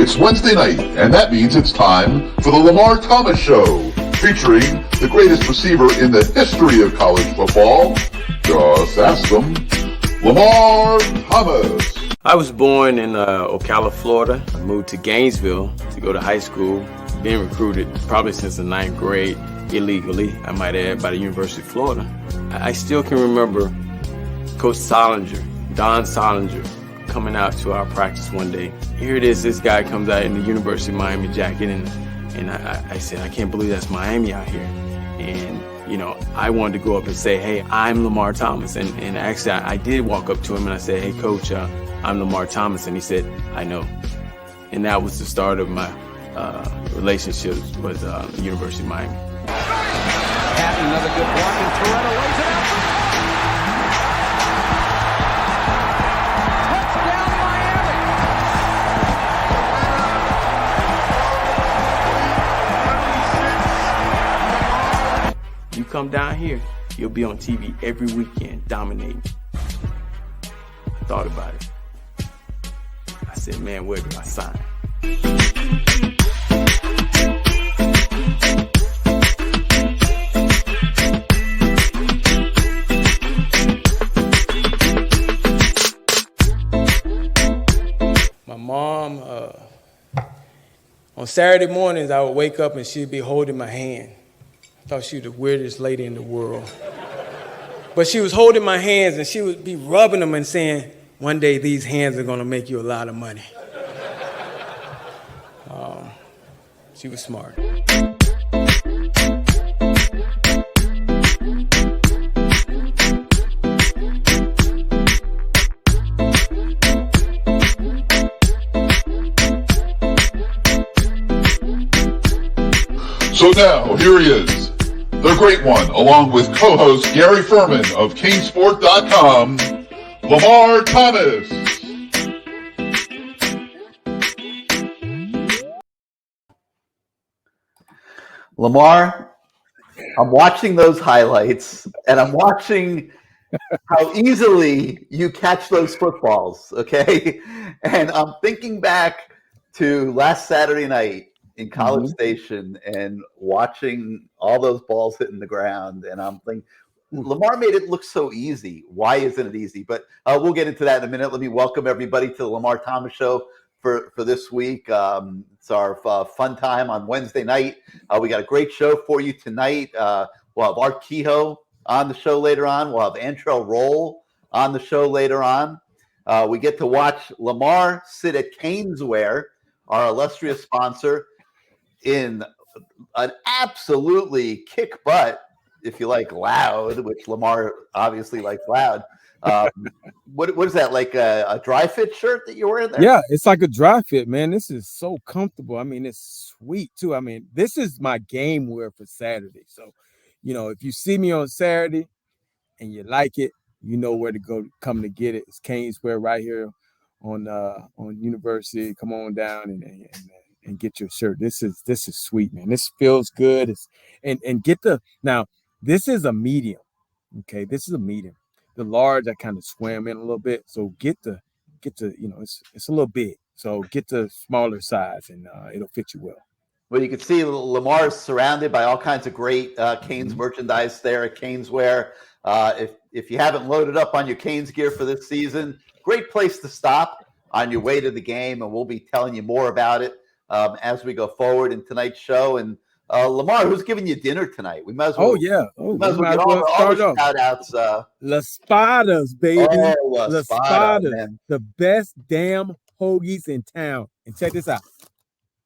It's Wednesday night, and that means it's time for the Lamar Thomas Show, featuring the greatest receiver in the history of college football. Just ask them, Lamar Thomas. I was born in Ocala, Florida. I moved to Gainesville to go to high school. Being recruited probably since the 9th grade, illegally, I might add, by the University of Florida. I still can remember Coach Solinger, Don Solinger, coming out to our practice one day. Here it is, this guy comes out in the University of Miami jacket, and I said, I can't believe that's Miami out here. And, you know, I wanted to go up and say, hey, I'm Lamar Thomas. And actually, I did walk up to him and I said, hey, Coach, I'm Lamar Thomas. And he said, I know. And that was the start of my relationship with the University of Miami. Patton, another good block, and Toretto lays it out. You come down here, you'll be on TV every weekend, dominating. I thought about it. I said, man, where do I sign? My mom, on Saturday mornings, I would wake up and she'd be holding my hand. I thought she was the weirdest lady in the world. But she was holding my hands and she would be rubbing them and saying, one day these hands are gonna make you a lot of money. She was smart. So now, here he is, the great one, along with co-host Gary Furman of Canesport.com, Lamar Thomas. Lamar, I'm watching those highlights, and I'm watching how easily you catch those footballs, okay? And I'm thinking back to last Saturday night in College Station and watching all those balls hitting the ground, and I'm thinking, Lamar made it look so easy. Why isn't it easy? But we'll get into that in a minute. Let me welcome everybody to the Lamar Thomas Show for this week. It's our fun time on Wednesday night. We got a great show for you tonight. We'll have Art Kehoe on the show later on. We'll have Antrell Roll on the show later on. We get to watch Lamar sit at Caneswear, our illustrious sponsor, in an absolutely kick butt, if you like loud, which Lamar obviously likes loud. What is that, like a dry fit shirt that you're wearing there? Yeah, it's like a dry fit, man. This is so comfortable. I mean, it's sweet too. I mean, this is my game wear for Saturday. So, you know, if you see me on Saturday and you like it, you know where to go, come to get it. It's Caneswear right here on University. Come on down and get your shirt. This is sweet, man. This feels good. And get the now. This is a medium. Okay, this is a medium. The large I kind of swam in a little bit. So get the you know, it's a little big. So get the smaller size and it'll fit you well. Well, you can see Lamar is surrounded by all kinds of great Canes merchandise there at Caneswear. If you haven't loaded up on your Canes gear for this season, great place to stop on your way to the game, and we'll be telling you more about it as we go forward in tonight's show. And Lamar, who's giving you dinner tonight? We might as well. Oh yeah. We might as well get all the shout outs. Las Spadas, baby. Oh, Las Spadas, the best damn hoagies in town. And check this out.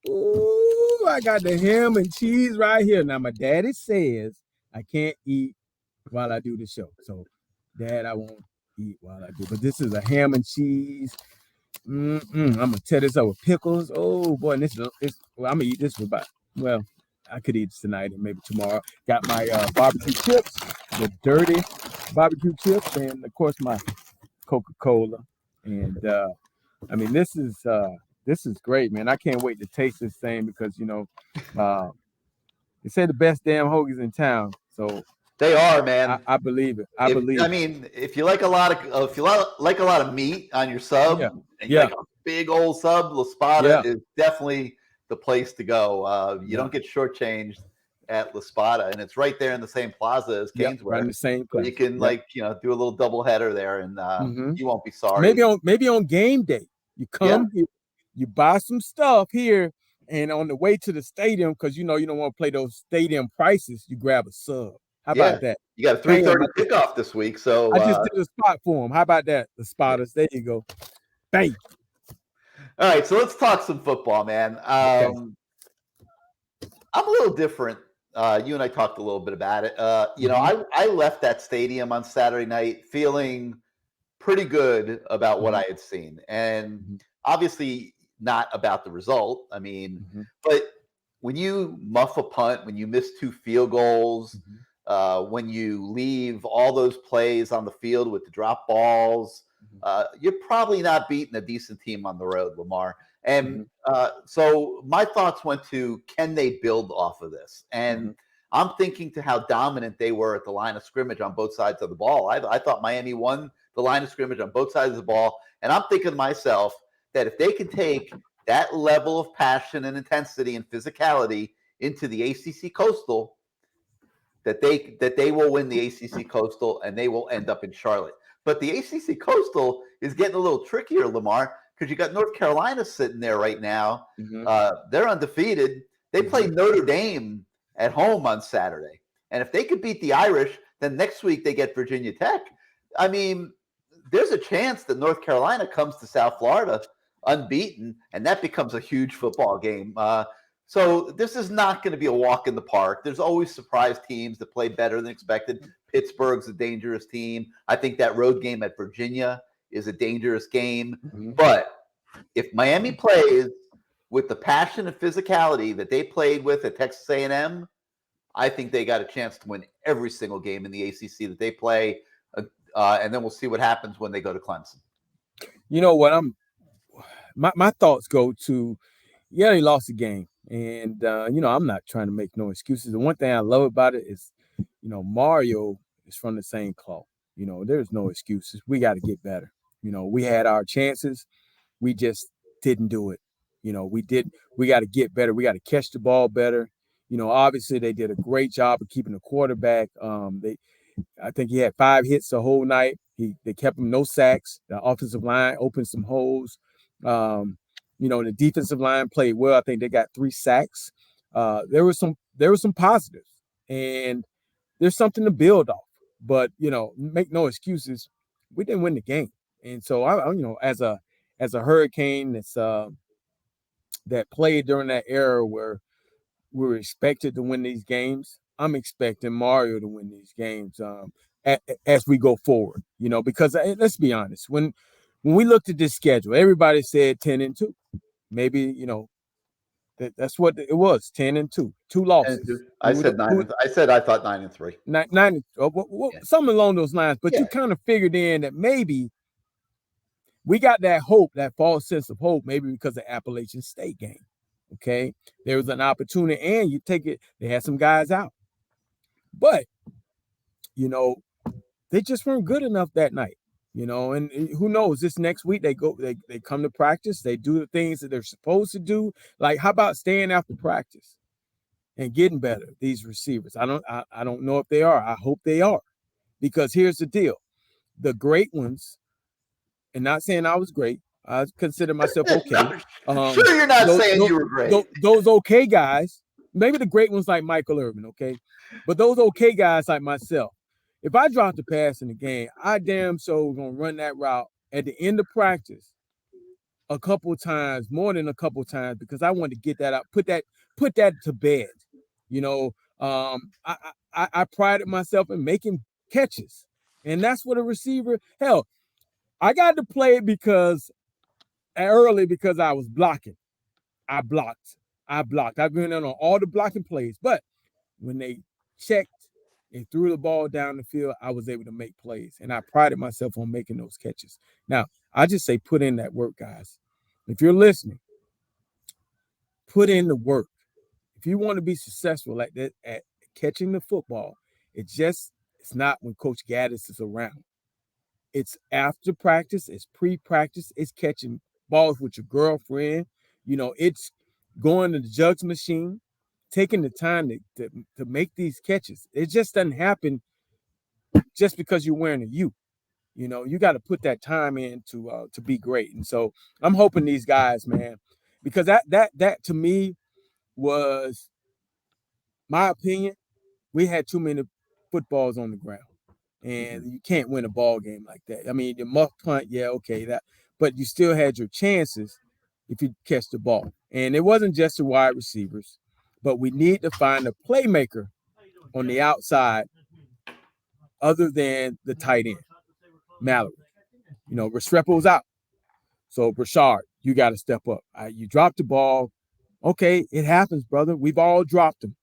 Ooh, I got the ham and cheese right here. Now my daddy says I can't eat while I do the show. So, Dad, I won't eat while I do. But this is a ham and cheese. I'm gonna tear this up with pickles. Oh boy, and well, I'm gonna eat this for about, well, I could eat tonight and maybe tomorrow. Got my barbecue chips, the dirty barbecue chips, and of course my Coca-Cola. And I mean, this is great, man. I can't wait to taste this thing because, you know, they say the best damn hoagies in town. So they are, man. I believe it. I mean, if you like a lot of meat on your sub, and you like big old sub, La Spada is definitely the place to go. You don't get shortchanged at La Spada, and it's right there in the same plaza as Canesware. Right in the same place. So you can do a little double header there, and you won't be sorry. Maybe on game day, you come, you buy some stuff here, and on the way to the stadium, because you don't want to play those stadium prices, you grab a sub. How about that? You got a 3:30 kickoff this week, so I just did a spot for them. How about that? The spotters. There you go. Bang. All right, so let's talk some football, man. I'm a little different. You and I talked a little bit about it. I left that stadium on Saturday night feeling pretty good about what I had seen, and obviously not about the result. I mean, but when you muff a punt, when you miss 2 field goals, when you leave all those plays on the field with the drop balls, you're probably not beating a decent team on the road, Lamar. And so my thoughts went to, can they build off of this? And I'm thinking to how dominant they were at the line of scrimmage on both sides of the ball. I thought Miami won the line of scrimmage on both sides of the ball. And I'm thinking to myself that if they can take that level of passion and intensity and physicality into the ACC Coastal, that they will win the ACC Coastal and they will end up in Charlotte. But the ACC Coastal is getting a little trickier, Lamar, because you got North Carolina sitting there right now. They're undefeated. They play Notre Dame at home on Saturday. And if they could beat the Irish, then next week they get Virginia Tech. I mean, there's a chance that North Carolina comes to South Florida unbeaten, and that becomes a huge football game. So this is not going to be a walk in the park. There's always surprise teams that play better than expected. Pittsburgh's a dangerous team. I think that road game at Virginia is a dangerous game. But if Miami plays with the passion and physicality that they played with at Texas A&M, I think they got a chance to win every single game in the ACC that they play. And then we'll see what happens when they go to Clemson. You know what? My thoughts go to, they lost the game. And, I'm not trying to make no excuses. The one thing I love about it is, Mario is from the same cloth. There's no excuses. We got to get better. We had our chances. We just didn't do it. We got to get better. We got to catch the ball better. Obviously they did a great job of keeping the quarterback. I think he had 5 hits the whole night. They kept him no sacks. The offensive line opened some holes. The defensive line played well. I think they got 3 sacks. There were some positives, and there's something to build off. But make no excuses. We didn't win the game, and so as a Hurricane that played during that era where we were expected to win these games, I'm expecting Mario to win these games as we go forward. Because let's be honest, when we looked at this schedule, everybody said 10-2. Maybe that's what it was, 10-2, 2 losses. I said 9. I said I thought 9-3. 9. Something along those lines. But you kind of figured in that maybe we got that hope, that false sense of hope, maybe because of the Appalachian State game. Okay, there was an opportunity, and you take it. They had some guys out, but they just weren't good enough that night. And who knows? This next week they come to practice. They do the things that they're supposed to do. Like, how about staying after practice and getting better? These receivers, I don't know if they are. I hope they are, because here's the deal: the great ones, and not saying I was great. I consider myself okay. Sure, you're not saying you were great. Those okay guys, maybe the great ones like Michael Irvin, okay, but those okay guys like myself. If I drop the pass in the game, I damn so gonna run that route at the end of practice a couple of times, more than a couple of times, because I want to get that out, put that to bed. I prided myself in making catches, and that's what a receiver. Hell, I got to play it because I was blocking. I blocked. I've been in on all the blocking plays, but when they checked and threw the ball down the field, I was able to make plays, and I prided myself on making those catches. Now, I just say put in that work, guys. If you're listening, put in the work. If you want to be successful at catching the football, it's not when Coach Gaddis is around. It's after practice, it's pre-practice, it's catching balls with your girlfriend. You know, it's going to the jugs machine, taking the time to make these catches. It just doesn't happen just because you're wearing a U. You know, you got to put that time in to be great. And so I'm hoping these guys, man, because that to me was my opinion. We had too many footballs on the ground, and you can't win a ball game like that. I mean, the muff punt, yeah, okay, but you still had your chances if you catch the ball. And it wasn't just the wide receivers, but we need to find a playmaker on the outside other than the tight end, Mallory. You know, Restrepo's out. So, Brashard, you got to step up. You dropped the ball. Okay, it happens, brother. We've all dropped them.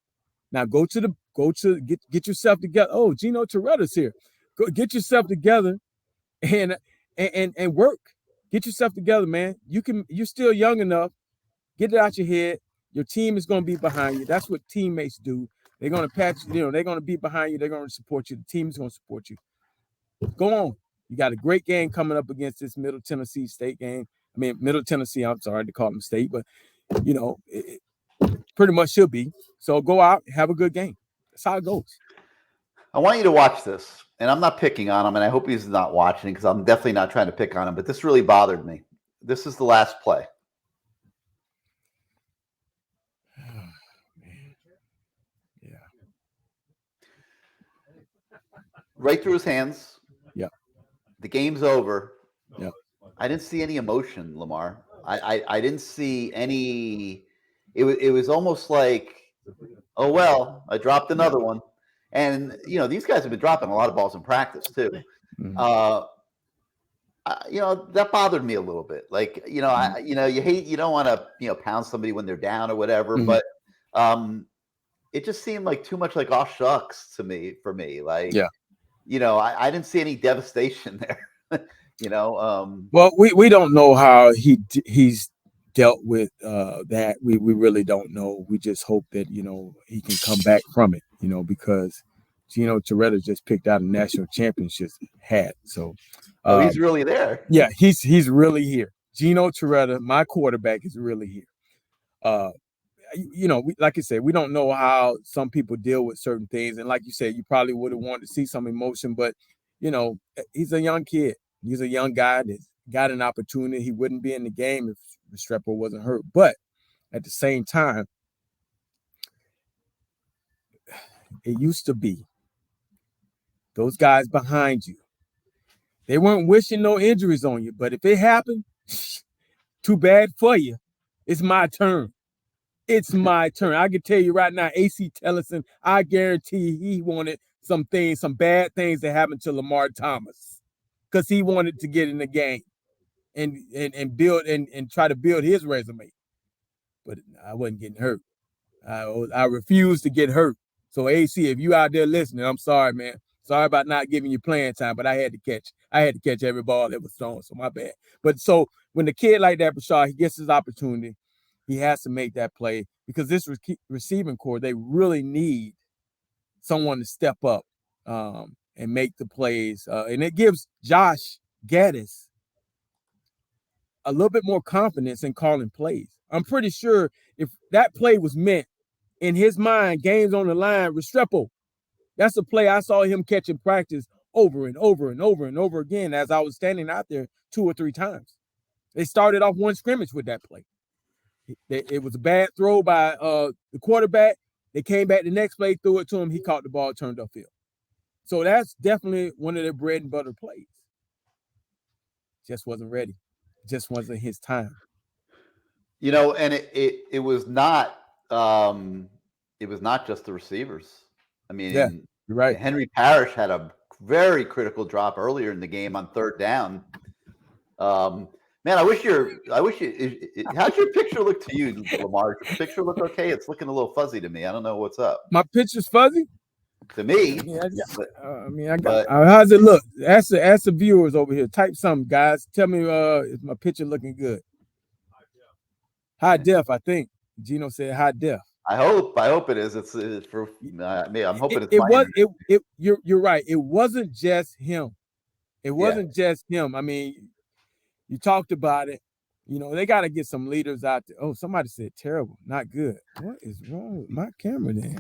Now get yourself together. Oh, Gino Toretta's here. Go get yourself together and work. Get yourself together, man. You're still young enough. Get it out your head. Your team is going to be behind you. That's what teammates do. They're going to patch, they're going to be behind you. They're going to support you. The team is going to support you. Go on. You got a great game coming up against this Middle Tennessee State game. I mean, Middle Tennessee, I'm sorry to call them state, but, it pretty much should be. So go out, have a good game. That's how it goes. I want you to watch this, and I'm not picking on him, and I hope he's not watching because I'm definitely not trying to pick on him, but this really bothered me. This is the last play. Yeah. Right through his hands. Yeah. The game's over. Yeah. I didn't see any emotion, Lamar. I didn't see any. It was almost like, oh well, I dropped another one. And these guys have been dropping a lot of balls in practice too. Mm-hmm. That bothered me a little bit. Like, you don't want to pound somebody when they're down or whatever, Mm-hmm. but it just seemed like too much like oh shucks to me for me. Like, yeah. I didn't see any devastation there. Well, we don't know how he's dealt with that. We really don't know. We just hope that he can come back from it. Because Gino Toretta just picked out a national championship hat. So he's really there. Yeah, he's really here. Gino Toretta, my quarterback, is really here. Like I said, we don't know how some people deal with certain things, and like you said, you probably would have wanted to see some emotion, but he's a young kid. He's a young guy that got an opportunity. He wouldn't be in the game if Restrepo wasn't hurt. But at the same time, it used to be those guys behind you. They weren't wishing no injuries on you, but if it happened, too bad for you. It's my turn. It's my turn. I can tell you right now, AC Tellison, I guarantee he wanted some bad things to happen to Lamar Thomas because he wanted to get in the game and build and try to build his resume. But I wasn't getting hurt. I refused to get hurt. So AC, if you out there listening, I'm sorry, man. Sorry about not giving you playing time, but I had to catch every ball that was thrown. So my bad. But so when the kid like that, Brashard, he gets his opportunity, he has to make that play because this receiving core, they really need someone to step up and make the plays. And it gives Josh Gaddis a little bit more confidence in calling plays. I'm pretty sure if that play was meant in his mind, games on the line, Restrepo, that's a play I saw him catch in practice over and over and over and over again as I was standing out there 2 or 3 times. They started off one scrimmage with that play. It was a bad throw by the quarterback. They came back the next play, threw it to him. He caught the ball, turned upfield. So that's definitely one of their bread and butter plays. Just wasn't ready. Just wasn't his time. And it was not just the receivers. I mean, yeah, you're right. Henry Parrish had a very critical drop earlier in the game on 3rd down. Man, how's your picture look to you, Lamar? Does the picture look okay? It's looking a little fuzzy to me. I don't know what's up. My picture's fuzzy? To me. How's it look? Ask the viewers over here. Type something, guys. Tell me is my picture looking good? High def, I think. Gino said high def. I hope it is. It's for me. I'm hoping it's. You're right. It wasn't just him. It wasn't just him. I mean, you talked about it. You know, they got to get some leaders out there. Oh, somebody said terrible, not good. What is wrong with my camera then?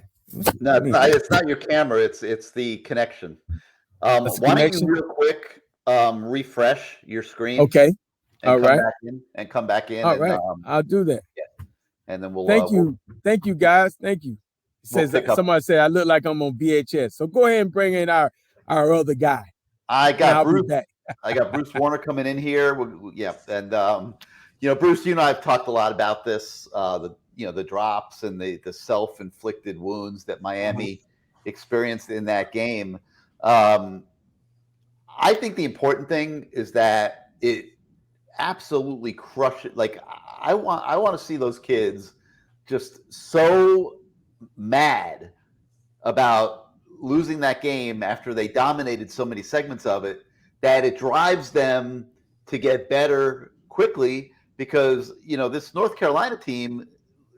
No, it's not your camera. It's the connection. That's the Why don't you connection? real quick refresh your screen? Okay. And All come right. back in and come back in. All and right. I'll do that. and then we'll Thank you. Thank you, guys. Thank you. It says pick up. somebody said I look like I'm on VHS. So go ahead and bring in our other guy. I got Bruce. Back. I got Bruce Warner coming in here. Yeah, and Bruce, you and I have talked a lot about this. The drops and the self-inflicted wounds that Miami experienced in that game. I think the important thing is that it absolutely crushed it. Like I want to see those kids just so mad about losing that game after they dominated so many segments of it that it drives them to get better quickly because this North Carolina team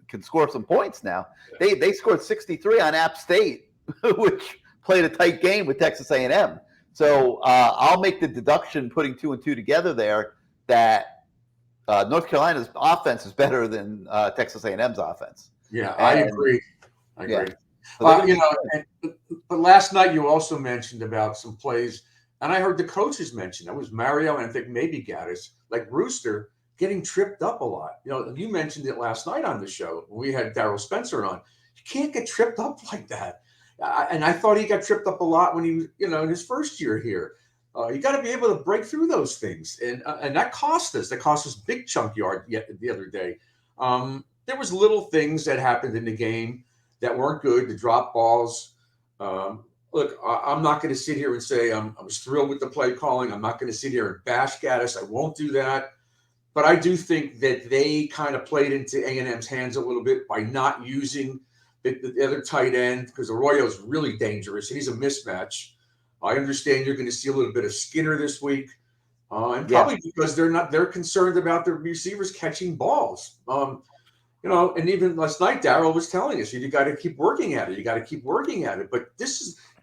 can score some points now. They scored 63 on App State, which played a tight game with Texas A&M. So I'll make the deduction, putting 2 and 2 together there, that North Carolina's offense is better than Texas A&M's offense. Yeah, I agree. Yeah. But last night you also mentioned about some plays, and I heard the coaches mention that was Mario and I think maybe Gaddis, like Rooster getting tripped up a lot. You mentioned it last night on the show when we had Darryl Spencer on. You can't get tripped up like that. And I thought he got tripped up a lot when he was, in his first year here. You got to be able to break through those things, and that cost us. That cost us big chunk yard the other day. There was little things that happened in the game that weren't good. The drop balls. Look, I'm not going to sit here and say I was thrilled with the play calling. I'm not going to sit here and bash Gaddis. I won't do that. But I do think that they kind of played into A&M's hands a little bit by not using the other tight end, because Arroyo is really dangerous. He's a mismatch. I understand you're going to see a little bit of Skinner this week, and probably because they're concerned about the receivers catching balls. And even last night, Darryl was telling us, you got to keep working at it. You got to keep working at it. But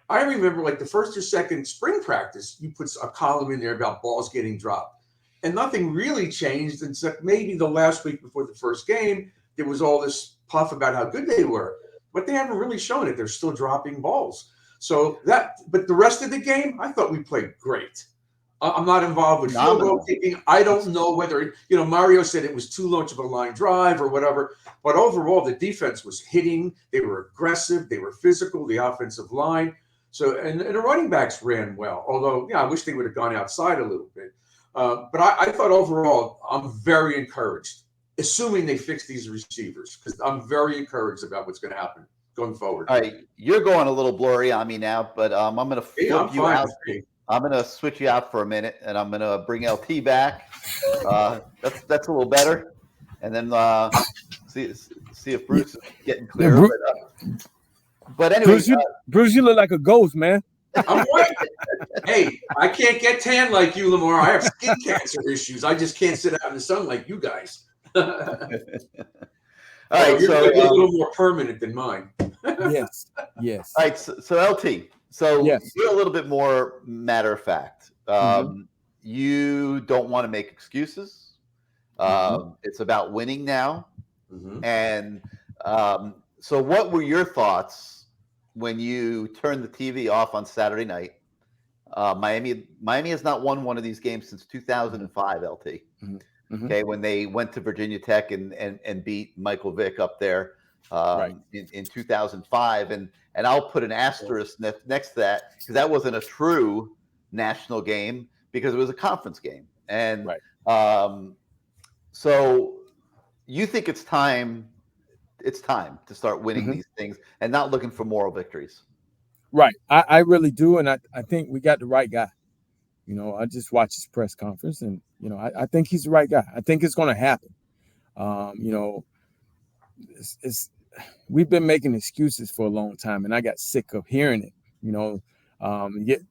I remember like the first or second spring practice, you put a column in there about balls getting dropped, and nothing really changed except maybe the last week before the first game, there was all this puff about how good they were. But they haven't really shown it. They're still dropping balls. But the rest of the game, I thought we played great. I'm not involved with field goal kicking. I don't know whether, Mario said it was too much of a line drive or whatever. But overall, the defense was hitting. They were aggressive. They were physical, the offensive line. So, and the running backs ran well. Although, I wish they would have gone outside a little bit. But I thought overall, I'm very encouraged, assuming they fix these receivers, because I'm very encouraged about what's going to happen going forward. All right, you're going a little blurry on me now, but I'm going to flip you out. I'm going to switch you out for a minute, and I'm going to bring LT back. That's a little better, and then see if Bruce is getting clearer. But anyway, Bruce, you look like a ghost, man. I'm white. Hey, I can't get tan like you, Lamar. I have skin cancer issues. I just can't sit out in the sun like you guys. All right, you're a little more permanent than mine. Yes. All right, so LT, you're a little bit more matter of fact. You don't want to make excuses. It's about winning now. And so what were your thoughts when you turned the TV off on Saturday night? Miami has not won one of these games since 2005, LT. Okay, when they went to Virginia Tech and beat Michael Vick up there in 2005, and I'll put an asterisk next to that because that wasn't a true national game because it was a conference game. And so you think it's time to start winning these things and not looking for moral victories. Right. I really do. And I think we got the right guy. I just watched his press conference and, I think he's the right guy. I think it's going to happen. We've been making excuses for a long time and I got sick of hearing it,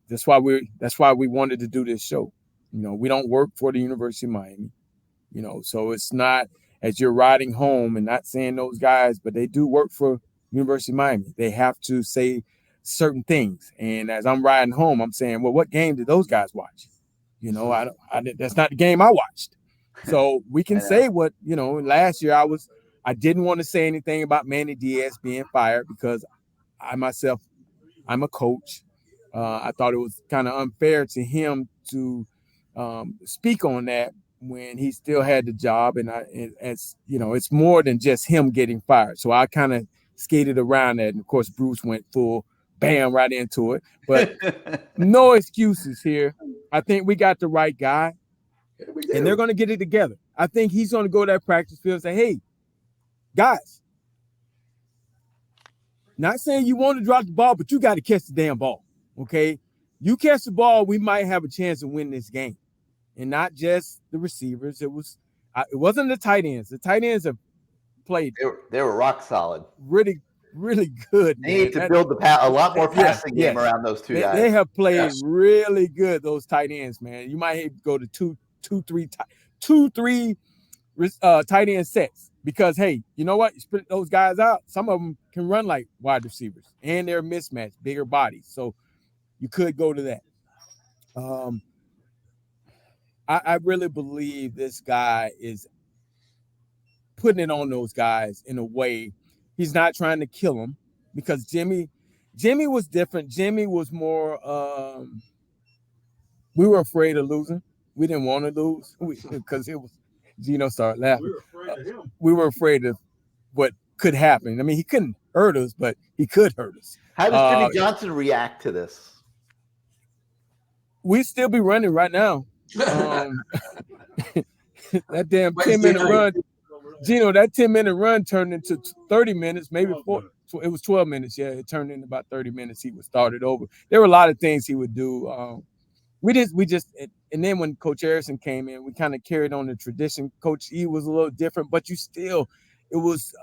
that's why we wanted to do this show. We don't work for the University of Miami, so it's not as you're riding home and not saying those guys, but they do work for University of Miami. They have to say certain things. And as I'm riding home, I'm saying, well, what game did those guys watch? That's not the game I watched. So we can say what, last year I didn't want to say anything about Manny Diaz being fired because I'm a coach. I thought it was kind of unfair to him to speak on that when he still had the job. And it's more than just him getting fired. So I kind of skated around that. And of course, Bruce went full bam right into it. But no excuses here. I think we got the right guy. And they're going to get it together. I think he's going to go to that practice field and say, hey, guys, not saying you want to drop the ball, but you got to catch the damn ball, okay? You catch the ball, we might have a chance to win this game. And not just the receivers. It wasn't the tight ends. The tight ends have played. They were rock solid. Really, really good. They need to build a lot more passing game around those two guys. They have played really good, those tight ends, man. You might have to go to two, three tight end sets because, hey, you know what? You split those guys out. Some of them can run like wide receivers, and they're mismatched, bigger bodies. So you could go to that. I really believe this guy is putting it on those guys in a way. He's not trying to kill them because Jimmy was different. Jimmy was more we were afraid of losing. We didn't want to lose because it was Gino started laughing. We were afraid of him. We were afraid of what could happen. I mean, he couldn't hurt us, but he could hurt us. How does Jimmy Johnson react to this? We'd still be running right now. That damn 10-minute run, Gino, that 10-minute run turned into 30 minutes, maybe it was 12 minutes. Yeah, it turned into about 30 minutes. He would start it over. There were a lot of things he would do. We just, and then when Coach Harrison came in, we kind of carried on the tradition. Coach E was a little different, but it was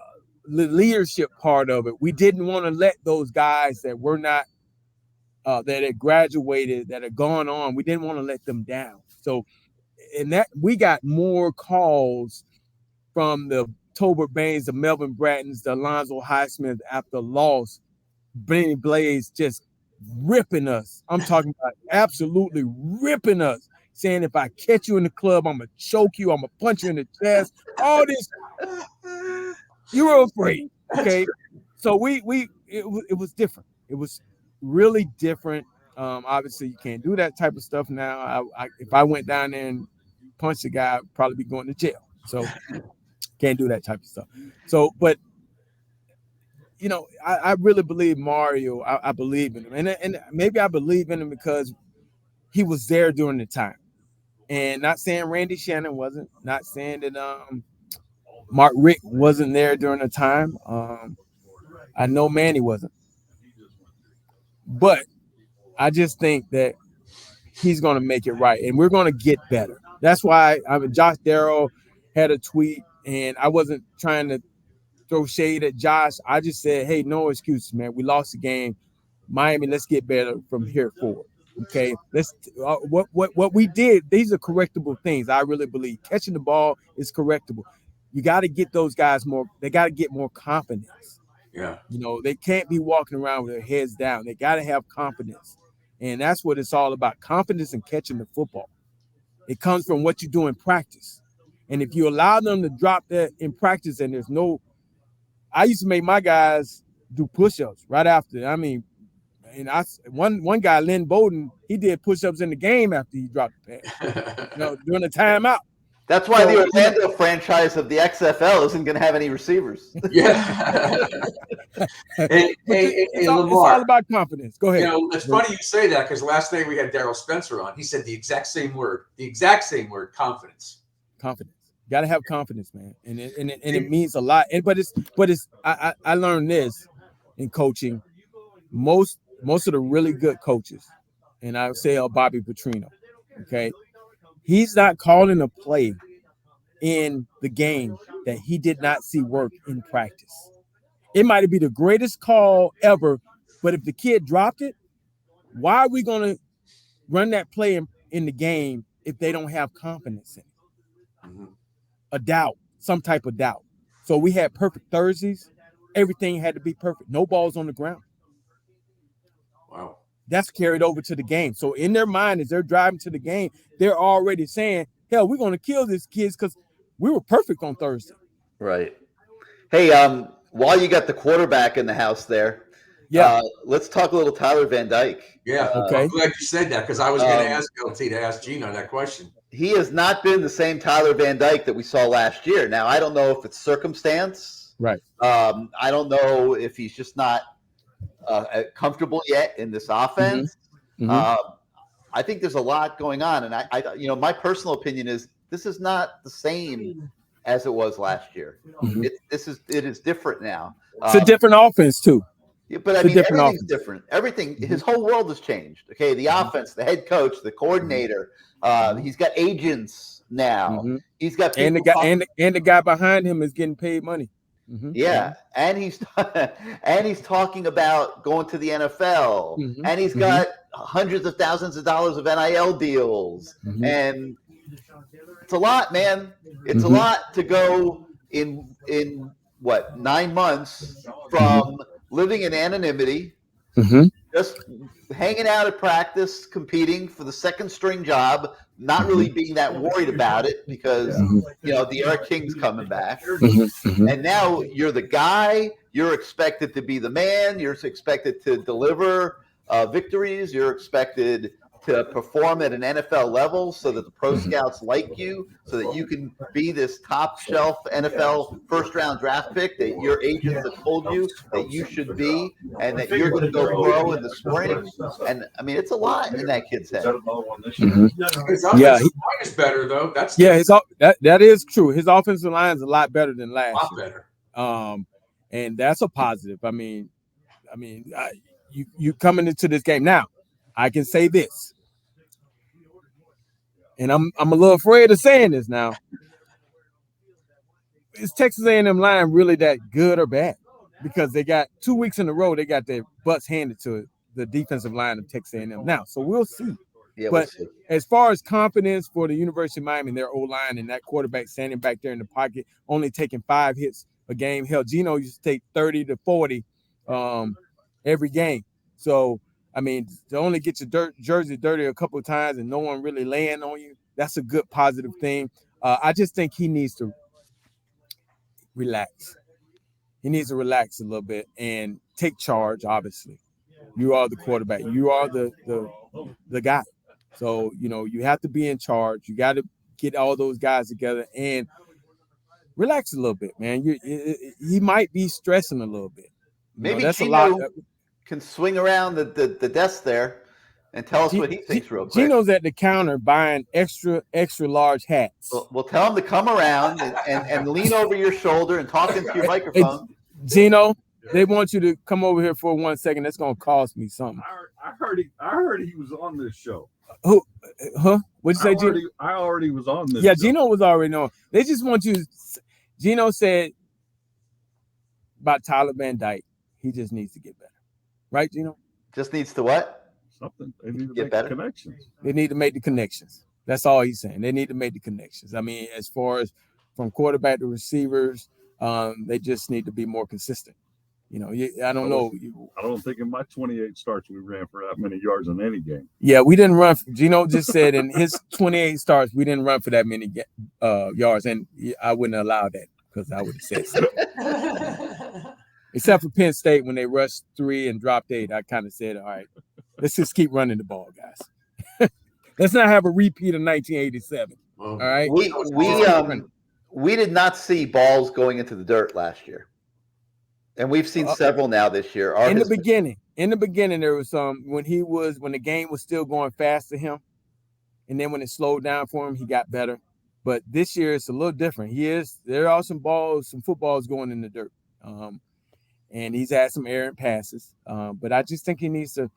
the leadership part of it. We didn't want to let those guys that were not, that had graduated, that had gone on, we didn't want to let them down. So, and that we got more calls from the Tolbert Baines, the Melvin Brattons, the Alonzo Highsmith after loss, Benny Blaze just ripping us. I'm talking about absolutely ripping us, saying if I catch you in the club, I'm going to choke you, I'm going to punch you in the chest, all this. You were afraid, okay? So it was different. It was really different. Obviously, you can't do that type of stuff now. If I went down there and punched a guy, I'd probably be going to jail. So can't do that type of stuff. So, but I really believe Mario. I believe in him, and maybe I believe in him because he was there during the time. And not saying Randy Shannon wasn't. Not saying that Mark Richt wasn't there during the time. I know Manny wasn't, but I just think that he's going to make it right, and we're going to get better. That's why Josh Darrow had a tweet, and I wasn't trying to throw shade at Josh. I just said, hey, no excuses, man. We lost the game. Miami, let's get better from here forward. Okay, let's what we did. These are correctable things. I really believe catching the ball is correctable. You got to get those guys more. They got to get more confidence. Yeah, they can't be walking around with their heads down. They got to have confidence, and that's what it's all about. Confidence in catching the football. It comes from what you do in practice, and if you allow them to drop that in practice, and there's no. I used to make my guys do push-ups right after. I mean, and one guy, Lynn Bowden, he did push-ups in the game after he dropped the pass, during the timeout. That's why the Orlando franchise of the XFL isn't going to have any receivers. Yeah. Hey, it's Lamar, all about confidence. Go ahead. It's funny you say that because last night we had Daryl Spencer on. He said the exact same word, confidence. Confidence. You got to have confidence, man, and it means a lot. I learned this in coaching. Most of the really good coaches, and I would say Bobby Petrino, okay, he's not calling a play in the game that he did not see work in practice. It might be the greatest call ever, but if the kid dropped it, why are we going to run that play in the game if they don't have confidence in it? Mm-hmm. A doubt, some type of doubt. So we had perfect Thursdays. Everything had to be perfect. No balls on the ground. Wow. That's carried over to the game. So in their mind, as they're driving to the game, they're already saying, hell, we're going to kill these kids because we were perfect on Thursday. Right. Hey, while you got the quarterback in the house there, let's talk a little Tyler Van Dyke. Yeah, okay. I'm glad you said that because I was going to ask LT to ask Gino that question. He has not been the same Tyler Van Dyke that we saw last year. Now, I don't know if it's circumstance. Right. I don't know if he's just not comfortable yet in this offense. Mm-hmm. I think there's a lot going on, and I my personal opinion is this is not the same as it was last year. Mm-hmm. It is different now. It's a different offense too. Yeah, but I mean, everything's different. Everything, his whole world has changed. Okay, the offense, the head coach, the coordinator. He's got agents now. Mm-hmm. He's got and the guy behind him is getting paid money. Mm-hmm. Yeah, and he's talking about going to the NFL, mm-hmm. and he's got hundreds of thousands of dollars of NIL deals, mm-hmm. and it's a lot, man. It's a lot to go in what 9 months from living in anonymity, just hanging out at practice, competing for the second string job, not really being that worried about it because the Eric King's coming back, and now you're the guy. You're expected to be the man. You're expected to deliver victories. You're expected to perform at an NFL level so that the pro scouts like you, so that you can be this top shelf NFL first round draft pick that your agents have told you that you should be, and that you're going to go pro in the spring. And I mean, it's a lot in that kid's head. His offensive line is better though. That is true. His offensive line is a lot better than last year. And that's a positive. I mean, you coming into this game now. I can say this. And I'm a little afraid of saying this now. Is Texas A&M line really that good or bad? Because they got 2 weeks in a row, they got their butts handed to the defensive line of Texas A&M. Now, so we'll see. Yeah, but as far as confidence for the University of Miami and their O-line and that quarterback standing back there in the pocket, only taking 5 hits a game. Hell, Gino used to take 30 to 40 every game. So, I mean, to only get your jersey dirty a couple of times and no one really laying on you, that's a good positive thing. I just think he needs to relax. He needs to relax a little bit and take charge, obviously. You are the quarterback. You are the guy. So, you have to be in charge. You got to get all those guys together and relax a little bit, man. He might be stressing a little bit. Maybe that's Gino a lot. Can swing around the desk there and tell us what he thinks real quick. Gino's at the counter buying extra large hats. Well, tell him to come around and lean over your shoulder and talk into your microphone. Hey, Gino, they want you to come over here for 1 second. That's gonna cost me something. I heard he was on this show. Who? Huh? What'd you say, Gino? I already was on this. Yeah, show. Gino was already on. They just want you. Gino said about Tyler Van Dyke, he just needs to get better. Right, Gino? Just needs to what? Something. They need to make the connections. They need to make the connections. That's all he's saying. They need to make the connections. I mean, as far as from quarterback to receivers, they just need to be more consistent. I don't know. I don't think in my 28 starts we ran for that many yards in any game. Yeah, we didn't run. Gino just said in his 28 starts, we didn't run for that many yards, and I wouldn't allow that because I would have said so. Except for Penn State when they rushed 3 and dropped 8, I kind of said, all right, let's just keep running the ball, guys. Let's not have a repeat of 1987. All right. We did not see balls going into the dirt last year. And we've seen several now this year. In the beginning, there was some when the game was still going fast to him. And then when it slowed down for him, he got better. But this year it's a little different. There are some footballs going in the dirt. And he's had some errant passes. But I just think he needs to,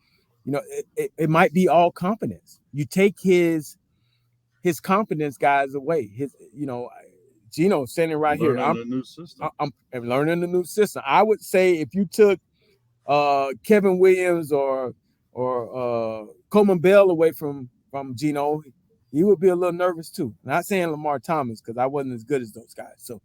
it might be all confidence. You take his confidence guys away. Gino standing right here. I'm learning the new system. I would say if you took Kevin Williams or Coleman Bell away from Gino, he would be a little nervous too. Not saying Lamar Thomas because I wasn't as good as those guys. So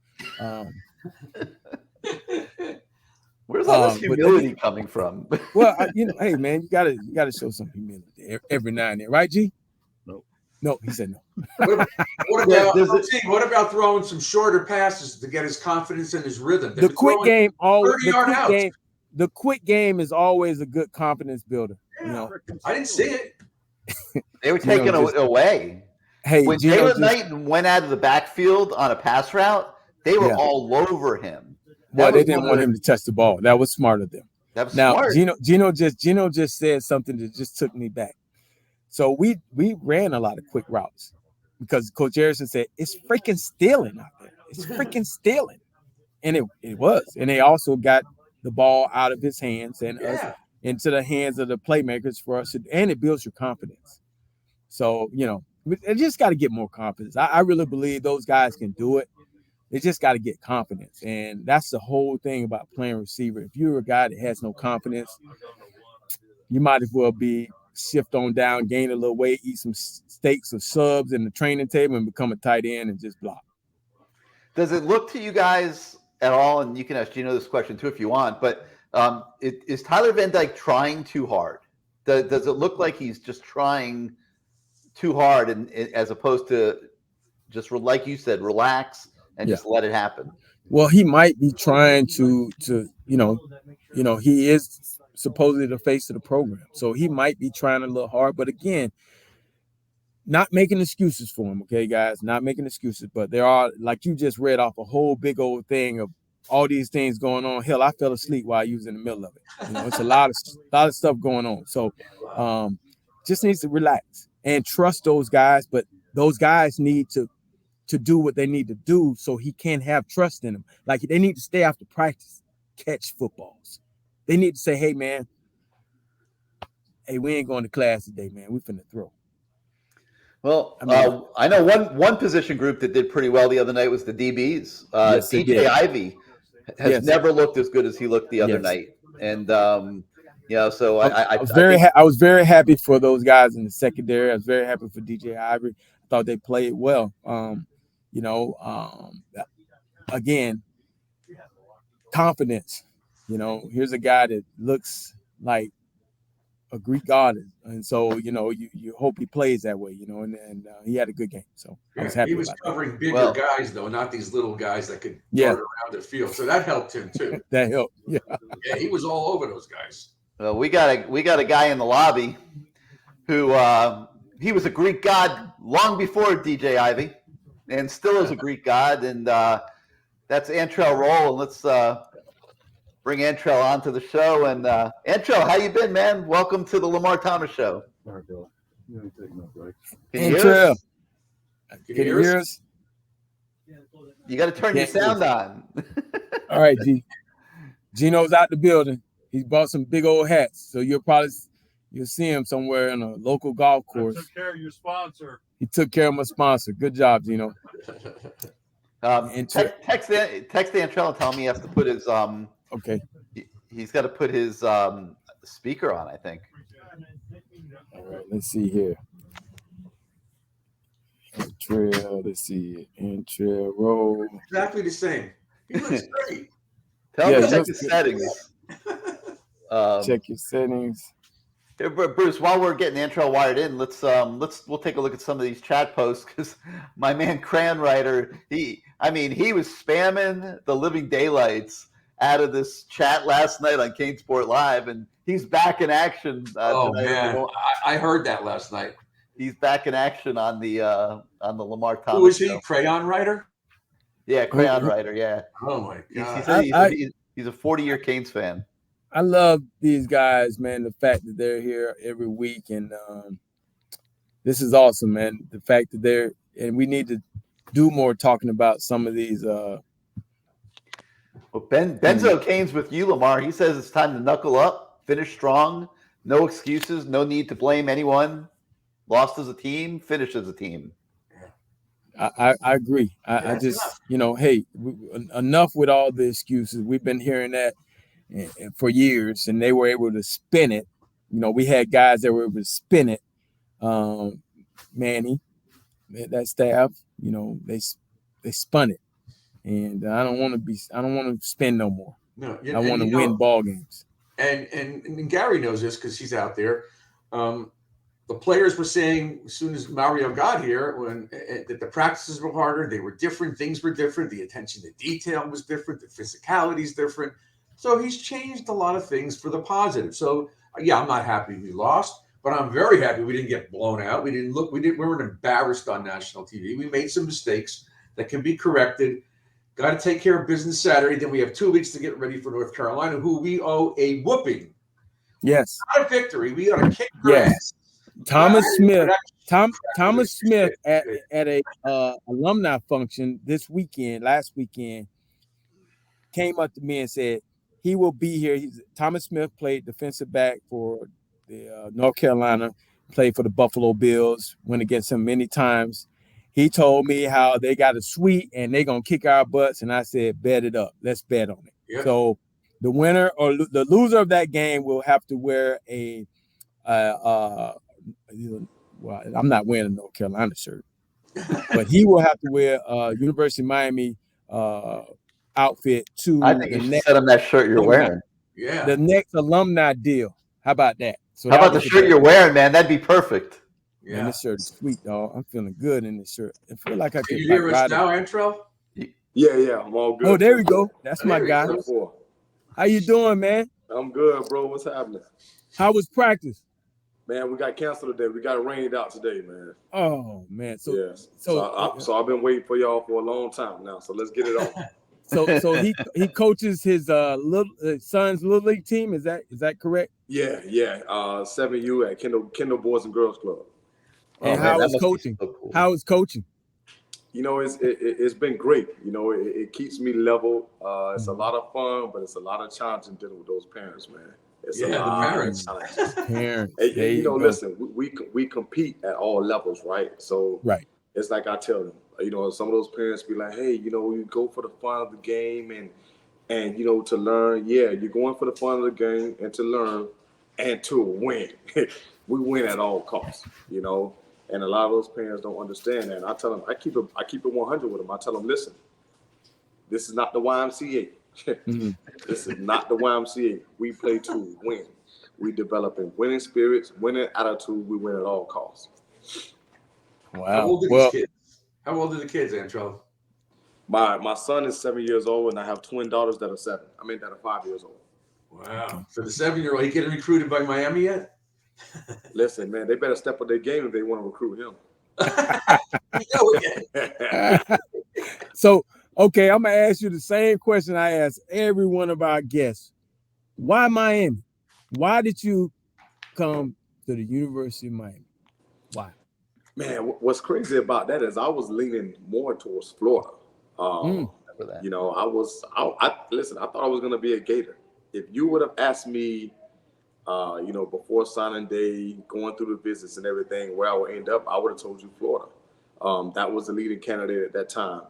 where's all this humility coming from? Well, hey man, you gotta show some humility every now and then, right, G? No, he said no. What about throwing some shorter passes to get his confidence and his rhythm? The quick game always. The quick game is always a good confidence builder. Yeah, you know, I didn't see it. They were taken away. Hey, when Jalen Knighton went out of the backfield on a pass route, they were all over him. Well, they didn't want him to touch the ball. That was smart of them. That was smart. Gino just said something that just took me back. So we ran a lot of quick routes because Coach Harrison said it's freaking stealing out there. It's freaking stealing, and it was. And they also got the ball out of his hands and us into the hands of the playmakers for us, and it builds your confidence. So they just got to get more confidence. I really believe those guys can do it. They just got to get confidence, and that's the whole thing about playing receiver. If you're a guy that has no confidence, you might as well be shift on down, gain a little weight, eat some steaks or subs in the training table, and become a tight end and just block. Does it look to you guys at all? And you can ask Gino this question too if you want. But is Tyler Van Dyke trying too hard? Does it look like he's just trying too hard, and as opposed to just like you said, relax and just let it happen? Well, he might be trying to he is supposedly the face of the program, so he might be trying a little hard. But again, not making excuses for him, okay, guys, not making excuses. But there are, like you just read off, a whole big old thing of all these things going on. Hell, I fell asleep while you was in the middle of it. It's a lot of stuff going on. So just needs to relax and trust those guys. But those guys need to do what they need to do so he can have trust in them. Like, they need to stay after practice, catch footballs. They need to say, hey, man, we ain't going to class today, man. We finna throw. Well, I know one position group that did pretty well the other night was the DBs. Yes, DJ Ivey has never looked as good as he looked the other night. And, so I was very happy for those guys in the secondary. I was very happy for DJ Ivey. I thought they played well. Again, confidence. Here's a guy that looks like a Greek god, and so you hope he plays that way. And he had a good game. So I was happy. He was covering bigger guys though, not these little guys that could dart around the field. So that helped him too. That helped. Yeah, he was all over those guys. Well, we got a guy in the lobby who he was a Greek god long before DJ Ivey, and still is a Greek god, and that's Antrell Roll. And let's bring Antrell onto the show. And Antrell, how you been, man? Welcome to the Lamar Thomas Show. You ain't taking no break. Antrell, can you hear us? You got to turn your sound on. All right, G. Gino's out the building. He bought some big old hats, so you'll see him somewhere in a local golf course. I took care of your sponsor. He took care of my sponsor. Good job, Gino. Text Antrell and tell him he has to put his okay. He's got to put his speaker on, I think. All right, let's see here. Let's see. Antrell Roll. Exactly the same. He looks great. Tell him to check his settings. Check your settings. Hey, Bruce, while we're getting Antrell wired in, we'll take a look at some of these chat posts, because my man Cranwriter, he was spamming the living daylights out of this chat last night on Kane Sport Live, and he's back in action. Man, I heard that last night. He's back in action on the Lamar Thomas. Who is he? Show. Crayon Writer? Yeah, Crayon Writer. Yeah. Oh my God. He's a 40-year Canes fan. I love these guys, man. The fact that they're here every week, and this is awesome, man. The fact that and we need to do more talking about some of these. Well, Benzo Canes with you, Lamar. He says it's time to knuckle up, finish strong, no excuses, no need to blame anyone. Lost as a team, finished as a team. I agree. I just, enough with all the excuses. We've been hearing that for years, and they were able to spin it. We had guys that were able to spin it. Manny, that staff, they spun it, and I don't want to spin no more. No, I want to win ball games. And Gary knows this because he's out there. the players were saying as soon as Mario got here, that the practices were harder, they were different, things were different, the attention to detail was different, the physicality is different. So he's changed a lot of things for the positive. So yeah, I'm not happy we lost, but I'm very happy we didn't get blown out. We weren't embarrassed on national TV. We made some mistakes that can be corrected. Got to take care of business Saturday. Then we have 2 weeks to get ready for North Carolina, who we owe a whooping. Yes. Not a victory. We got to kick their ass. Thomas Smith at a alumni function last weekend, came up to me and said he will be here. Thomas Smith played defensive back for the North Carolina, played for the Buffalo Bills, went against him many times. He told me how they got a suite and they're going to kick our butts. And I said, bet it up. Let's bet on it. Yep. So the winner or the loser of that game will have to wear well, I'm not wearing a North Carolina shirt, but he will have to wear a University of Miami outfit to I think you should set him that shirt you're wearing. Yeah. The next alumni deal. How about that? So how about the shirt you're wearing, man? That'd be perfect. Yeah, man, this shirt is sweet, dog. I'm feeling good in this shirt. I feel like I could. You hear us now, Antro? Yeah, I'm all good. Oh, there we go. That's my guy. How you doing, man? I'm good, bro. What's happening? How was practice? Man, we got canceled today. We got rained out today, man. Oh man. So I've been waiting for y'all for a long time now. So let's get it on. So he coaches his son's little league team. Is that correct? Yeah. 7U at Kendall Boys and Girls Club. And how is coaching? So cool. How is coaching? You know, it's been great. You know, it keeps me level. It's a lot of fun, but it's a lot of challenging dealing with those parents, man. It's a lot parents. of challenges. Parents. And, you know, listen, we compete at all levels, right? So it's like I tell them, you know, some of those parents be like, hey, you know, you go for the fun of the game and you know, to learn. Yeah, you're going for the fun of the game and to learn and to win. We win at all costs, you know. And a lot of those parents don't understand that. And I tell them, I keep it 100 with them. I tell them, listen, this is not the YMCA. This is not the YMCA. We play to win. We develop in winning spirits, winning attitude. We win at all costs. Wow. How old are these kids? How old are the kids, Antro? My son is 7 years old, and I have twin daughters that are 5 years old. Wow. So the 7-year-old, he getting recruited by Miami yet? Listen, man, they better step up their game if they want to recruit him. So, okay, I'm going to ask you the same question I ask every one of our guests. Why Miami? Why did you come to the University of Miami? Why? Man, what's crazy about that is I was leaning more towards Florida. You know, listen, I thought I was going to be a Gator. If you would have asked me, you know, before signing day, going through the visits and everything, where I would end up, I would have told you Florida. That was the leading candidate at that time.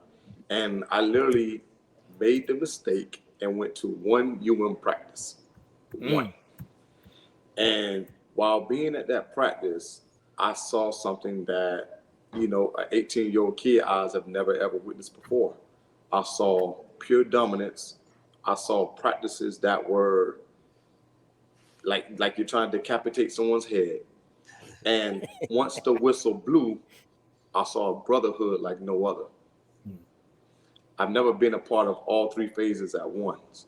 And I literally made the mistake and went to one UM practice. One. And while being at that practice, I saw something that, you know, an 18-year-old kid eyes have never, ever witnessed before. I saw pure dominance. I saw practices that were like you're trying to decapitate someone's head. And once the whistle blew, I saw a brotherhood like no other. I've never been a part of all three phases at once.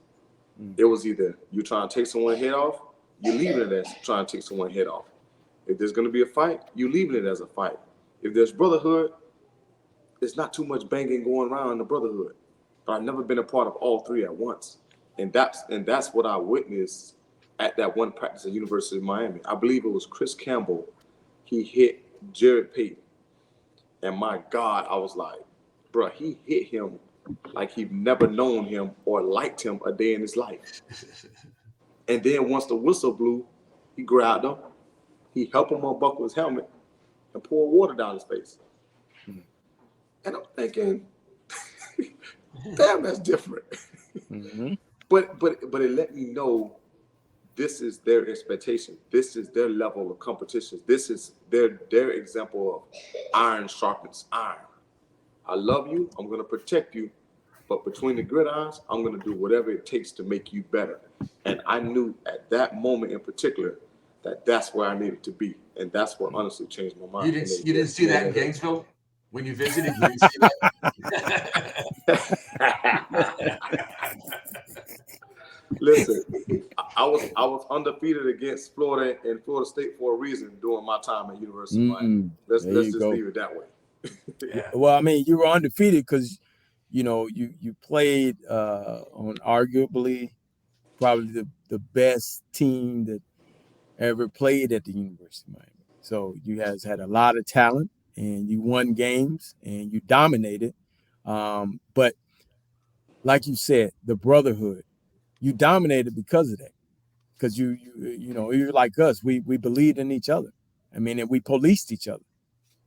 It was either you trying to take someone's head off, you leaving it as trying to take someone's head off. If there's going to be a fight, you leaving it as a fight. If there's brotherhood, there's not too much banging going around in the brotherhood. But I've never been a part of all three at once. And that's what I witnessed at that one practice at University of Miami. I believe it was Chris Campbell. He hit Jared Payton. And my God, I was like, bro, he hit him like he'd never known him or liked him a day in his life. And then once the whistle blew, he grabbed him. He helped him unbuckle his helmet and poured water down his face. And I'm thinking, damn, that's different. But it let me know this is their expectation. This is their level of competition. This is their example of iron sharpens iron. I love you. I'm going to protect you. But between the gridirons, I'm going to do whatever it takes to make you better. And I knew at that moment in particular that's where I needed to be, and that's what honestly changed my mind. You didn't see that in Gainesville when you visited. You didn't see that. Listen, I was undefeated against Florida and Florida State for a reason during my time at University of Miami. Let's just leave it that way. Yeah. Well, I mean, you were undefeated because, you played on arguably probably the best team that ever played at the University of Miami. So you guys had a lot of talent, and you won games, and you dominated. But like you said, the brotherhood, you dominated because of that. Because you're like us. We believed in each other. I mean, and we policed each other.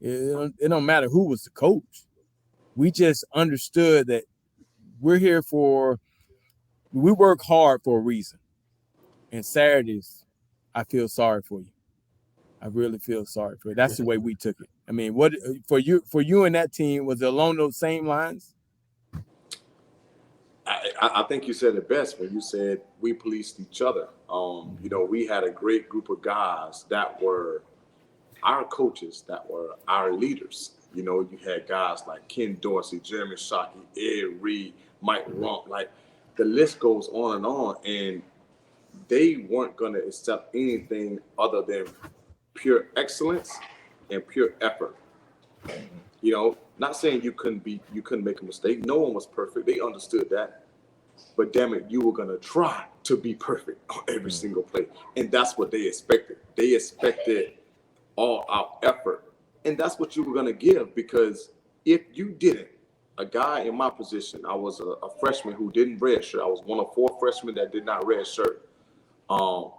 It don't matter who was the coach. We just understood that we work hard for a reason. And Saturdays, I feel sorry for you. I really feel sorry for you. That's the way we took it. I mean, what for you and that team, was it along those same lines? I think you said it best when you said we policed each other. We had a great group of guys that were our coaches, that were our leaders. You had guys like Ken Dorsey, Jeremy Shockey, Ed Reed, Mike Rump, like the list goes on, and they weren't going to accept anything other than pure excellence and pure effort. Not saying you couldn't make a mistake. No one was perfect. They understood that. But damn it, you were going to try to be perfect on every single play. And that's what they expected. They expected all out effort. And that's what you were going to give, because if you didn't, a guy in my position, I was a freshman who didn't redshirt. I was one of 4 freshmen that did not redshirt. And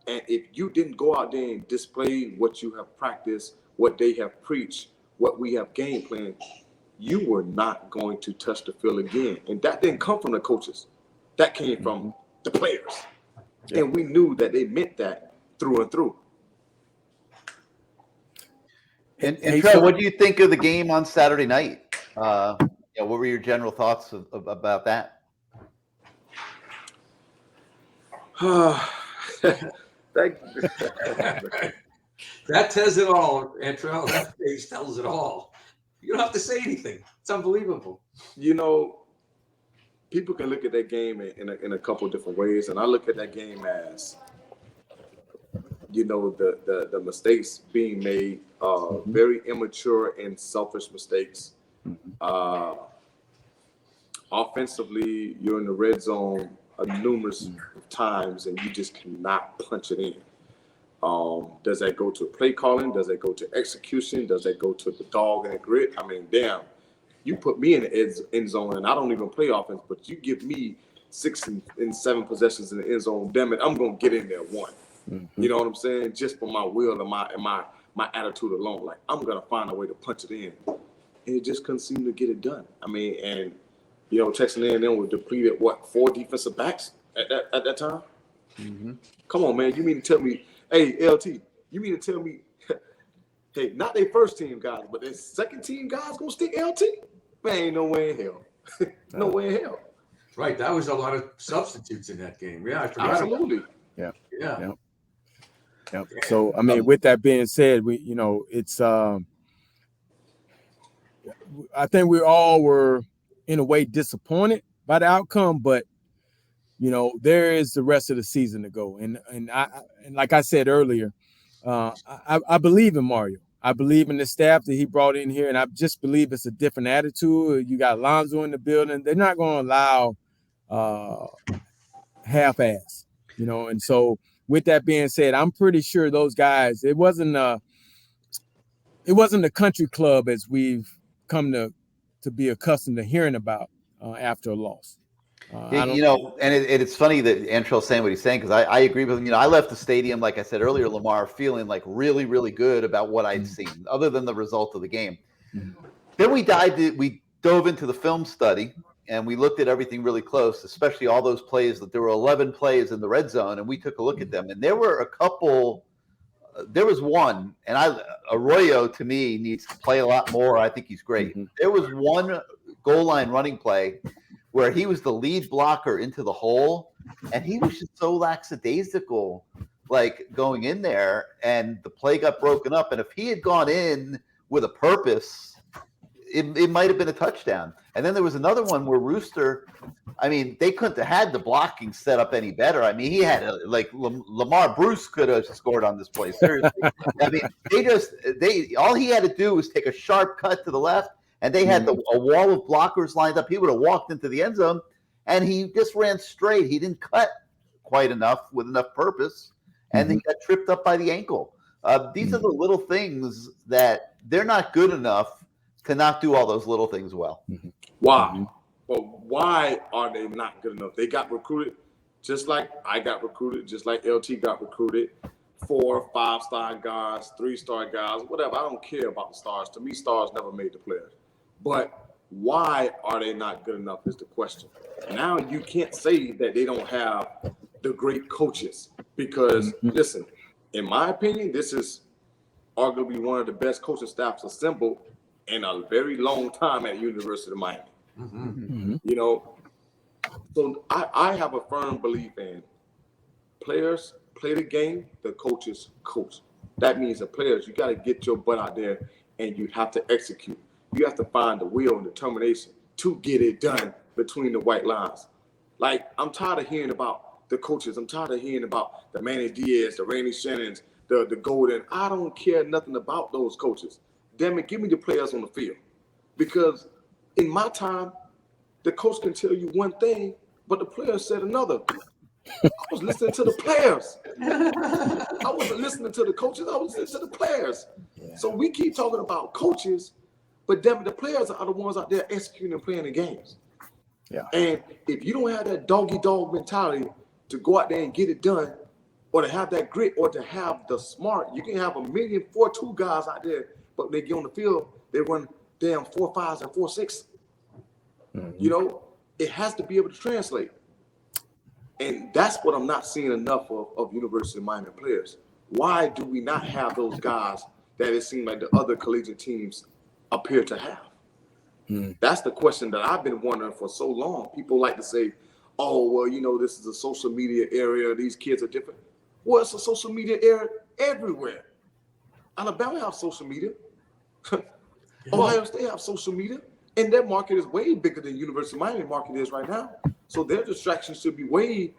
if you didn't go out there and display what you have practiced, what they have preached, what we have game planned, you were not going to touch the field again. And that didn't come from the coaches. That came from the players. Yeah. And we knew that they meant that through and through. And Trey, what do you think of the game on Saturday night? What were your general thoughts about that? That tells it all, Antrell. That page tells it all. You don't have to say anything. It's unbelievable. People can look at that game in a couple of different ways, and I look at that game as, the mistakes being made, very immature and selfish mistakes. Offensively, you're in the red zone numerous times, and you just cannot punch it in. Does that go to play calling? Does that go to execution? Does that go to the dog and the grit? I mean, damn, you put me in the end zone, and I don't even play offense, but you give me 6 and 7 possessions in the end zone. Damn it, I'm gonna get in there one. You know what I'm saying? Just for my will and my attitude alone, like I'm gonna find a way to punch it in, and it just couldn't seem to get it done. I mean, and Texas A&M was depleted 4 defensive backs at that time. Come on, man, you mean to tell me? Hey, LT, you mean to tell me, hey, not their first team guys, but their second team guys gonna stick LT? Man, ain't no way in hell. No way in hell. Right, that was a lot of substitutes in that game. Yeah, I forgot. Absolutely. Yeah. Yeah. So, I mean, with that being said, it's I think we all were in a way disappointed by the outcome, but there is the rest of the season to go. And like I said earlier, I believe in Mario. I believe in the staff that he brought in here, and I just believe it's a different attitude. You got Lonzo in the building. They're not going to allow half-ass, And so with that being said, I'm pretty sure those guys, it wasn't a country club as we've come to be accustomed to hearing about after a loss. And it's funny that Antrell's saying what he's saying, because I agree with him. I left the stadium, like I said earlier, Lamar, feeling like really, really good about what I'd seen, other than the result of the game. Then we dove into the film study, and we looked at everything really close, especially all those plays. That there were 11 plays in the red zone, and we took a look at them. And there were a couple. There was one, and Arroyo to me needs to play a lot more. I think he's great. There was one goal line running play where he was the lead blocker into the hole, and he was just so lackadaisical like going in there, and the play got broken up. And if he had gone in with a purpose, it might have been a touchdown. And then there was another one where Rooster, I mean, they couldn't have had the blocking set up any better. I mean, he had Lamar Bruce could have scored on this play. Seriously. I mean, all he had to do was take a sharp cut to the left, and they had a wall of blockers lined up. He would have walked into the end zone, and he just ran straight. He didn't cut quite enough with enough purpose, and he got tripped up by the ankle. These are the little things that they're not good enough to not do all those little things well. Why? Well, why are they not good enough? They got recruited just like I got recruited, just like LT got recruited. 4, 5-star guys, 3-star guys, whatever. I don't care about the stars. To me, stars never made the players. But why are they not good enough is the question. Now you can't say that they don't have the great coaches because, listen, in my opinion, this is arguably one of the best coaching staffs assembled in a very long time at University of Miami. You know, so I have a firm belief in players play the game, the coaches coach. That means the players, you got to get your butt out there and you have to execute. You have to find the will and determination to get it done between the white lines. Like, I'm tired of hearing about the coaches. I'm tired of hearing about the Manny Diaz, the Randy Shannons, the Golden. I don't care nothing about those coaches. Damn it, give me the players on the field. Because in my time, the coach can tell you one thing, but the players said another. I was listening to the players. I wasn't listening to the coaches. I was listening to the players. Yeah. So we keep talking about coaches, but damn it, the players are the ones out there executing and playing the games. Yeah. And if you don't have that dog mentality to go out there and get it done, or to have that grit, or to have the smart, you can have 1,000,000 4-2 guys out there, but when they get on the field, they run damn 4-5s and 4-6. You know, it has to be able to translate. And that's what I'm not seeing enough of University of Miami players. Why do we not have those guys that it seems like the other collegiate teams appear to have? That's the question that I've been wondering for so long. People like to say, oh, well, you know, this is a social media area. These kids are different. Well, it's a social media area everywhere. Alabama have social media. Ohio State have social media. And their market is way bigger than University of Miami market is right now. So their distractions should be way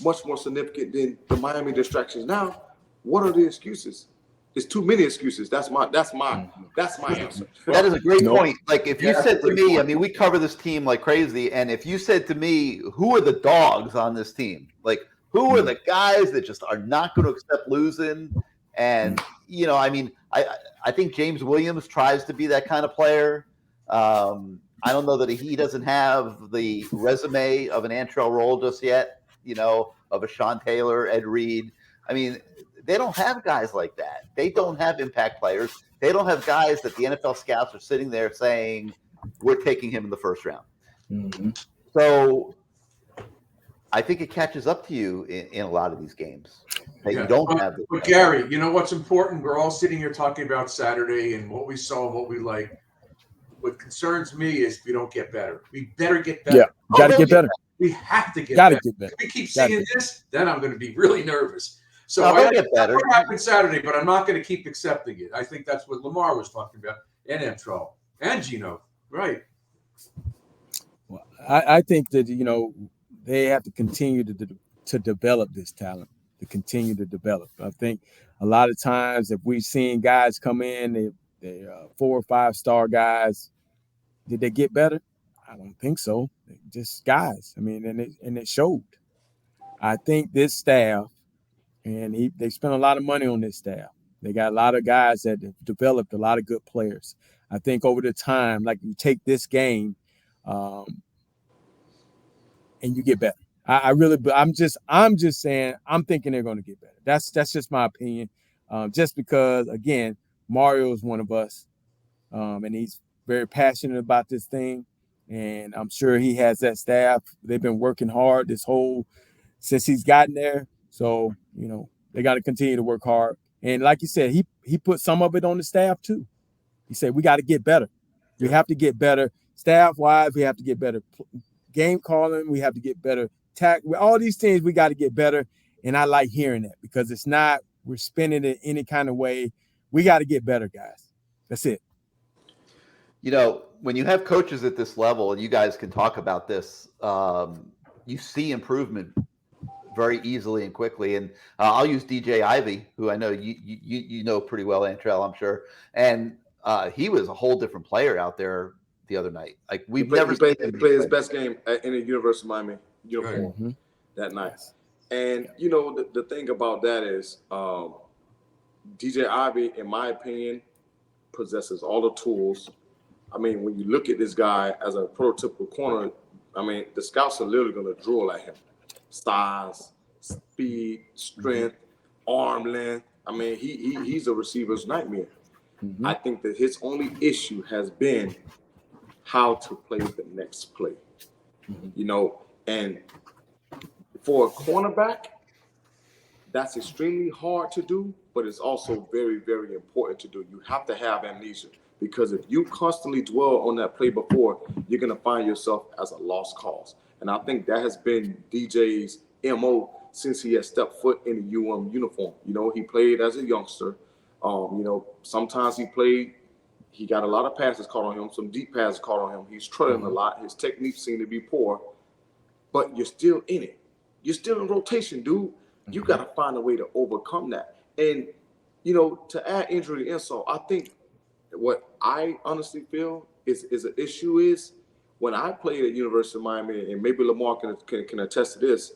much more significant than the Miami distractions now. What are the excuses? It's too many excuses. That's my answer. That is a great point. Like if you said to me, I mean, we cover this team like crazy, and if you said to me, who are the dogs on this team? Like who are the guys that just are not going to accept losing? And you know, I mean, I think James Williams tries to be that kind of player. I don't know that he doesn't have the resume of an Antrell Roll just yet, you know, of a Sean Taylor, Ed Reed. I mean, they don't have guys like that. They don't have impact players. They don't have guys that the NFL scouts are sitting there saying, we're taking him in the first round. So I think it catches up to you in a lot of these games that you don't have. But Gary, you know what's important? We're all sitting here talking about Saturday and what we saw and what we like. What concerns me is we don't get better. We better get better. Yeah, got to get better. We have to get better. If we keep seeing this, then I'm going to be really nervous. So I get better. What happened Saturday, but I'm not going to keep accepting it. I think that's what Lamar was talking about, and Antrell, and Gino. Right. Well, I think that, you know, they have to continue to develop this talent, to continue to develop. I think a lot of times if we've seen guys come in, they 4 or 5-star guys, did they get better? I don't think so. They're just guys. I mean, and it showed. I think this staff, and they spent a lot of money on this staff. They got a lot of guys that have developed a lot of good players. I think over the time, like you take this game, and you get better. I'm just saying, I'm thinking they're going to get better. That's just my opinion. Just because, again, Mario is one of us, and he's very passionate about this thing, and I'm sure he has that staff. They've been working hard since he's gotten there. So, you know, they got to continue to work hard. And like you said, he put some of it on the staff too. He said, we got to get better. We have to get better. Staff-wise, we have to get better. Game calling, we have to get better. All these things, we got to get better. And I like hearing that because it's not we're spinning it any kind of way. We got to get better, guys. That's it. You know, when you have coaches at this level, and you guys can talk about this, you see improvement very easily and quickly. And I'll use DJ Ivey, who I know you know pretty well, Antrell, I'm sure. And he was a whole different player out there the other night. Like he played his best game in the University of Miami uniform that night. And you know the thing about that is DJ Ivey, in my opinion, possesses all the tools. I mean, when you look at this guy as a prototypical corner, I mean, the scouts are literally going to drool at him. Size, speed, strength, arm length. I mean, he's a receiver's nightmare. I think that his only issue has been how to play the next play. You know, and for a cornerback, that's extremely hard to do, but it's also very, very important to do. You have to have amnesia. Because if you constantly dwell on that play before, you're going to find yourself as a lost cause. And I think that has been DJ's MO since he has stepped foot in the UM uniform. You know, he played as a youngster. You know, sometimes he got a lot of passes caught on him, some deep passes caught on him. He's trailing a lot. His technique seemed to be poor, but you're still in it. You're still in rotation, dude. You got to find a way to overcome that. And, you know, to add injury to insult, I think what I honestly feel is an issue is when I played at University of Miami, and maybe Lamar can attest to this,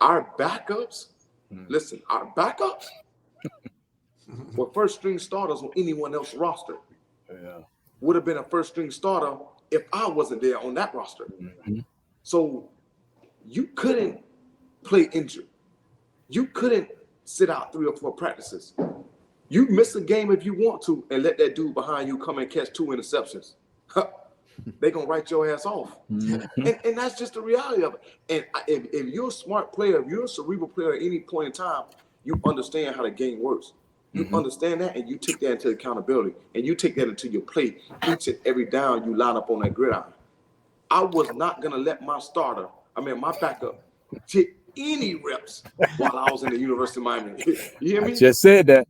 our backups, listen, our backups were first-string starters on anyone else's roster. Would have been a first-string starter if I wasn't there on that roster. So you couldn't play injured. You couldn't sit out 3 or 4 practices. You miss a game if you want to and let that dude behind you come and catch 2 interceptions. They're going to write your ass off. And that's just the reality of it. And if you're a smart player, if you're a cerebral player at any point in time, you understand how the game works. You understand that, and you take that into accountability, and you take that into your play each and every down you line up on that gridiron. I was not going to let my backup, take any reps while I was in the University of Miami. You hear me? I just said that.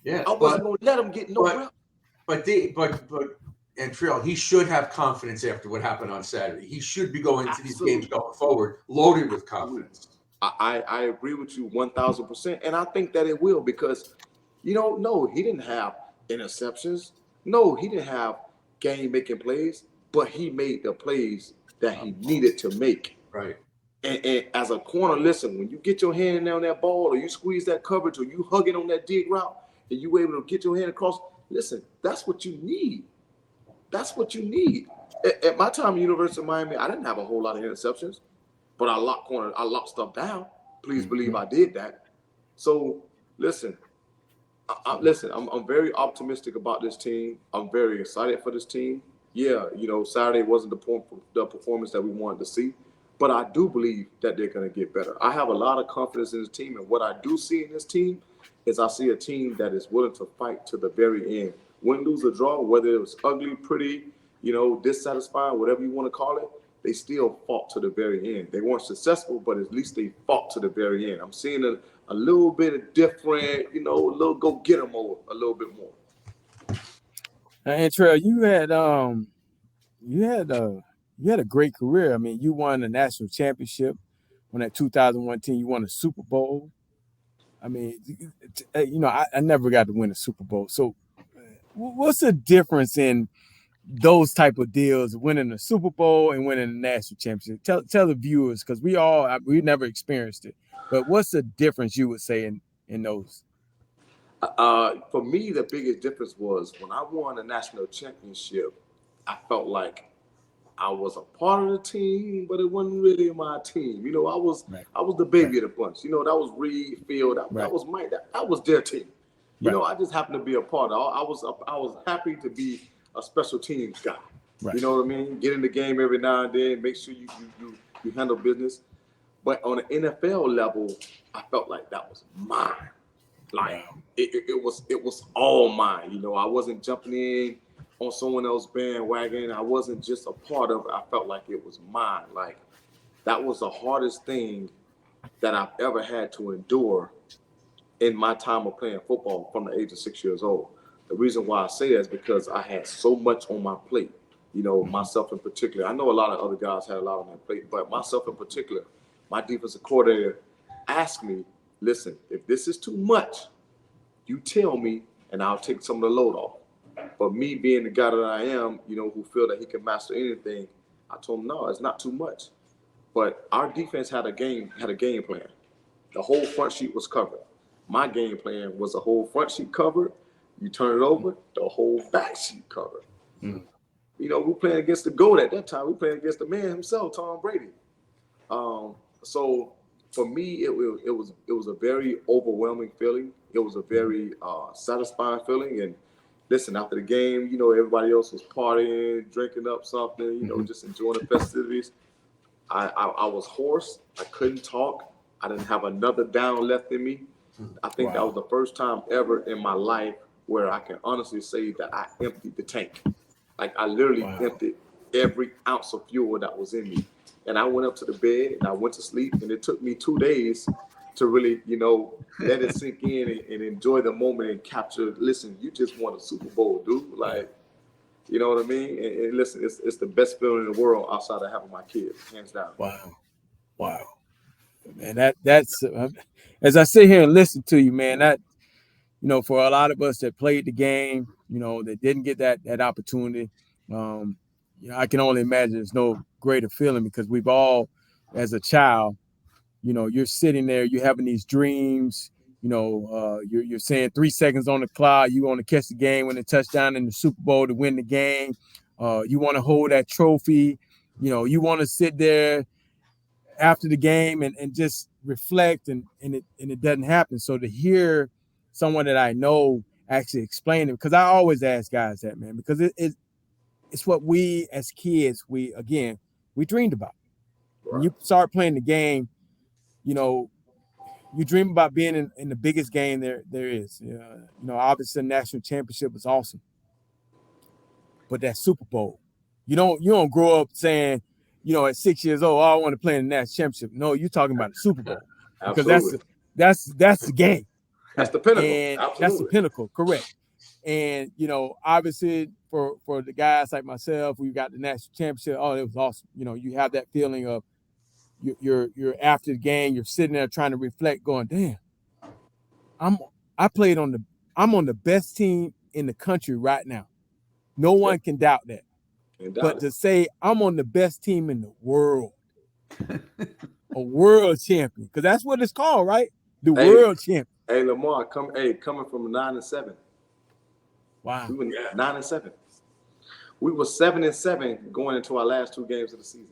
Yeah, I wasn't going to let him get no reps. But Trill, he should have confidence after what happened on Saturday. He should be going into these games going forward loaded with confidence. I agree with you 1,000%, and I think that it will because, you know, no, he didn't have interceptions. No, he didn't have game-making plays, but he made the plays that he needed to make. Right. And as a corner, listen, when you get your hand down that ball or you squeeze that coverage or you hug it on that dig route and you able to get your hand across, listen, that's what you need. That's what you need. At my time at University of Miami, I didn't have a whole lot of interceptions, but I locked stuff down. Please believe I did that. So listen, I'm very optimistic about this team. I'm very excited for this team. Yeah, you know, Saturday wasn't the performance that we wanted to see. But I do believe that they're going to get better. I have a lot of confidence in this team. And what I do see in this team is I see a team that is willing to fight to the very end. Win, lose, or draw, whether it was ugly, pretty, you know, dissatisfied, whatever you want to call it, they still fought to the very end. They weren't successful, but at least they fought to the very end. I'm seeing a little bit of different, you know, a little go-get-em over a little bit more. And Trell, you had a great career. I mean, you won a national championship on that 2001 team. You won a Super Bowl. I mean, you know, I never got to win a Super Bowl. So what's the difference in those type of deals, winning a Super Bowl and winning a national championship? Tell the viewers, because we never experienced it. But what's the difference you would say in those? For me, the biggest difference was when I won a national championship, I felt like I was a part of the team, but it wasn't really my team. You know, I was the baby of the bunch. You know, that was Reed, Field, that was Mike, that was their team. You know, I just happened to be a part of it. I was happy to be a special teams guy. You know what I mean? Get in the game every now and then, make sure you handle business. But on an NFL level, I felt like that was mine. Like it was all mine. You know, I wasn't jumping in on someone else's bandwagon. I wasn't just a part of it. I felt like it was mine. Like that was the hardest thing that I've ever had to endure in my time of playing football from the age of 6 years old. The reason why I say that is because I had so much on my plate. You know, myself in particular. I know a lot of other guys had a lot on their plate, but myself in particular, my defensive coordinator asked me, listen, if this is too much, you tell me and I'll take some of the load off. But me being the guy that I am, you know, who feel that he can master anything, I told him, no, it's not too much. But our defense had a game plan. The whole front sheet was covered. My game plan was the whole front sheet covered. You turn it over, the whole back sheet covered. You know, we playing against the GOAT at that time. We playing against the man himself, Tom Brady. So for me, it was a very overwhelming feeling. It was a very satisfying feeling. And listen, after the game, you know, everybody else was partying, drinking up something, you know, just enjoying the festivities. I was hoarse. I couldn't talk. I didn't have another down left in me. I think that was the first time ever in my life where I can honestly say that I emptied the tank. Like I literally emptied every ounce of fuel that was in me. And I went up to the bed and I went to sleep, and it took me 2 days to really, you know, let it sink in and enjoy the moment and capture. Listen, you just won a Super Bowl, dude. Like, you know what I mean? And listen, it's the best feeling in the world outside of having my kids, hands down. Wow. Man, that's as I sit here and listen to you, man, that, you know, for a lot of us that played the game, you know, that didn't get that opportunity, you know, I can only imagine there's no greater feeling, because we've all, as a child, you know, you're sitting there, you're having these dreams, you know, you're saying 3 seconds on the clock, you want to catch the game, win a touchdown in the Super Bowl to win the game. You want to hold that trophy, you know, you want to sit there after the game and just reflect, and it doesn't happen. So to hear someone that I know actually explain it, because I always ask guys that, man, because it's what we as kids, we dreamed about. When you start playing the game, you know, you dream about being in the biggest game there is. You know, obviously the national championship was awesome, but that Super Bowl, you don't grow up saying, you know, at 6 years old, oh, I want to play in the national championship. No, you're talking about the Super Bowl, because that's the game. That's the pinnacle. And Absolutely. that's the pinnacle, correct. And, you know, obviously for the guys like myself, we got the national championship. Oh, it was awesome. You know, you have that feeling of you're after the game, you're sitting there trying to reflect, going, damn, I'm on the best team in the country right now. No one can doubt that. But to say I'm on the best team in the world, a world champion, because that's what it's called, right? The world champion. Hey, Lamar, coming from 9-7. Wow. We were 9-7. We were 7-7 going into our last 2 games of the season.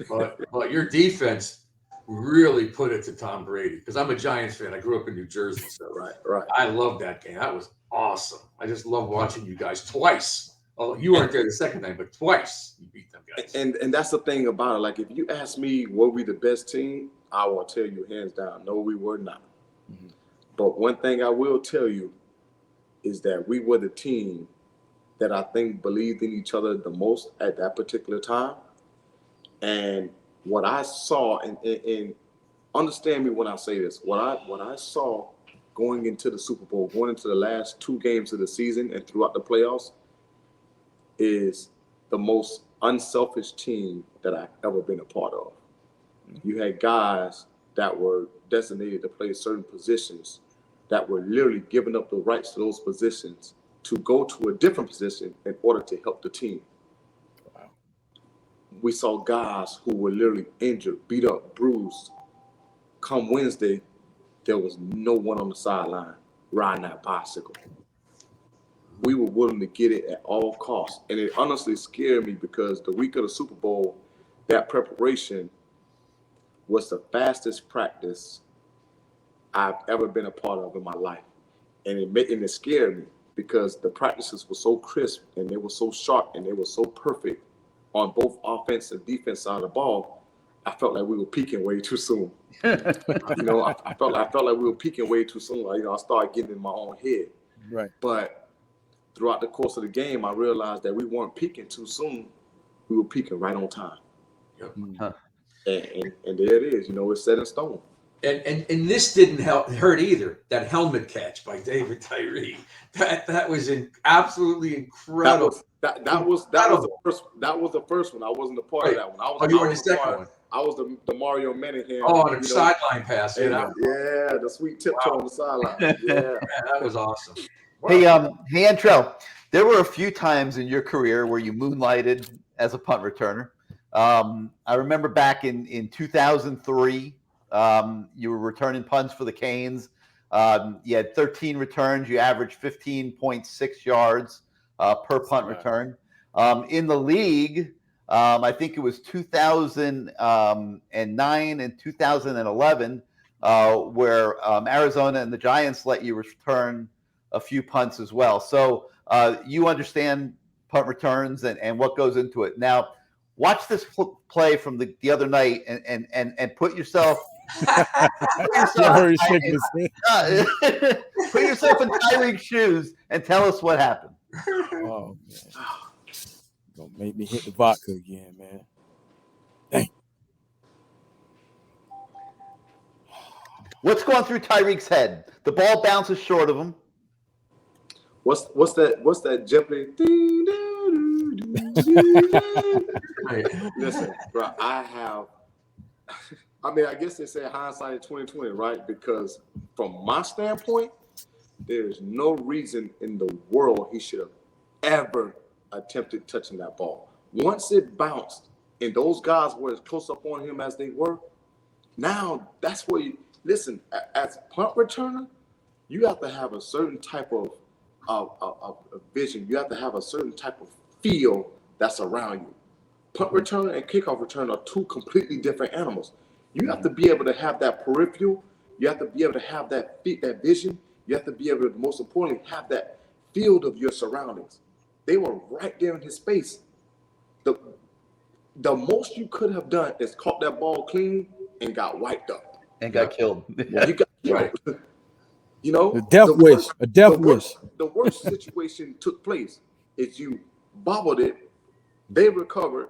But your defense really put it to Tom Brady, because I'm a Giants fan. I grew up in New Jersey, so right. I love that game. That was awesome. I just love watching you guys twice. Oh, you weren't there the second time, but twice you beat them guys. And that's the thing about it. Like, if you ask me, were we the best team? I will tell you hands down, no, we were not. But one thing I will tell you is that we were the team that I think believed in each other the most at that particular time. And what I saw, and understand me when I say this, what I saw going into the Super Bowl, going into the last 2 games of the season and throughout the playoffs, is the most unselfish team that I've ever been a part of. You had guys that were designated to play certain positions that were literally giving up the rights to those positions to go to a different position in order to help the team. Wow. We saw guys who were literally injured, beat up, bruised. Come Wednesday, there was no one on the sideline riding that bicycle. We were willing to get it at all costs. And it honestly scared me, because the week of the Super Bowl, that preparation was the fastest practice I've ever been a part of in my life. And it scared me, because the practices were so crisp and they were so sharp and they were so perfect on both offense and defense side of the ball. I felt like we were peaking way too soon. You know, I felt like we were peaking way too soon. You know, I started getting in my own head. Right. But throughout the course of the game, I realized that we weren't peaking too soon. We were peaking right on time. Yep. And there it is. It's set in stone. And this didn't hurt either. That helmet catch by David Tyree. That was absolutely incredible. That was the first one. I wasn't a part of that one. You were in the second one. I was the Mario Manningham. On the sideline pass. The sweet tiptoe on the sideline. Yeah, that was awesome. Wow. Hey, Antrell, there were a few times in your career where you moonlighted as a punt returner. I remember back in 2003, you were returning punts for the Canes. You had 13 returns. You averaged 15.6 yards per punt return. In the league, I think it was 2009 and 2011, where Arizona and the Giants let you return a few punts as well. So you understand punt returns and what goes into it. Now, watch this play from the other night and put yourself put yourself in Tyreek's shoes and tell us what happened. Oh, man. Gonna make me hit the vodka again, man. Dang. What's going through Tyreek's head? The ball bounces short of him. What's that Jeopardy? Listen, bro, I guess they say hindsight is 20/20, right? Because from my standpoint, there's no reason in the world he should have ever attempted touching that ball. Once it bounced and those guys were as close up on him as they were, now that's where you listen. As a punt returner, you have to have a certain type of vision. You have to have a certain type of feel that's around you. Punt returner and kickoff return are two completely different animals. You have to be able to have that peripheral. You have to be able to have that vision. You have to be able to, most importantly, have that field of your surroundings. They were right there in his space. The most you could have done is caught that ball clean and got wiped up. And got killed. You got killed. A death wish. The worst situation took place is you bobbled it, they recovered,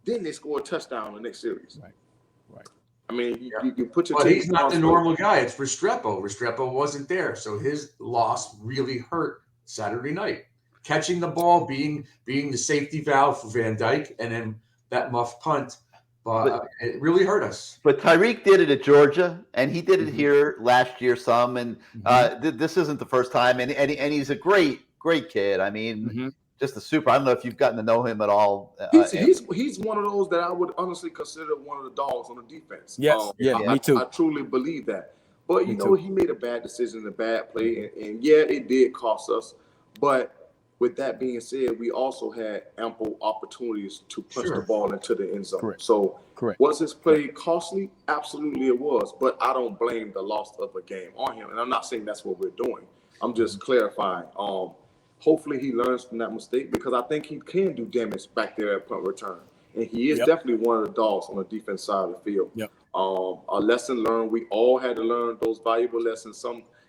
then they scored a touchdown in the next series. Right. I mean, you put your. But he's not the normal guy. It's Restrepo. Restrepo wasn't there, so his loss really hurt Saturday night. Catching the ball, being the safety valve for Van Dyke, and then that muff punt, but it really hurt us. But Tyreek did it at Georgia, and he did it here last year some, and this isn't the first time. And he's a great kid. I mean, just a super. I don't know if you've gotten to know him at all. He's one of those that I would honestly consider one of the dogs on the defense. Yes, me too. I truly believe that. But he made a bad decision, a bad play, and it did cost us. But with that being said, we also had ample opportunities to punch the ball into the end zone. Correct. So was his play costly? Absolutely it was. But I don't blame the loss of a game on him. And I'm not saying that's what we're doing. I'm just clarifying. Hopefully he learns from that mistake, because I think he can do damage back there at punt return. And he is definitely one of the dogs on the defense side of the field. Yep. A lesson learned. We all had to learn those valuable lessons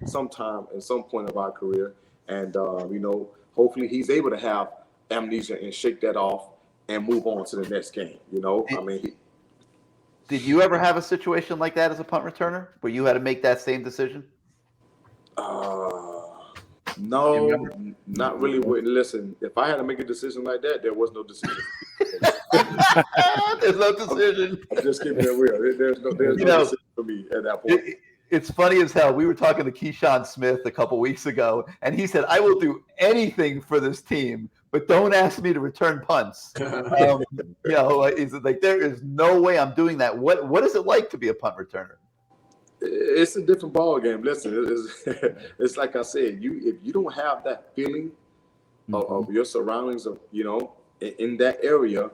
sometime at some point of our career. And, hopefully he's able to have amnesia and shake that off and move on to the next game. Did you ever have a situation like that as a punt returner where you had to make that same decision? No, not really. Listen, if I had to make a decision like that, there was no decision. There's no decision. I'm just keeping it real. There's no decision for me at that point. It's funny as hell. We were talking to Keyshawn Smith a couple weeks ago, and he said, "I will do anything for this team, but don't ask me to return punts." He's like, there is no way I'm doing that. What is it like to be a punt returner? It's a different ball game. Listen, it's like I said. If you don't have that feeling of your surroundings, in that area,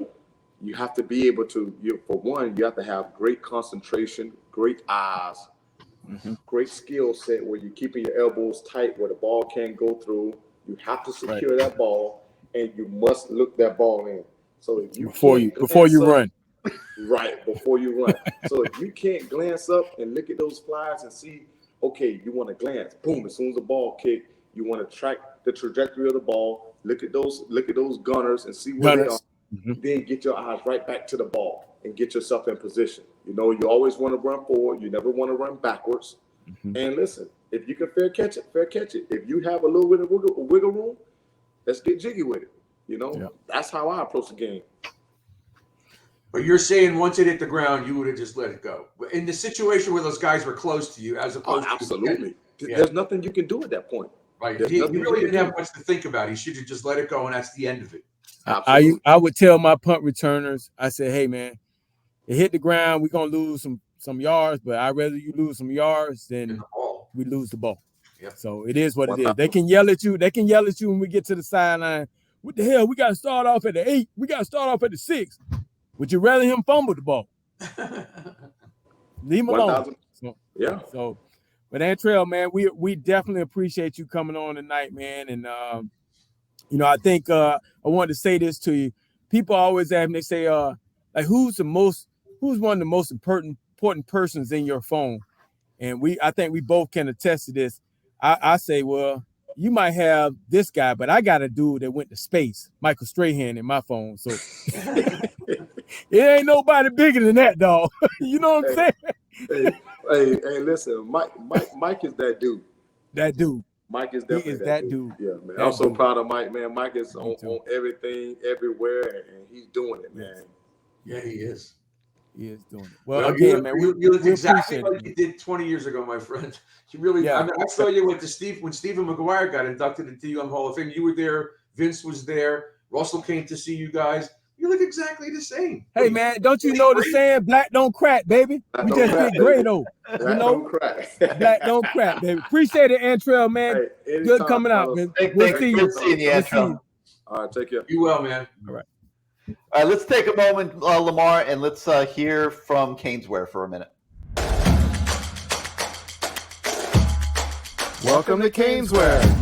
you have to be able to. For one, you have to have great concentration, great eyes. Great skill set where you're keeping your elbows tight where the ball can't go through. You have to secure that ball, and you must look that ball in. So if you before you run. Right, before you run. So if you can't glance up and look at those flies and see, okay, you want to glance, boom, as soon as the ball kick, you want to track the trajectory of the ball, look at those gunners and see where they are. then get your eyes right back to the ball and get yourself in position. You know, you always want to run forward. You never want to run backwards. And listen, if you can fair catch it, fair catch it. If you have a little bit of wiggle room, let's get jiggy with it. You know, that's how I approach the game. But you're saying once it hit the ground, you would have just let it go. In the situation where those guys were close to you, as opposed to absolutely. There's nothing you can do at that point. Right. He really didn't have much to think about. He should have just let it go, and that's the end of it. I would tell my punt returners, I said, hey, man, it hit the ground. We're going to lose some yards, but I'd rather you lose some yards than we lose the ball. Yep. So it is what it is. They can yell at you. They can yell at you when we get to the sideline. What the hell? We got to start off at the 8. We got to start off at the 6. Would you rather him fumble the ball? Leave him alone. So, but Antrell, man, we definitely appreciate you coming on tonight, man. And you know, I think I wanted to say this to you. People always ask me, they say, like, who's one of the most important persons in your phone? And I think we both can attest to this. I say, well, you might have this guy, but I got a dude that went to space, Michael Strahan, in my phone. So it ain't nobody bigger than that, dog. You know what I'm saying? Hey, listen, Mike is that dude. That dude. Mike is definitely that dude. Yeah, man. I'm so proud of Mike, man. Mike is on everything, everywhere, and he's doing it, man. Yeah, he is. He is doing it. Well, again, man, you look exactly like you did 20 years ago, my friend. You really. I mean, I saw you when Stephen McGuire got inducted into the Hall of Fame. You were there. Vince was there. Russell came to see you guys. You look exactly the same. Hey, man, don't you know the saying, black don't crack, baby? We just get gray, though. You know? Black don't crack, baby. Appreciate it, Antrell, man. Hey, good coming out, man. We'll see you. Good seeing you, Antrell. All right, take care. You well, man. All right. All right, let's take a moment, Lamar, and let's hear from Caneswear for a minute. Welcome to Caneswear.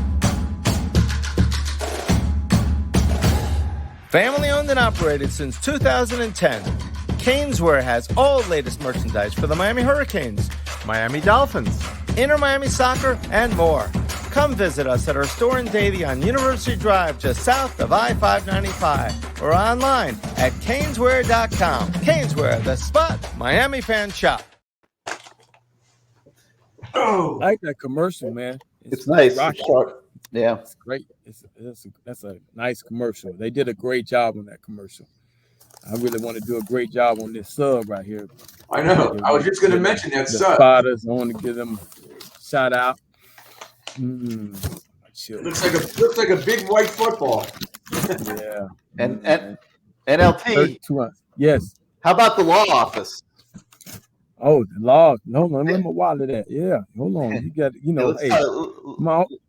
Family owned and operated since 2010, Caneswear has all latest merchandise for the Miami Hurricanes, Miami Dolphins, Inter Miami Soccer, and more. Come visit us at our store in Davie on University Drive, just south of I-595, or online at Caneswear.com. Caneswear, the spot Miami fans shop. Oh, I like that commercial, man. It's nice. Yeah, it's great. That's a nice commercial. They did a great job on that commercial. I really want to do a great job on this sub right here. I know. I was just going to mention that sub. Spotters. I want to give them a shout out. Looks like a big white football. Yeah. And NLT. Yes. How about the law office? Oh, the law. No, where my wallet at? Yeah. Hold on. You got, you know,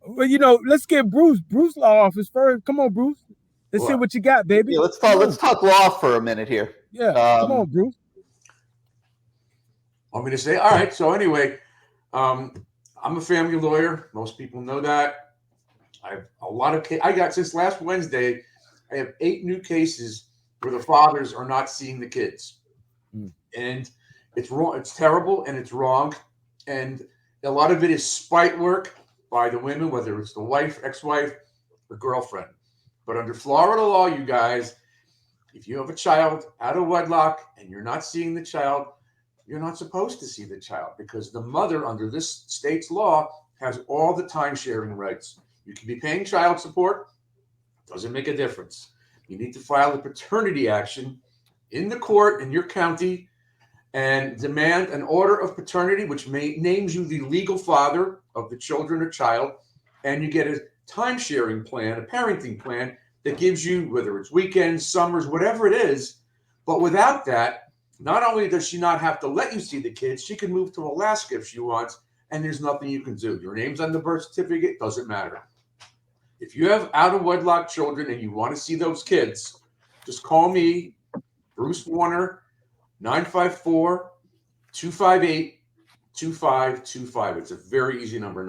well, you know, let's get Bruce law office first. Come on, Bruce. Let's see what you got, baby. Yeah, let's talk law for a minute here. Yeah. Come on, Bruce. Want me to say? All right. So anyway, I'm a family lawyer. Most people know that. I have a lot of I got since last Wednesday. I have 8 new cases where the fathers are not seeing the kids, and it's wrong. It's terrible, and it's wrong, and a lot of it is spite work by the women, whether it's the wife, ex-wife, or girlfriend. But under Florida law, you guys, if you have a child out of wedlock and you're not seeing the child, you're not supposed to see the child because the mother, under this state's law, has all the time-sharing rights. You can be paying child support. Doesn't make a difference. You need to file a paternity action in the court in your county and demand an order of paternity, which names you the legal father of the children or child, and you get a time-sharing plan, a parenting plan that gives you, whether it's weekends, summers, whatever it is. But without that, not only does she not have to let you see the kids, she can move to Alaska if she wants, and there's nothing you can do. Your name's on the birth certificate, doesn't matter. If you have out-of-wedlock children and you want to see those kids, just call me, Bruce Warner, 954-258-2525. It's a very easy number,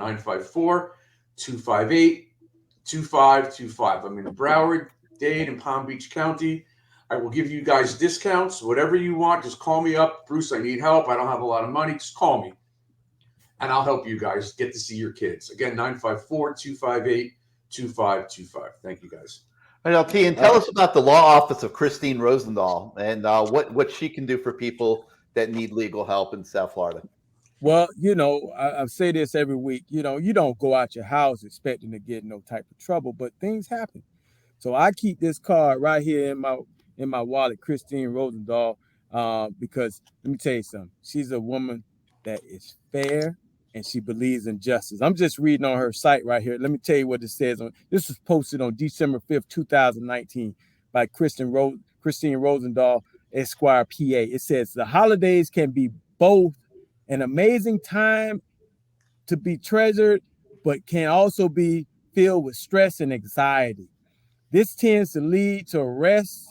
954-258-2525. I'm in Broward, Dade, and Palm Beach County. I will give you guys discounts, whatever you want. Just call me up. Bruce, I need help. I don't have a lot of money. Just call me, and I'll help you guys get to see your kids. Again, 954-258-2525. Thank you, guys. All right, T, and tell us about the law office of Christine Rosendahl and what she can do for people that need legal help in South Florida. Well, I say this every week. You don't go out your house expecting to get no type of trouble, but things happen. So I keep this card right here in my wallet, Christine Rosendahl, because let me tell you something. She's a woman that is fair and she believes in justice. I'm just reading on her site right here. Let me tell you what it says. This was posted on December 5th, 2019 by Christine Rosendahl, Esquire, PA. It says the holidays can be both an amazing time to be treasured, but can also be filled with stress and anxiety. This tends to lead to arrests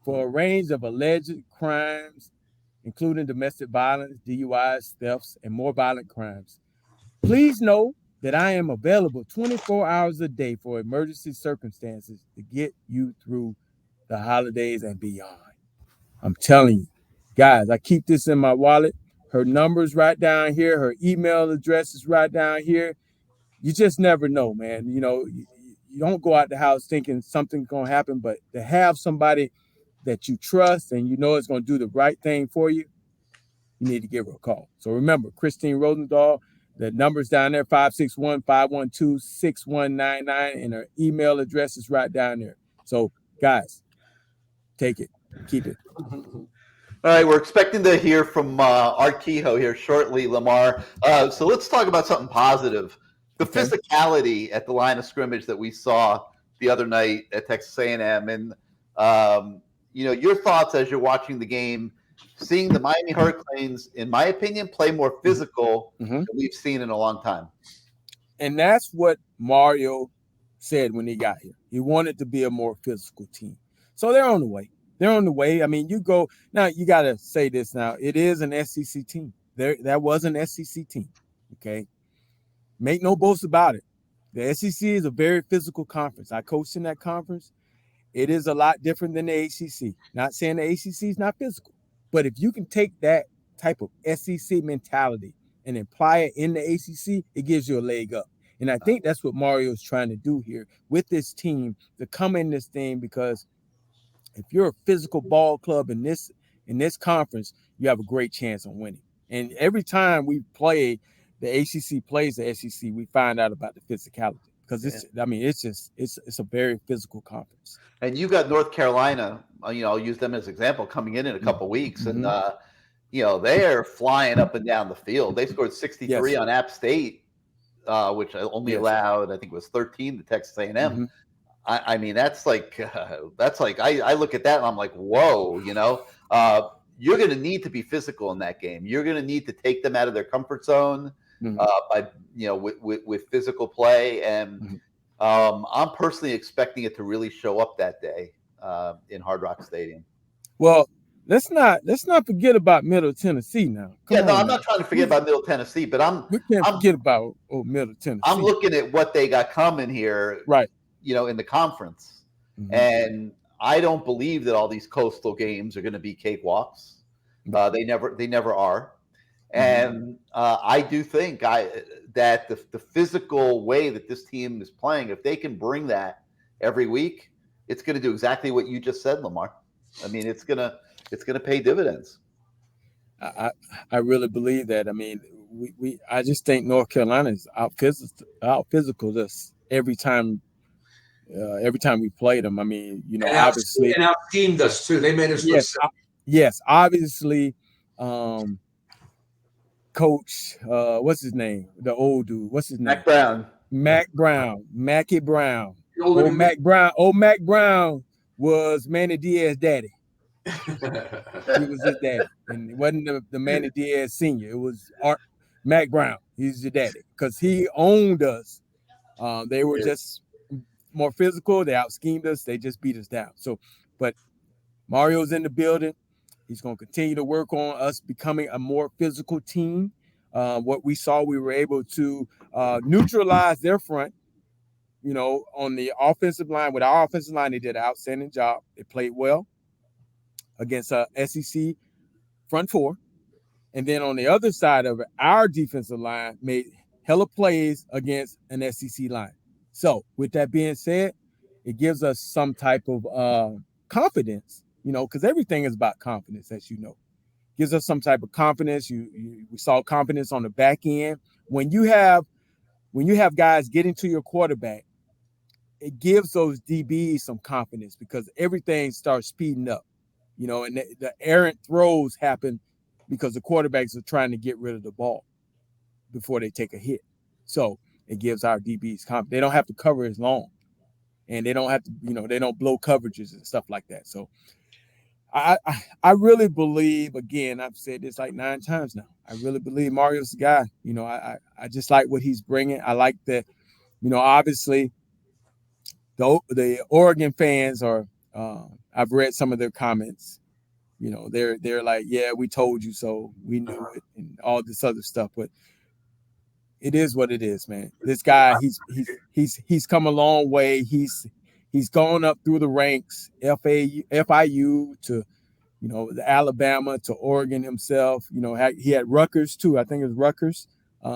for a range of alleged crimes, including domestic violence, DUIs, thefts, and more violent crimes. Please know that I am available 24 hours a day for emergency circumstances to get you through the holidays and beyond. I'm telling you, guys, I keep this in my wallet. Her number's right down here. Her email address is right down here. You just never know, man. You don't go out the house thinking something's going to happen, but to have somebody that you trust and you know it's going to do the right thing for you, you need to give her a call. So remember, Christine Rosendahl, the number's down there, 561-512-6199, and her email address is right down there. So, guys, take it. Keep it. All right, we're expecting to hear from Art Kehoe here shortly, Lamar. So let's talk about something positive. The physicality at the line of scrimmage that we saw the other night at Texas A&M, and your thoughts as you're watching the game, seeing the Miami Hurricanes, in my opinion, play more physical than we've seen in a long time. And that's what Mario said when he got here. He wanted to be a more physical team. So they're on the way. They're on the way. I mean, you got to say this now. It is an SEC team. That was an SEC team, okay? Make no boast about it. The SEC is a very physical conference. I coached in that conference. It is a lot different than the ACC. Not saying the ACC is not physical, but if you can take that type of SEC mentality and apply it in the ACC, it gives you a leg up. And I think that's what Mario is trying to do here with this team, to come in this thing, because if you're a physical ball club in this conference, you have a great chance on winning. And every time we play, the ACC plays the SEC, we find out about the physicality, because it's a very physical conference. And you got North Carolina. I'll use them as an example, coming in a couple weeks, and they're flying up and down the field. They scored 63 on App State, which only allowed, I think it was 13 to Texas A&M. I mean, that's like I look at that and I'm like, whoa, you're going to need to be physical in that game. You're going to need to take them out of their comfort zone by with physical play, and I'm personally expecting it to really show up that day in Hard Rock Stadium. Well, let's not forget about Middle Tennessee now. I'm not trying to forget about Middle Tennessee, but we can't forget about Middle Tennessee. I'm looking at what they got coming here, right? In the conference, and I don't believe that all these coastal games are going to be cakewalks. They never are, and I do think that the physical way that this team is playing, if they can bring that every week, it's going to do exactly what you just said, Lamar. I mean, it's gonna pay dividends. I really believe that. I mean, I just think North Carolina is out physical us every time. Every time we played them, I mean, obviously, and out-teamed us too. They made us look simple. Yes, obviously, Coach, what's his name? The old dude, what's his name? Mac Brown. Mackie Brown. Mac Brown was Manny Diaz's daddy. He was his daddy, and it wasn't the Manny Diaz Sr. It was Mac Brown. He's your daddy, because he owned us. They were just more physical. They out-schemed us. They just beat us down. So, but Mario's in the building. He's going to continue to work on us becoming a more physical team. What we saw, we were able to neutralize their front, on the offensive line. With our offensive line, they did an outstanding job. They played well against SEC front four. And then on the other side of it, our defensive line made hella plays against an SEC line. So with that being said, it gives us some type of confidence, because everything is about confidence, as you know. Gives us some type of confidence. We saw confidence on the back end. When you have guys getting to your quarterback, it gives those DBs some confidence because everything starts speeding up, and the errant throws happen because the quarterbacks are trying to get rid of the ball before they take a hit. So it gives our DBs confidence. They don't have to cover as long, and they don't have to, they don't blow coverages and stuff like that. So I really believe, again, I've said this like 9 times now, I really believe Mario's the guy. I just like what he's bringing. I like that, obviously the Oregon fans are, I've read some of their comments, they're like, yeah, we told you so, we knew it, and all this other stuff. But it is what it is, man. This guy, he's come a long way. He's gone up through the ranks, FIU to, the Alabama to Oregon himself. He had Rutgers too. I think it was Rutgers.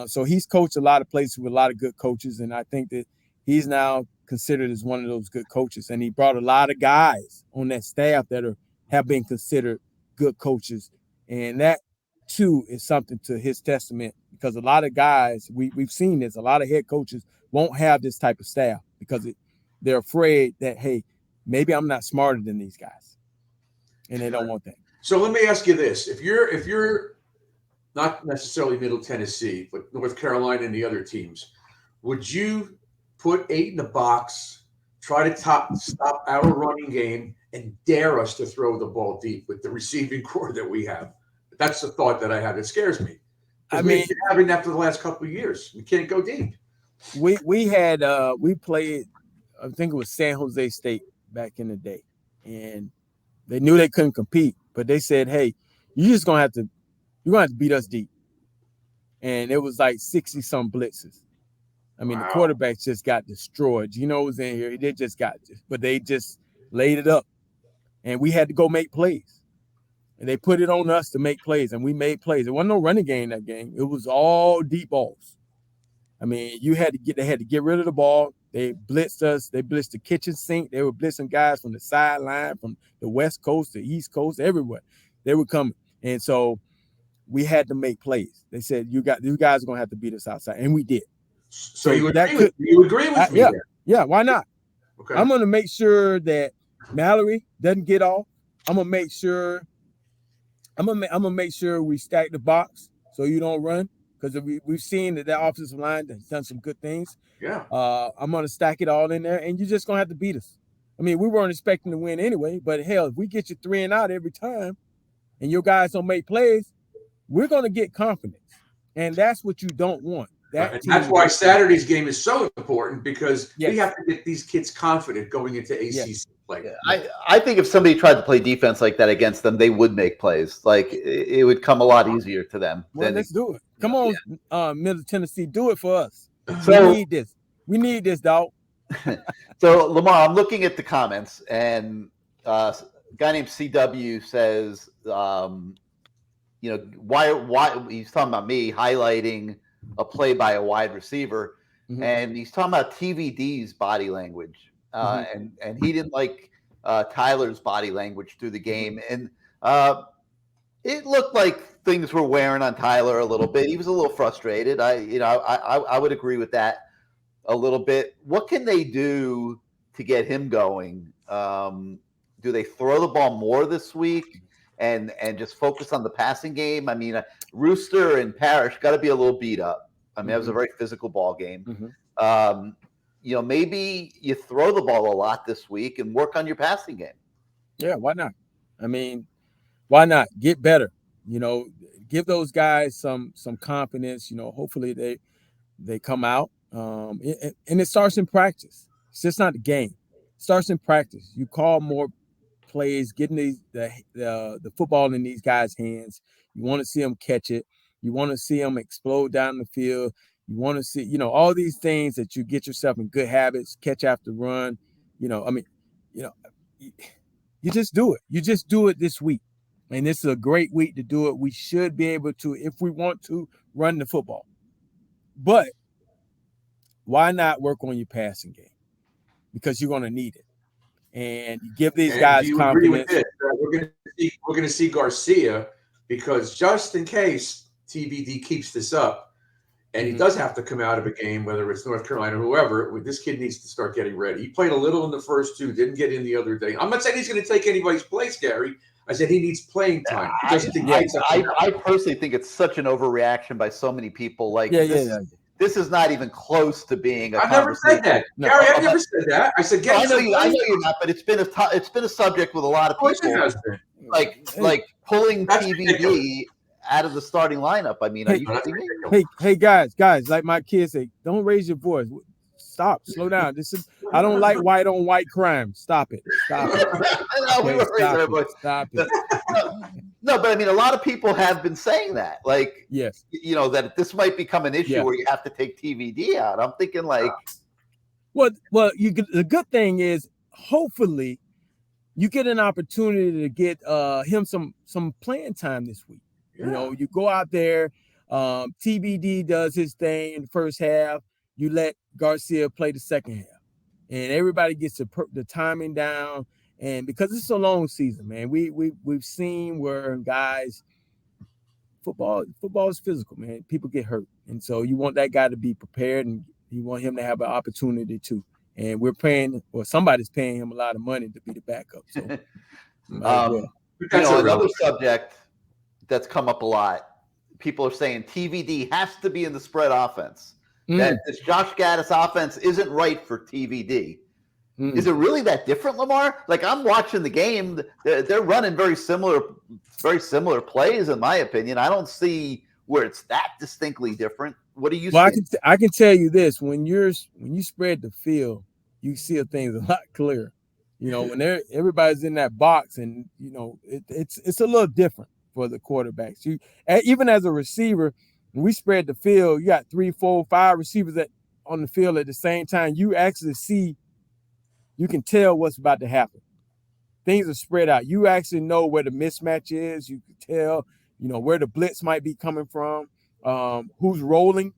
So he's coached a lot of places with a lot of good coaches, and I think that he's now considered as one of those good coaches. And he brought a lot of guys on that staff that have been considered good coaches, and that too is something to his testament, because a lot of guys, we've seen this, a lot of head coaches won't have this type of staff because they're afraid that, hey, maybe I'm not smarter than these guys, and they don't want that. So let me ask you this: if you're not necessarily Middle Tennessee, but North Carolina and the other teams, would you put 8 in the box, try to stop our running game, and dare us to throw the ball deep with the receiving core that we have? That's the thought that I have. It scares me. I mean, we've been having that for the last couple of years. We can't go deep. We played, I think it was San Jose State back in the day, and they knew they couldn't compete, but they said, hey, you're gonna have to beat us deep. And it was like 60-some blitzes. I mean, wow. The quarterbacks just got destroyed. Gino was in here. They just but they just laid it up. And we had to go make plays. And they put it on us to make plays, and we made plays. There wasn't no running game that game. It was all deep balls. I mean, they had to get rid of the ball. They blitzed us. They blitzed the kitchen sink. They were blitzing guys from the sideline, from the West Coast, the East Coast, everywhere. They were coming. And so we had to make plays. They said, you guys are going to have to beat us outside. And we did. So you agree with me? Yeah, why not? Okay. I'm going to make sure that Mallory doesn't get off. I'm going to make sure we stack the box so you don't run, because we've seen that offensive line has done some good things. Yeah. I'm going to stack it all in there, and you're just going to have to beat us. I mean, we weren't expecting to win anyway, but hell, if we get you 3 and out every time and your guys don't make plays, we're going to get confidence. And that's what you don't want. And that's why Saturday's game is so important, because we have to get these kids confident going into ACC play. Yeah. I think if somebody tried to play defense like that against them, they would make plays. Like, it would come a lot easier to them. Well, let's do it. Come on, Middle Tennessee, do it for us. So, we need this. We need this, dog. So, Lamar, I'm looking at the comments, and a guy named CW says, why he's talking about me highlighting a play by a wide receiver, and he's talking about TVD's body language, and he didn't like Tyler's body language through the game, and it looked like things were wearing on Tyler a little bit. He was a little frustrated. I would agree with that a little bit. What can they do to get him going? Do they throw the ball more this week and just focus on the passing game? I mean, Rooster and Parrish got to be a little beat up. I mean, that was a very physical ball game. Maybe you throw the ball a lot this week and work on your passing game. Yeah, why not? I mean, why not? Get better. Give those guys some confidence. Hopefully they come out. And it starts in practice. It's just not the game. It starts in practice. You call more plays, getting the football in these guys' hands. You want to see them catch it. You want to see them explode down the field. You want to see, all these things that you get yourself in good habits, catch after run. You just do it. You just do it this week. And this is a great week to do it. We should be able to, if we want to, run the football. But why not work on your passing game? because you're going to need it. And you give these And guys do you confidence. agree with this? We're going to see Garcia, because just in case TVD keeps this up, and he does have to come out of a game, whether it's North Carolina or whoever, this kid needs to start getting ready. He played a little in the first two, didn't get in the other day. I'm not saying he's going to take anybody's place, Gary. I said he needs playing time. I personally think it's such an overreaction by so many people. Like, this is not even close to being a I never said that. No. Gary, I never said that. I said, I know you're not, but it's been a subject with a lot of people. It has been. Like pulling TVD out of the starting lineup. I mean, are you kidding me? Hey, guys, like my kids say, don't raise your voice. Stop, slow down. I don't like white on white crime. Stop it. Stop it. No, but I mean, a lot of people have been saying that. Like, yes, that this might become an issue where you have to take TVD out. I'm thinking like, well, the good thing is, hopefully, you get an opportunity to get him some playing time this week. Yeah. You go out there, TBD does his thing in the first half. You let Garcia play the second half, and everybody gets the timing down. And because it's a long season, man, we've seen where guys, football is physical, man. People get hurt, and so you want that guy to be prepared, and you want him to have an opportunity too. And we're paying, or somebody's paying him a lot of money to be the backup. So, another subject that's come up a lot. People are saying TVD has to be in the spread offense. That this Josh Gaddis offense isn't right for TVD. Is it really that different, Lamar? Like, I'm watching the game. They're running very similar plays, in my opinion. I don't see where it's that distinctly different. What do you see? I can tell you this: when you spread the field, you see things a lot clearer. When everybody's in that box, and it's a little different for the quarterbacks. Even as a receiver, when we spread the field, you got 3, 4, 5 receivers on the field at the same time. You actually see, you can tell what's about to happen. Things are spread out. You actually know where the mismatch is. You can tell, where the blitz might be coming from, who's rolling,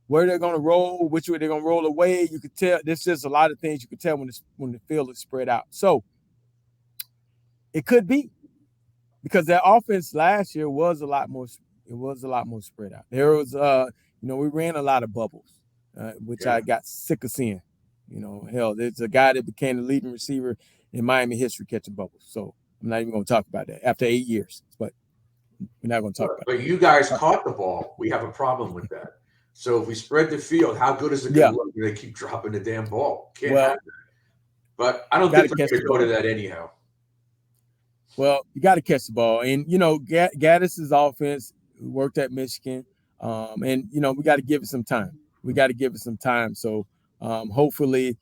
where they're going to roll, which way they're going to roll away. You can tell. There's just a lot of things you can tell when the field is spread out. So it could be, because that offense last year was a lot more spread out. There was, we ran a lot of bubbles, which I got sick of seeing. Hell, there's a guy that became the leading receiver in Miami history catching bubbles. So I'm not even going to talk about that after 8 years, but we're not going to talk about it. But you guys caught the ball. We have a problem with that. So if we spread the field, how good is it going to look when they keep dropping the damn ball? Can't have that. But I don't think they're going to go to that anyhow. Well, you got to catch the ball. And, Gaddis's offense worked at Michigan. And, we got to give it some time. So hopefully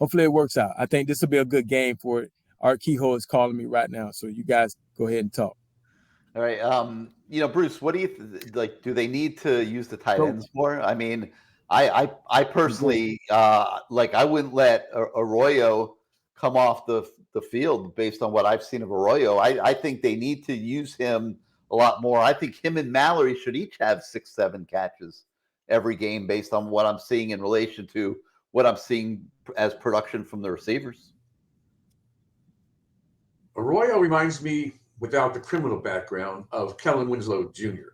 it works out. I think this will be a good game for it. Art Kehoe is calling me right now. So you guys go ahead and talk. All right. Bruce, what do you like? Do they need to use the tight ends more? I mean, I personally, I wouldn't let Arroyo come off the field based on what I've seen of Arroyo. I think they need to use him a lot more. I think him and Mallory should each have 6-7 catches every game based on what I'm seeing in relation to what I'm seeing as production from the receivers. Arroyo reminds me, without the criminal background, of Kellen Winslow Jr.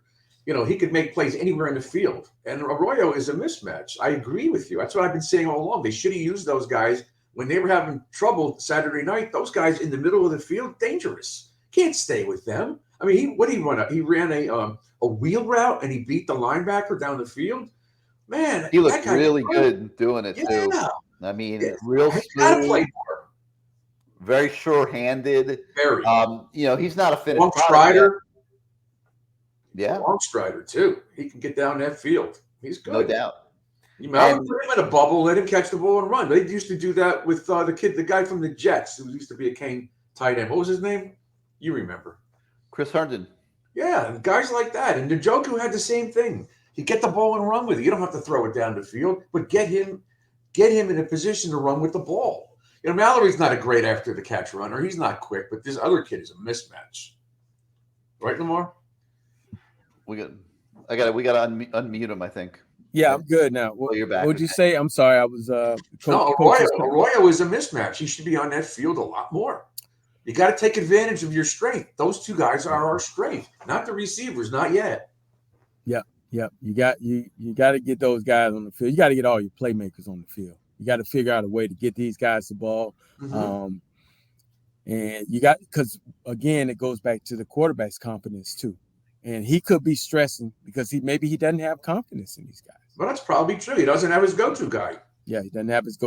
He could make plays anywhere in the field. And Arroyo is a mismatch. I agree with you. That's what I've been saying all along. They should have used those guys when they were having trouble Saturday night. Those guys in the middle of the field, dangerous. Can't stay with them. I mean, what did he run? He ran a wheel route, and he beat the linebacker down the field. Man, he looked really good doing it too. I mean, real smooth, very sure-handed. Very. He's not a finished long strider. Yeah, long strider too. He can get down that field. He's good, no doubt. Put him in a bubble, let him catch the ball and run. They used to do that with the guy from the Jets who used to be a Kane tight end. What was his name? You remember? Chris Herndon. Yeah, guys like that. And Njoku had the same thing. He get the ball and run with it. You don't have to throw it down the field, but get him in a position to run with the ball. Mallory's not a great after the catch runner. He's not quick, but this other kid is a mismatch. Right, Lamar? We got to unmute him, I think. Yeah, I'm good now. What you're back. would you say? I'm sorry, I was No, Arroyo is a mismatch. He should be on that field a lot more. You got to take advantage of your strength. Those two guys are our strength, not the receivers, not yet. Yeah. You got to get those guys on the field. You got to get all your playmakers on the field. You got to figure out a way to get these guys the ball. Mm-hmm. And you got, because again, it goes back to the quarterback's confidence too. And he could be stressing because he doesn't have confidence in these guys. Well, that's probably true. He doesn't have his go-to guy. Yeah, he doesn't have his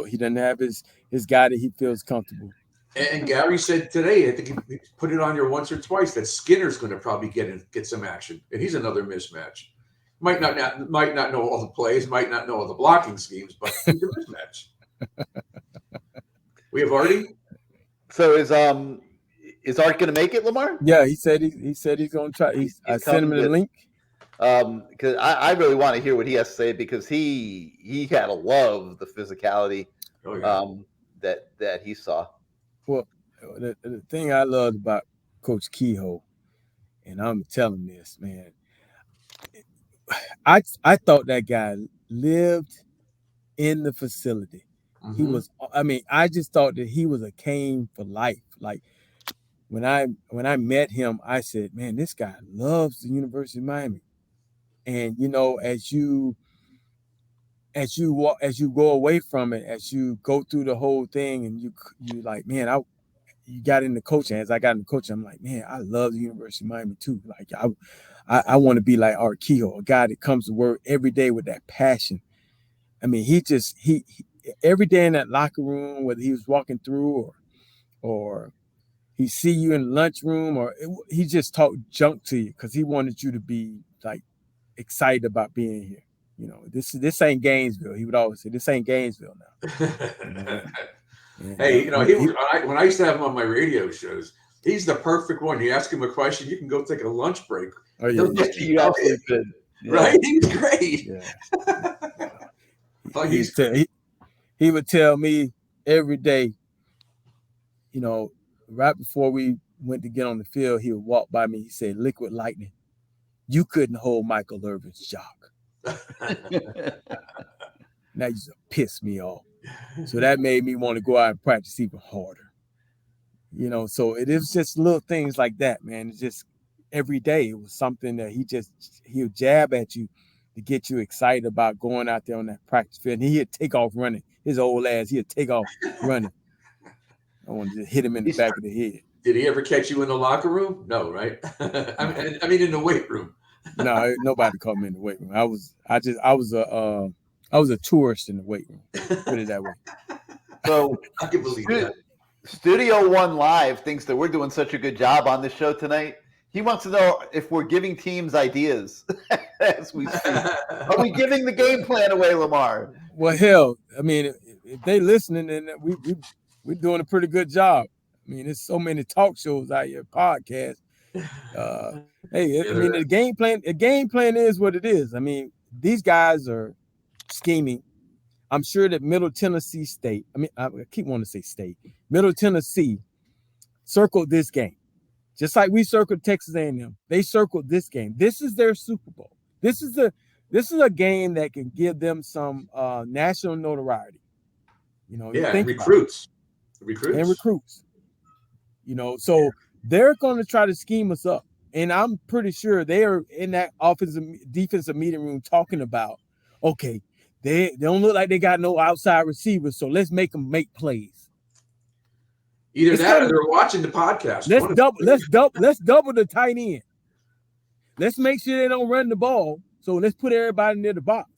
guy that he feels comfortable. And Gary said today, I think he put it on here once or twice, that Skinner's going to probably get some action, and he's another mismatch. Might not know all the plays, might not know all the blocking schemes, but he's a mismatch. We have Artie. So is Art going to make it, Lamar? Yeah, he said he's going to try. I sent him the link. Because I really want to hear what he has to say, because he had to love the physicality that he saw. Well, the thing I loved about Coach Kehoe, and I'm telling this, man, I thought that guy lived in the facility. Mm-hmm. He was, I just thought that he was a Cane for life. Like when I met him, I said, man, this guy loves the University of Miami. And as you go away from it, as you go through the whole thing, and you like, man, you got into coaching. As I got into coaching, I'm like, man, I love the University of Miami too. Like I want to be like Art Kehoe, a guy that comes to work every day with that passion. I mean, he every day in that locker room, whether he was walking through or he see you in the lunchroom, or he just talked junk to you because he wanted you to be like excited about being here. This ain't Gainesville. He would always say, this ain't Gainesville now. Hey, when I used to have him on my radio shows, he's the perfect one. You ask him a question, you can go take a lunch break. Oh yeah, you absolutely could. Yeah. Right? He's great. Yeah. He would tell me every day, right before we went to get on the field, he would walk by me. He said, "Liquid lightning, you couldn't hold Michael Irvin's jock." That used to piss me off. So that made me want to go out and practice even harder. So it is just little things like that, man. It's just every day it was something that he'll jab at you to get you excited about going out there on that practice field. And he'd take off running. His old ass, he'd take off running. I wanted to hit him in the back of the head. Did he ever catch you in the locker room? No, right? I mean, in the weight room. No, nobody caught me in the weight room. I was a tourist in the weight room. Put it that way. So I can believe that. Studio One Live thinks that we're doing such a good job on this show tonight. He wants to know if we're giving teams ideas as we speak. Are we giving the game plan away, Lamar? Well, hell, I mean, if they listening, then we're doing a pretty good job. I mean, there's so many talk shows out here, podcasts. Hey, I mean, the game plan is what it is. I mean, these guys are scheming. I'm sure that Middle Tennessee State, I keep wanting to say state, Middle Tennessee circled this game. Just like we circled Texas A&M, they circled this game. This is their Super Bowl. This is a game that can give them some national notoriety. Recruits. So they're going to try to scheme us up, and I'm pretty sure they are in that defensive meeting room talking about, okay, they don't look like they got no outside receivers, so let's make them make plays. Either that or they're watching the podcast. Let's double the tight end. Let's make sure they don't run the ball. So let's put everybody near the box.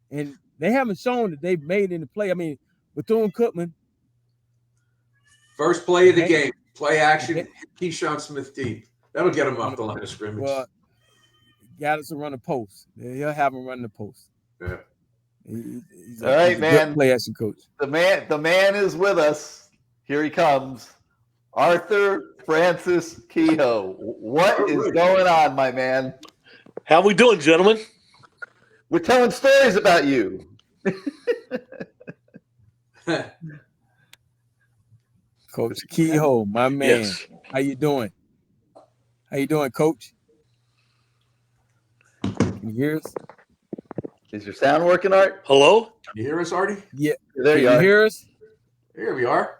And they haven't shown that they've made any play. I mean, Bethune-Cookman. First play of the game. Play action. Keyshawn Smith deep. That'll get him off the line of scrimmage. Well, got us to run a post. He'll have him run the post. Yeah. He's all right, man. Play action coach. The man is with us. Here he comes, Arthur Francis Kehoe. What is going on, my man? How we doing, gentlemen? We're telling stories about you. Coach Kehoe, my man. Yes. How you doing? How you doing, Coach? Can you hear us? Is your sound working, Art? Hello? You hear us, Artie? Yeah. There Can you you are. hear us? Here we are.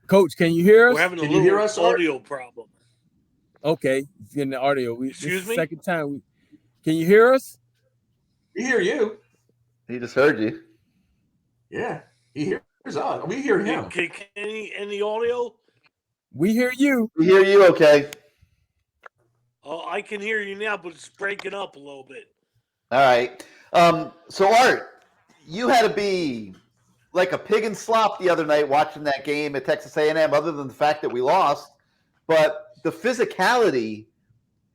Coach, can you hear us? We're having a Can you hear little us, Art? audio problem. Okay, it's getting the audio. Excuse this me? Second time. Can you hear us? We hear you. He just heard you. Yeah, he hears us. We hear him. Can any audio? We hear you. We hear you okay. Oh, I can hear you now, but it's breaking up a little bit. All right. So, Art, you had to be like a pig in slop the other night watching that game at Texas A&M, other than the fact that we lost. But the physicality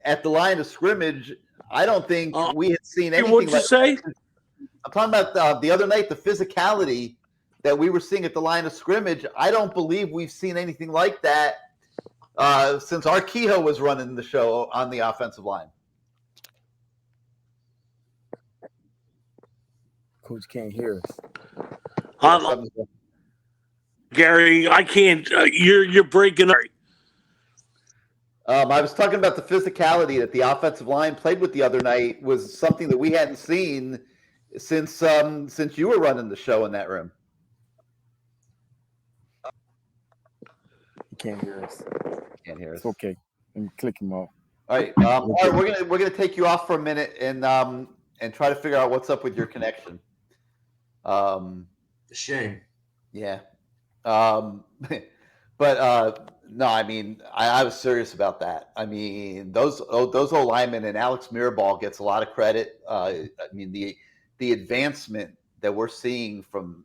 at the line of scrimmage, I don't think we had seen anything What'd you like say? that. I'm talking about the other night, the physicality that we were seeing at the line of scrimmage. I don't believe we've seen anything like that since Art Kehoe was running the show on the offensive line. Coach can't hear us. Gary, I can't. You're breaking up. I was talking about the physicality that the offensive line played with the other night was something that we hadn't seen since you were running the show in that room. He can't hear us. Can't hear us. It's okay. Let me click him off. All right. All right, we're gonna take you off for a minute and try to figure out what's up with your connection. Shame. Yeah. But no, I mean, I was serious about that. I mean, those old linemen, and Alex Mirabal gets a lot of credit. I mean, the advancement that we're seeing from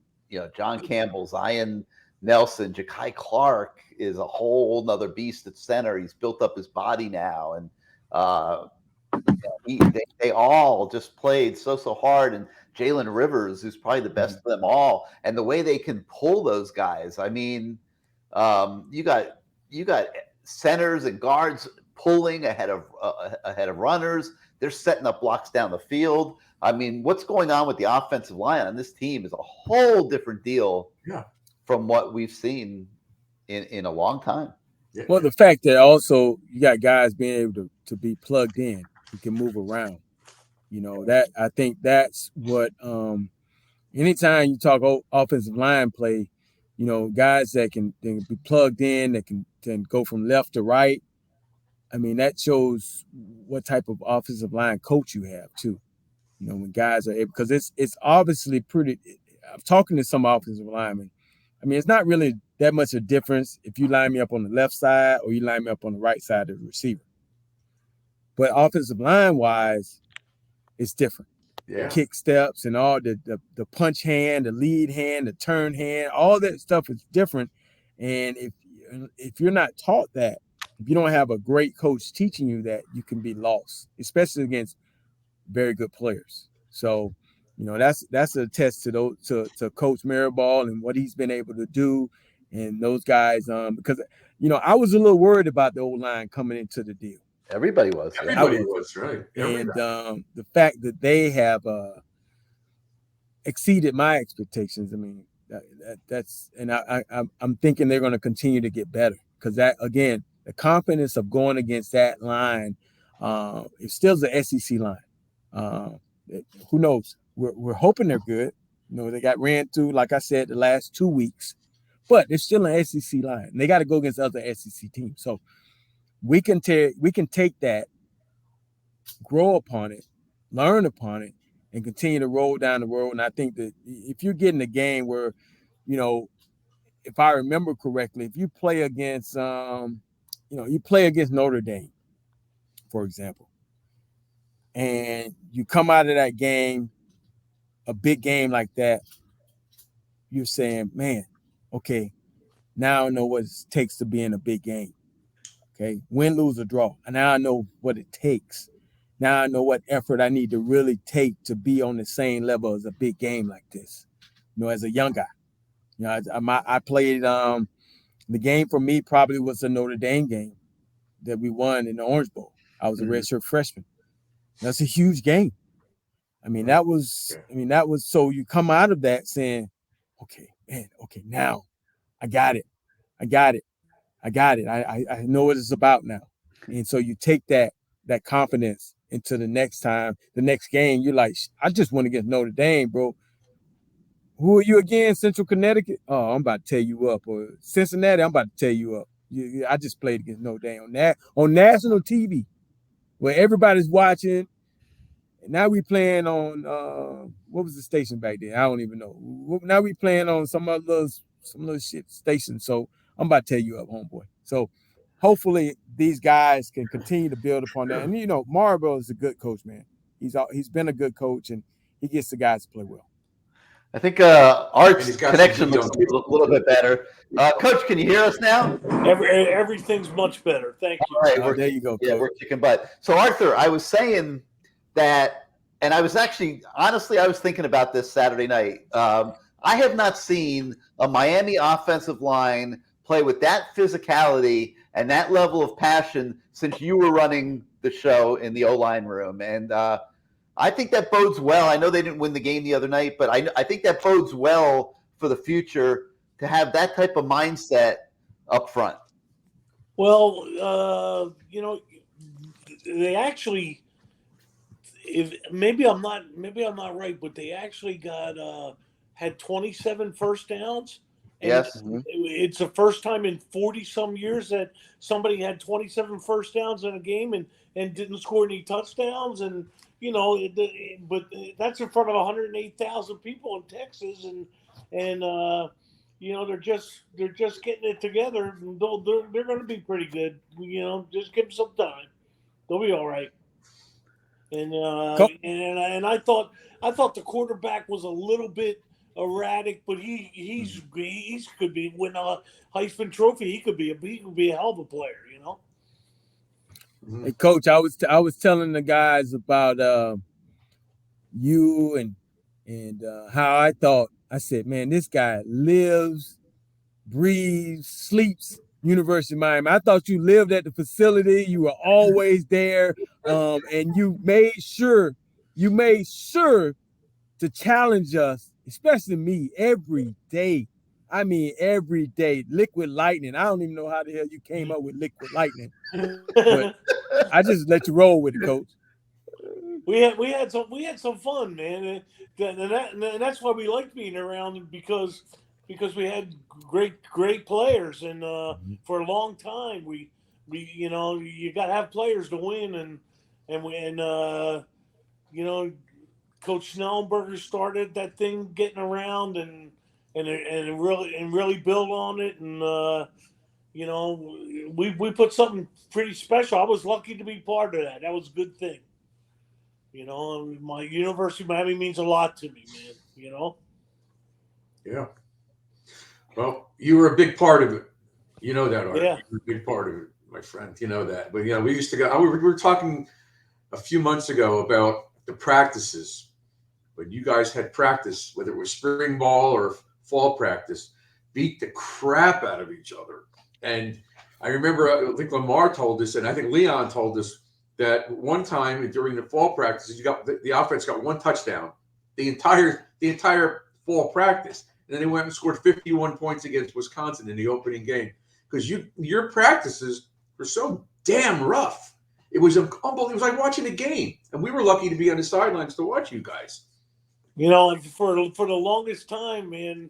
John Campbell, Zion Nelson, Ja'Kai Clark is a whole nother beast at center. He's built up his body now, and they all just played so hard. And Jalen Rivers, who's probably the best of them all, and the way they can pull those guys. I mean, you got centers and guards pulling ahead of runners. They're setting up blocks down the field. I mean, what's going on with the offensive line on this team is a whole different deal from what we've seen in a long time. Well, the fact that also you got guys being able to be plugged in, who can move around. That I think that's what anytime you talk offensive line play, guys that can be plugged in, that can go from left to right. I mean, that shows what type of offensive line coach you have too. When guys are able, because it's obviously pretty. I'm talking to some offensive linemen. I mean, it's not really that much a difference if you line me up on the left side or you line me up on the right side of the receiver. But offensive line wise, it's different. Yeah. Kick steps and all the punch hand, the lead hand, the turn hand, all that stuff is different. And if you're not taught that, if you don't have a great coach teaching you that, you can be lost, especially against very good players. So, that's a test to Coach Mirabal and what he's been able to do, and those guys. Because I was a little worried about the old line coming into the deal. Everybody was. Everybody was, right? And the fact that they have exceeded my expectations. I mean, that's and I'm thinking they're going to continue to get better, because that, again, the confidence of going against that line, it's still the SEC line. Who knows? We're hoping they're good. They got ran through, like I said, the last 2 weeks, but they're still an SEC line. And they got to go against other SEC teams. So we can take that, grow upon it, learn upon it, and continue to roll down the road. And I think that if you're getting a game where, if I remember correctly, if you play against, Notre Dame, for example, and you come out of that game, a big game like that, you're saying, man, okay, now I know what it takes to be in a big game. Okay, win, lose, or draw. And now I know what it takes. Now I know what effort I need to really take to be on the same level as a big game like this. As a young guy, I played. The game for me probably was the Notre Dame game that we won in the Orange Bowl. I was a redshirt freshman. That's a huge game. I mean, that was. So you come out of that saying, okay, man, okay, now I got it. I know what it's about now. And so you take that confidence into the next game, you're like, I just went against Notre Dame, bro. Who are you again? Central Connecticut? Oh, I'm about to tear you up. Or Cincinnati, I'm about to tear you up. I just played against Notre Dame on national TV, where everybody's watching. And now we playing on what was the station back then? I don't even know. Now we playing on some little shit station. So I'm about to tear you up, homeboy. So hopefully these guys can continue to build upon that. And Maribel is a good coach, man. He's been a good coach, and he gets the guys to play well. I think Art's connection looks a little bit better. Coach, can you hear us now? Everything's much better. Thank you. All right, there you go. Yeah, we're kicking butt. So Arthur, I was saying that, and I was actually, honestly, I was thinking about this Saturday night. I have not seen a Miami offensive line play with that physicality and that level of passion since you were running the show in the O-line room. And I think that bodes well. I know they didn't win the game the other night, but I think that bodes well for the future to have that type of mindset up front. Well, they actually, maybe I'm not right, but they actually had 27 first downs. And yes. It's the first time in 40 some years that somebody had 27 first downs in a game and didn't score any touchdowns. And, but that's in front of 108,000 people in Texas. And they're just getting it together. And they're going to be pretty good. Just give them some time. They'll be all right. And and I thought the quarterback was a little bit erratic, but he could be win a Heisman Trophy. He could be a hell of a player, Hey, Coach, I was telling the guys about you and how I said, man, this guy lives, breathes, sleeps University of Miami. I thought you lived at the facility. You were always there, and you made sure to challenge us, especially me, every day. I mean, every day. Liquid lightning. I don't even know how the hell you came up with liquid lightning, but I just let you roll with it, Coach. We had some fun, man, and that's why we liked being around because we had great players, and for a long time we you got to have players to win, and Coach Schnellenberger started that thing getting around and really build on it, and we put something pretty special. I was lucky to be part of that. That was a good thing. My University of Miami means a lot to me, man. Yeah. Well, you were a big part of it. You know that, Art. Yeah. You were a big part of it, my friend. You know that. But we used to go. We were talking a few months ago about the practices. When you guys had practice, whether it was spring ball or fall practice, beat the crap out of each other. And I remember, I think Lamar told us, and I think Leon told us that one time during the fall practices, the offense got one touchdown the entire fall practice. And then they went and scored 51 points against Wisconsin in the opening game because your practices were so damn rough. It was unbelievable. It was like watching a game, and we were lucky to be on the sidelines to watch you guys. For the longest time, man,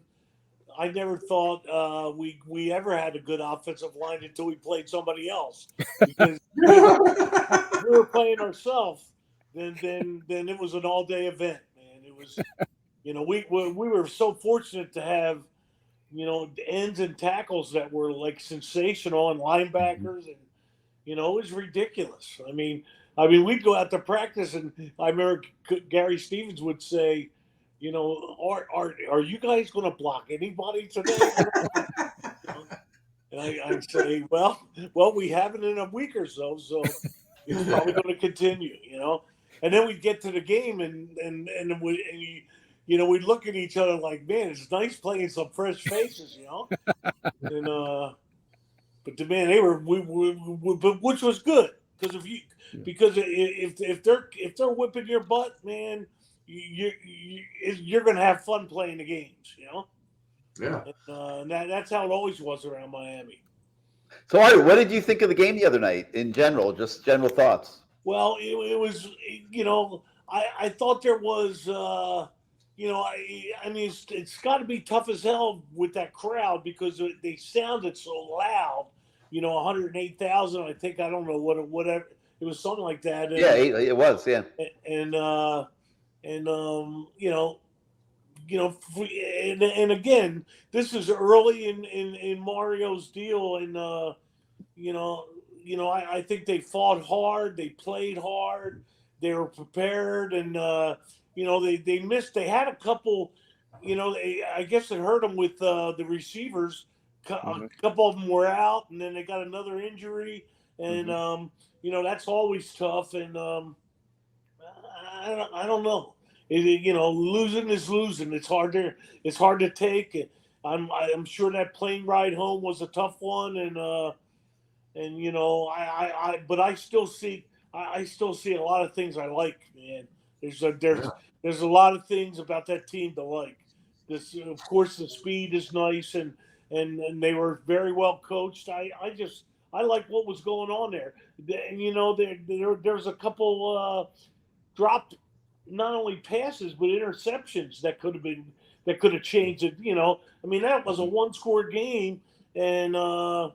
I never thought we ever had a good offensive line until we played somebody else. Because if we were playing ourselves, then it was an all-day event, man. It was, we were so fortunate to have, ends and tackles that were like sensational and linebackers, and it was ridiculous. I mean, we'd go out to practice, and I remember Gary Stevens would say, are you guys going to block anybody today? And I'd say, well, we haven't in a week or so it's probably going to continue, And then we'd get to the game, and we'd look at each other like, man, it's nice playing some fresh faces, And but man, they were which was good because if they're whipping your butt, man. You're going to have fun playing the games, Yeah. And that's how it always was around Miami. So, Art, what did you think of the game the other night in general? Just general thoughts. Well, it was, I thought there was, I mean, it's got to be tough as hell with that crowd because they sounded so loud. 108,000. I think, I don't know whatever it was, something like that. And, Yeah, it was. Yeah. And and again, this is early in Mario's deal, and I think they fought hard, they played hard, they were prepared, and they missed. They had a couple, I guess it hurt them with the receivers. A couple of them were out, and then they got another injury, and that's always tough. And I don't know. Losing is losing. It's hard to take. I'm sure that plane ride home was a tough one, and but I still see a lot of things I like, man. There's a lot of things about that team to like. This, of course, the speed is nice, and they were very well coached. I like what was going on there. And there's a couple dropped, not only passes but interceptions that could have changed it. I mean, that was a one-score game, and a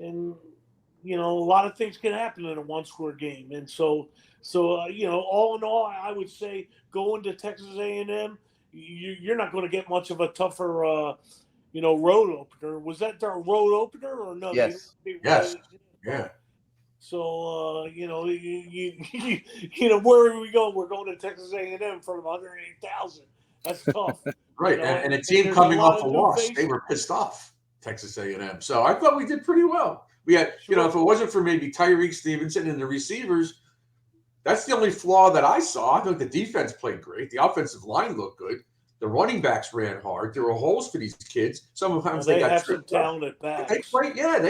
lot of things can happen in a one-score game. And so all in all, I would say going to Texas A&M, you're not going to get much of a tougher road opener. Was that their road opener or no? Yes. Yes. Yeah. So where are we going? We're going to Texas A&M for 108,000. That's tough. Right, and a team coming off a loss, they were pissed off, Texas A&M. So I thought we did pretty well. We had, if it wasn't for maybe Tyreek Stevenson and the receivers, that's the only flaw that I saw. I think the defense played great. The offensive line looked good. The running backs ran hard. There were holes for these kids. Sometimes they got have some tripped up. talented backs. They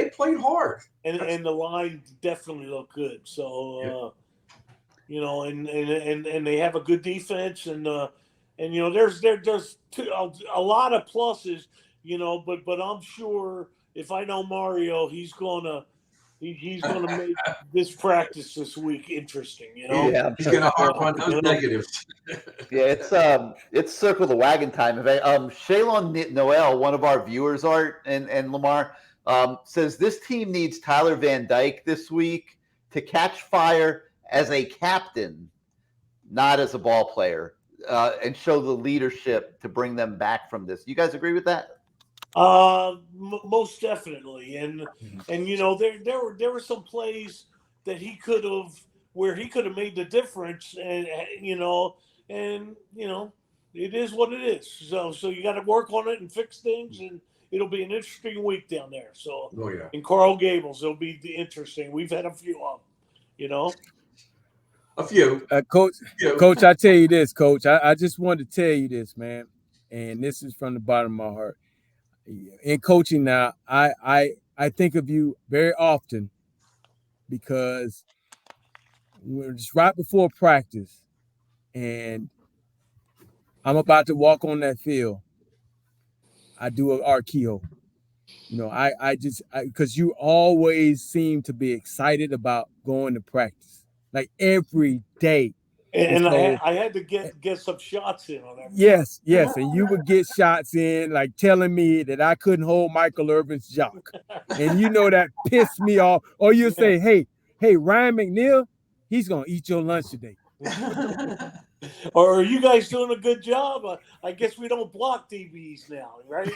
played hard. And the line definitely looked good. So and they have a good defense, and there's a lot of pluses, but I'm sure if I know Mario, he's gonna make this practice this week interesting. Yeah, he's gonna harp on those negatives. Yeah, it's circle the wagon time. Shaylon Noel, one of our viewers, Art and Lamar, says this team needs Tyler Van Dyke this week to catch fire as a captain, not as a ball player, and show the leadership to bring them back from this. You guys agree with that? Most definitely, and there were some plays that he could have made the difference, and it is what it is. So you got to work on it and fix things, and it'll be an interesting week down there. So in Coral Gables, it'll be interesting. We've had a few of them, a few. Coach, I tell you this, Coach. I just wanted to tell you this, man, and this is from the bottom of my heart. In coaching now, I think of you very often because we're just right before practice and I'm about to walk on that field. I do an archeo. Because you always seem to be excited about going to practice, like every day. And so, I had to get some shots in on that. Yes, and you would get shots in, like telling me that I couldn't hold Michael Irvin's jock, and that pissed me off. Or you say, "Hey, Ryan McNeil, he's gonna eat your lunch today." Or are you guys doing a good job? I guess we don't block DBs now, right?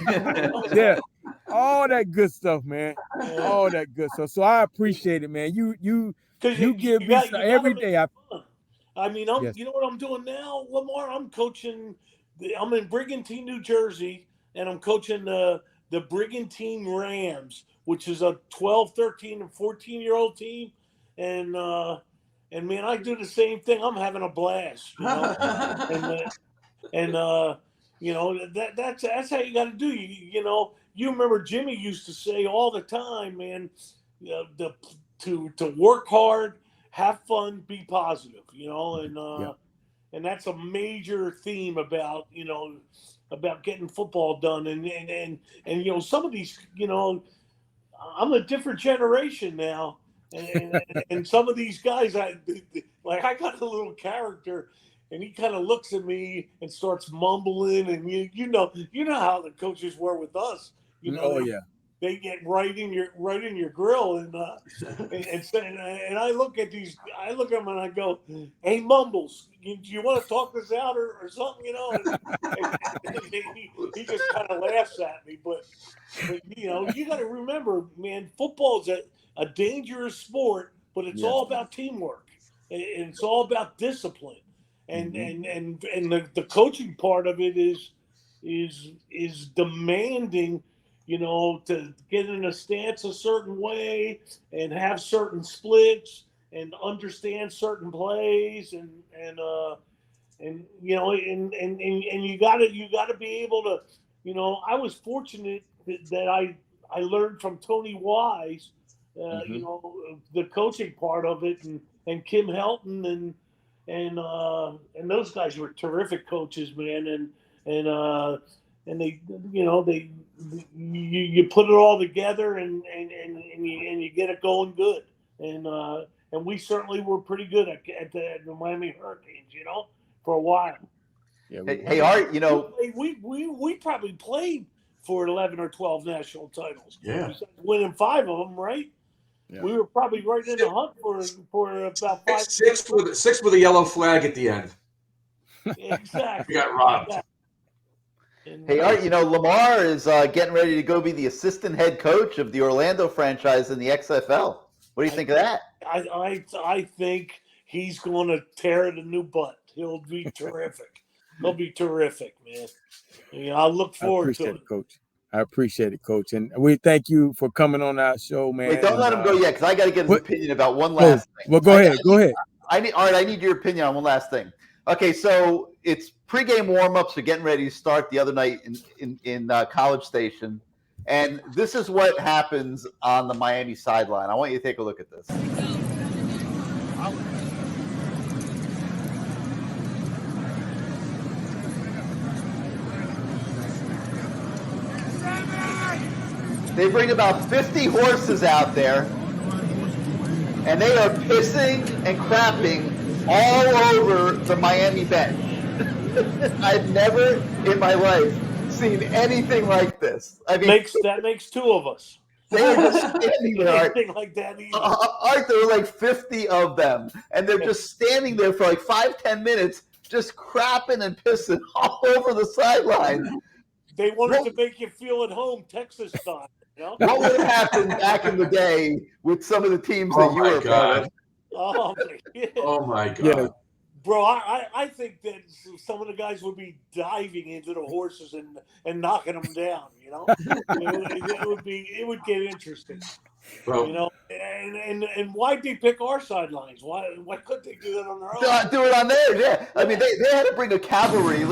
Yeah, all that good stuff, man. All that good stuff. So I appreciate it, man. You give me every day. I mean, you know what I'm doing now, Lamar? I'm coaching. I'm in Brigantine, New Jersey, and I'm coaching the Brigantine Rams, which is a 12, 13, and 14-year-old team. And man, I do the same thing. I'm having a blast, that's how you got to do. You remember Jimmy used to say all the time, man, to work hard, have fun, be positive, and that's a major theme about getting football done. And some of these, I'm a different generation now. And some of these guys, I got a little character, and he kind of looks at me and starts mumbling, and you know how the coaches were with us. You know, they get right in your grill, and I look at them and I go, "Hey, Mumbles, do you want to talk this out or something?" You know, and he just kind of laughs at me. But you know, you got to remember, man, football is a dangerous sport, but it's all about teamwork, and it's all about discipline, and the coaching part of it is demanding, you know, to get in a stance a certain way and have certain splits and understand certain plays and you know and you gotta be able to, you know. I was fortunate that I learned from Tony Wise, you know, the coaching part of it, and Kim Helton and those guys were terrific coaches, man, and they, you know, you put it all together and you get it going good, and we certainly were pretty good at the Miami Hurricanes, you know, for a while. Yeah, hey Art, you know, we probably played for 11 or 12 national titles. Yeah, besides winning 5 of them, right? Yeah. We were probably right in the hunt for about 5. Six with a yellow flag at the end. Exactly. We got robbed. Hey Art, you know, Lamar is getting ready to go be the assistant head coach of the Orlando franchise in the XFL. What do you think of that? I think he's going to tear it a new butt. He'll be terrific. He'll be terrific, man. You know, I look forward to it, Coach. I appreciate it, Coach, and we thank you for coming on our show, man. Wait, don't let him go yet, because I got to get his opinion about one last thing. Well, go ahead. I need your opinion on one last thing. Okay, so it's pregame warm-ups. We're getting ready to start the other night in College Station, and this is what happens on the Miami sideline. I want you to take a look at this. They bring about 50 horses out there, and they are pissing and crapping all over the Miami bench. I've never in my life seen anything like this. I mean, that makes 2 of us. They're just standing there. Anything like that either. Art, there were like 50 of them, and they're just standing there for like 5-10 minutes, just crapping and pissing all over the sideline. They wanted to make you feel at home, Texas style. You know? What would have happened back in the day with some of the teams that you were a part of? Oh my God. Yeah. Bro, I think that some of the guys would be diving into the horses and knocking them down, you know? it would get interesting. Bro. You know, and why'd they pick our sidelines? Why couldn't they do that on their own? Do it on theirs, yeah. I mean, they had to bring a cavalry.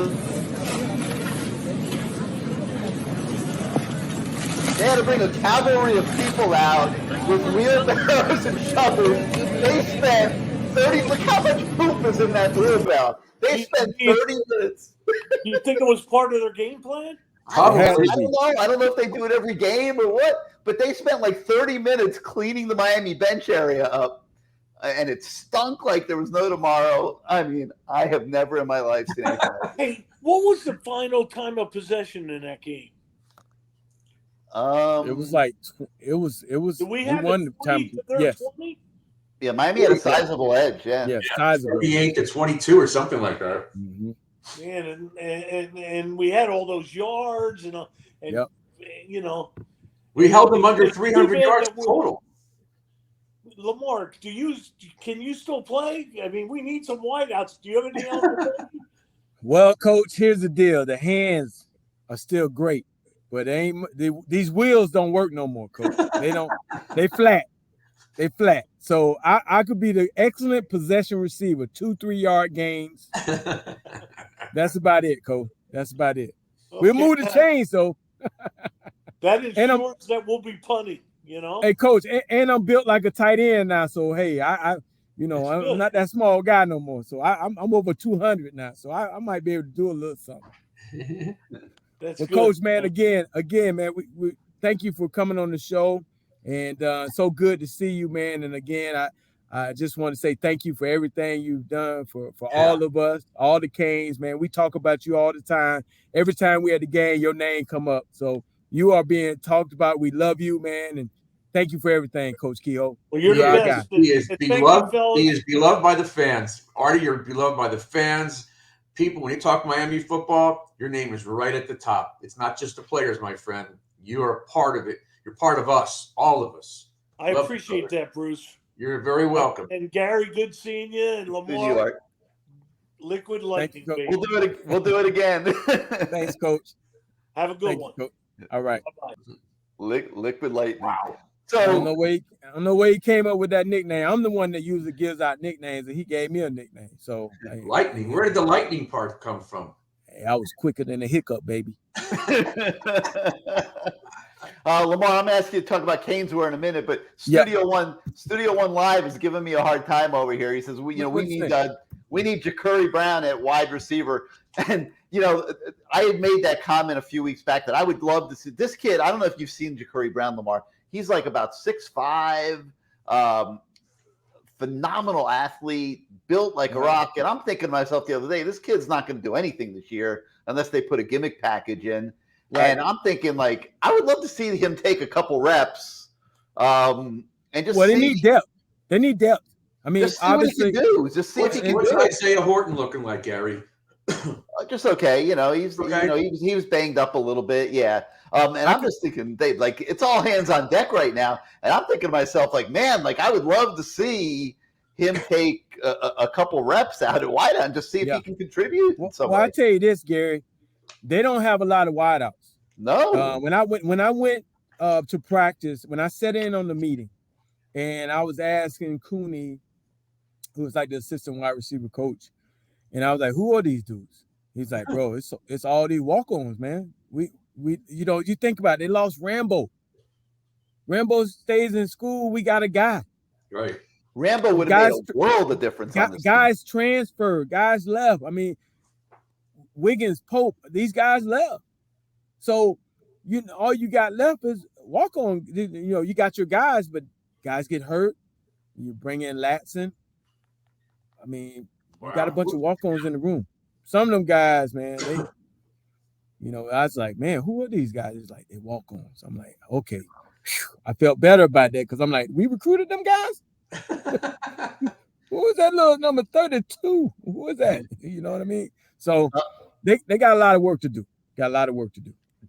They had to bring a cavalry of people out with wheelbarrows and shovels. They spent 30. Look how much poop is in that wheelbarrow. They spent 30 minutes. You think it was part of their game plan? I don't know. I don't know if they do it every game or what, but they spent like 30 minutes cleaning the Miami bench area up, and it stunk like there was no tomorrow. I mean, I have never in my life seen anything like that. Hey, what was the final time of possession in that game? It was like it was. We won the time. Yes. 20? Yeah, Miami had a sizable edge. Yeah, sizable. 38-22 or something like that. Mm-hmm. Man, and we had all those yards and you know, we held them under 300 yards total. Lamar, can you still play? I mean, we need some wideouts. Do you have anything else to say? Well, Coach, here's the deal: the hands are still great. But these wheels don't work no more, Coach. They don't. They flat. They flat. So I could be the excellent possession receiver, 2-3 yard gains. That's about it, Coach. That's about it. Okay. We'll move the chains though. That ensures that we'll be punting. You know. Hey, Coach, and I'm built like a tight end now. So hey, I'm not that small guy no more. So I'm over 200 now. So I might be able to do a little something. That's well, good. Coach, man, again, man, we thank you for coming on the show. And so good to see you, man. And again, I just want to say thank you for everything you've done for all of us, all the Canes, man. We talk about you all the time. Every time we at the game, your name come up. So you are being talked about. We love you, man. And thank you for everything, Coach Kehoe. Well, you're the best. He is And beloved. thank you, fellas. He is beloved by the fans. Artie, you're beloved by the fans. People, when you talk Miami football, your name is right at the top. It's not just the players, my friend. You are part of it. You're part of us, all of us. I appreciate that, Bruce. You're very welcome. And Gary, good seeing you. And Lamar, liquid lightning, baby. We'll do it again. Thanks, Coach. Have a good one. Coach. All right. Bye-bye. Liquid lightning. Wow. So I don't know where he came up with that nickname. I'm the one that usually gives out nicknames, and he gave me a nickname. So lightning. Where did the lightning part come from? Hey, I was quicker than a hiccup, baby. Lamar, I'm asking you to talk about Caneswear in a minute, but Studio One Live is giving me a hard time over here. He says we need Ja'Cory Brown at wide receiver, and I had made that comment a few weeks back that I would love to see this kid. I don't know if you've seen Ja'Cory Brown, Lamar. He's like about 6'5", phenomenal athlete, built like a rock. And I'm thinking to myself the other day, this kid's not going to do anything this year unless they put a gimmick package in. Right. And I'm thinking, like, I would love to see him take a couple reps and just they need depth. They need depth. I mean, just obviously, just see if he can. What's Isaiah Horton looking like, Gary? Just okay. He was banged up a little bit. Yeah. And I'm just thinking, it's all hands on deck right now. And I'm thinking to myself, like, man, like, I would love to see him take a couple reps out at wideout and just see if he can contribute. Well, I tell you this, Gary, they don't have a lot of wideouts. No. When I went to practice, when I sat in on the meeting, and I was asking Cooney, who was like the assistant wide receiver coach, and I was like, "Who are these dudes?" He's like, "Bro, it's all these walk-ons, man. You think about it, they lost Rambo. Rambo stays in school. We got a guy. Right. Rambo would have made a world of difference. Guys transferred. Guys left. I mean, Wiggins, Pope, these guys left. So, all you got left is walk on. You got your guys, but guys get hurt. You bring in Latson. I mean, you got a bunch of walk-ons in the room. Some of them guys, man, I was like, man, who are these guys? It's like, they walk-ons. I'm like, okay. I felt better about that because I'm like, we recruited them guys? Who was that little number 32? Who was that? You know what I mean? So they got a lot of work to do.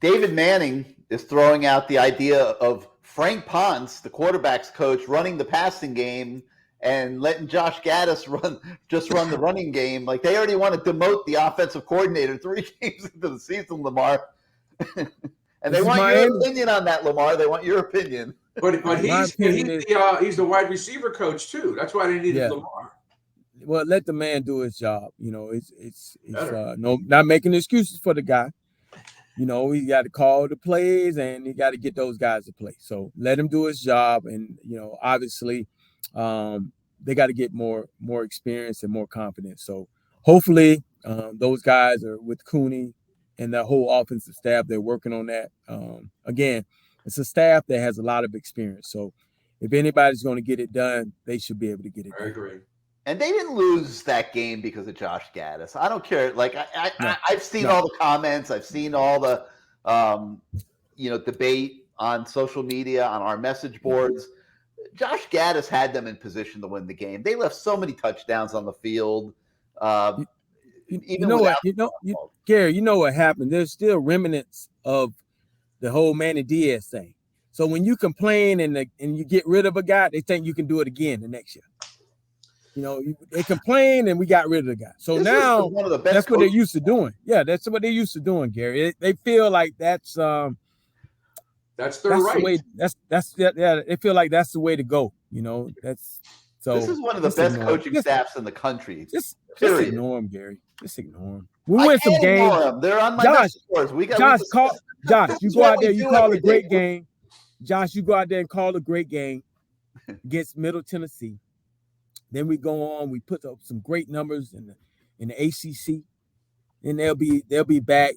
David Manning is throwing out the idea of Frank Ponce, the quarterback's coach, running the passing game and letting Josh Gaddis run the running game. Like, they already want to demote the offensive coordinator 3 games into the season, Lamar. And they want your opinion on that, Lamar. They want your opinion. But he's the wide receiver coach too. That's why they needed Lamar. Well, let the man do his job. It's not making excuses for the guy. He got to call the plays and he got to get those guys to play. So let him do his job. And, obviously they got to get more experience and more confidence. So hopefully those guys are with Cooney and the whole offensive staff. They're working on that. Again, it's a staff that has a lot of experience. So if anybody's going to get it done, they should be able to get it done. I agree. And they didn't lose that game because of Josh Gaddis. I don't care. Like, I've seen all the comments. I've seen all the, debate on social media, on our message boards. Josh Gaddis had them in position to win the game. They left so many touchdowns on the field. Gary, you know what happened? There's still remnants of the whole Manny Diaz thing. So when you complain and you get rid of a guy, they think you can do it again the next year. They complain and we got rid of the guy. So now that's what they're used to doing. Yeah, that's what they're used to doing, Gary. They feel like that's their right. The way, they feel like that's the way to go. This is one of the best coaching staffs in the country. Just ignore him, Gary. Just ignore him. We win some games. They're on my message boards. Josh, you go out there, you call a great game. Josh, you go out there and call a great game against Middle Tennessee. Then we go on. We put up some great numbers in the ACC, and they'll be back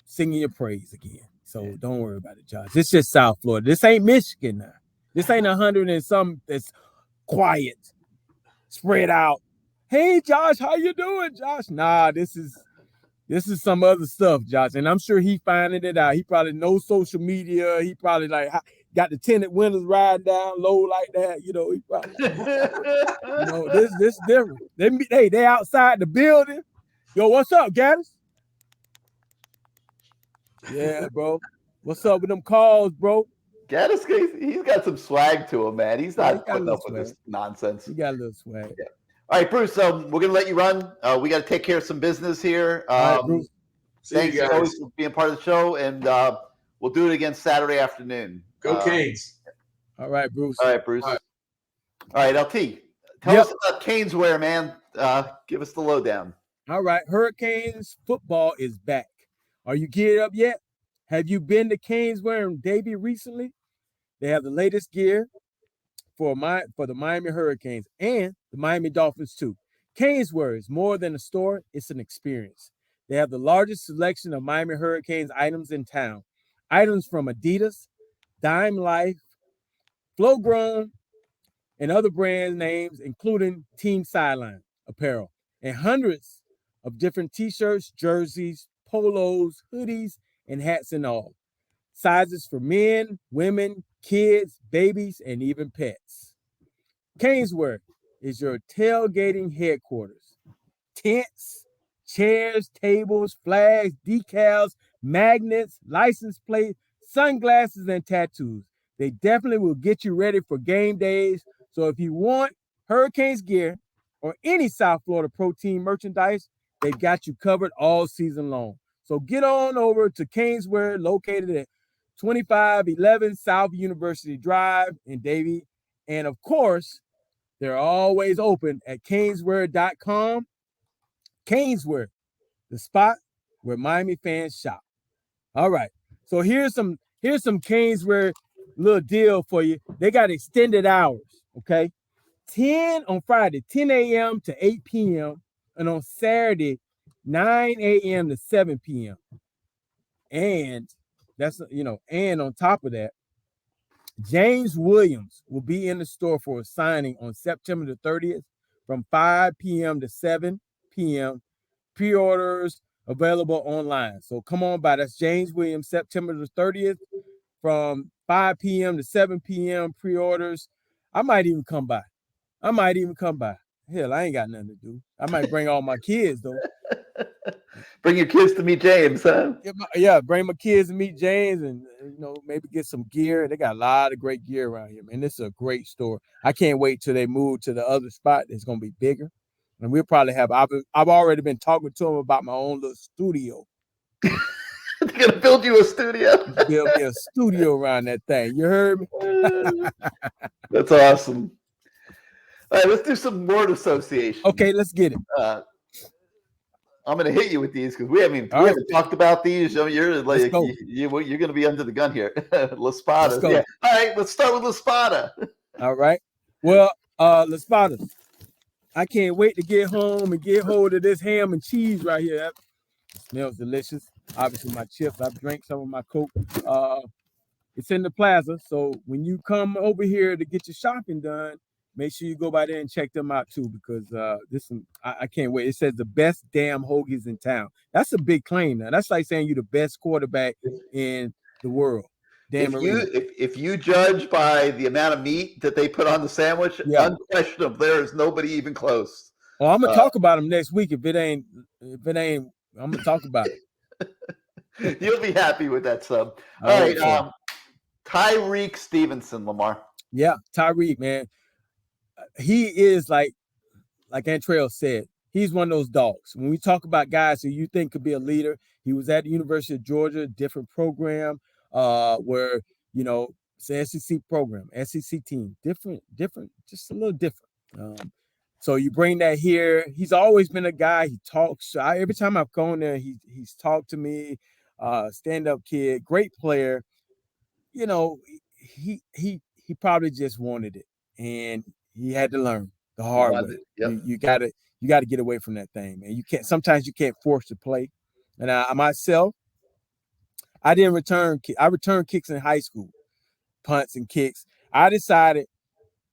singing your praise again. So don't worry about it, Josh. It's just South Florida. This ain't Michigan now. This ain't 100 and some that's quiet, spread out. Hey, Josh, how you doing, Josh? Nah, this is some other stuff, Josh. And I'm sure he finding it out. He probably knows social media. He probably like got the tinted windows riding down low like that. He probably this different. They outside the building. Yo, what's up, Gaddis? Yeah, bro. What's up with them calls, bro? Gaddis, he's got some swag to him, man. He's not putting up with this nonsense. He got a little swag. Yeah. All right, Bruce. We're gonna let you run. We got to take care of some business here. All right, Bruce. Thanks always for being part of the show, and we'll do it again Saturday afternoon. Go Canes. All right, Bruce. All right, Bruce. All right, LT. Tell us about Caneswear, man. Give us the lowdown. All right, Hurricanes football is back. Are you geared up yet? Have you been to Caneswear and Davie recently? They have the latest gear for the Miami Hurricanes and the Miami Dolphins too. Caneswear is more than a store, it's an experience. They have the largest selection of Miami Hurricanes items in town. Items from Adidas, Dime Life, Flow Grown, and other brand names, including Team Sideline apparel, and hundreds of different t-shirts, jerseys, polos, hoodies, and hats and all. Sizes for men, women, kids, babies, and even pets. Caneswear is your tailgating headquarters. Tents, chairs, tables, flags, decals, magnets, license plates, sunglasses, and tattoos. They definitely will get you ready for game days. So if you want Hurricanes gear or any South Florida Pro Team merchandise, they've got you covered all season long. So get on over to Caneswear, located at 2511 South University Drive in Davie. And of course, they're always open at caneswear.com. Caneswear, the spot where Miami fans shop. All right. So here's some Caneswear little deal for you. They got extended hours, okay? 10 on Friday, 10 a.m. to 8 p.m. and on Saturday, 9 a.m. to 7 p.m. And that's, and on top of that, James Williams will be in the store for a signing on September the 30th from 5 p.m. to 7 p.m. Pre-orders available online. So come on by. That's James Williams, September the 30th from 5 p.m. to 7 p.m. Pre-orders. I might even come by. Hell, I ain't got nothing to do. I might bring all my kids, though. Bring your kids to meet James, huh? Yeah, bring my kids to meet James and, maybe get some gear. They got a lot of great gear around here, man. This is a great store. I can't wait till they move to the other spot. It's going to be bigger. And we'll probably have, I've already been talking to them about my own little studio. They're going to build you a studio? Build me a studio around that thing. You heard me? That's awesome. All right, let's do some word association. Okay, let's get it. I'm going to hit you with these because we haven't talked about these. You're like you're going to be under the gun here. La Spada. Yeah. All right, let's start with La Spada. All right. Well, La Spada, I can't wait to get home and get hold of this ham and cheese right here. That smells delicious. Obviously, my chips. I've drank some of my Coke. It's in the plaza, so when you come over here to get your shopping done, make sure you go by there and check them out too, because I can't wait. It says the best damn hoagies in town. That's a big claim now. That's like saying you're the best quarterback in the world. If you judge by the amount of meat that they put on the sandwich, unquestionably, there is nobody even close. Well, I'm gonna talk about them next week. If it ain't, I'm gonna talk about it. You'll be happy with that sub. All right, Tyreek Stevenson, Lamar. Yeah, Tyreek, man. He is like Antrell said, he's one of those dogs. When we talk about guys who you think could be a leader, he was at the University of Georgia, different program, where, it's an SEC program, SEC team, different, just a little different. So you bring that here. He's always been a guy. He talks. Every time I've gone there, he's talked to me. Stand-up kid, great player. He probably just wanted it, and he had to learn the hard way. Yep. You gotta get away from that thing, man. Sometimes you can't force the play. And myself, I didn't return. I returned kicks in high school, punts and kicks. I decided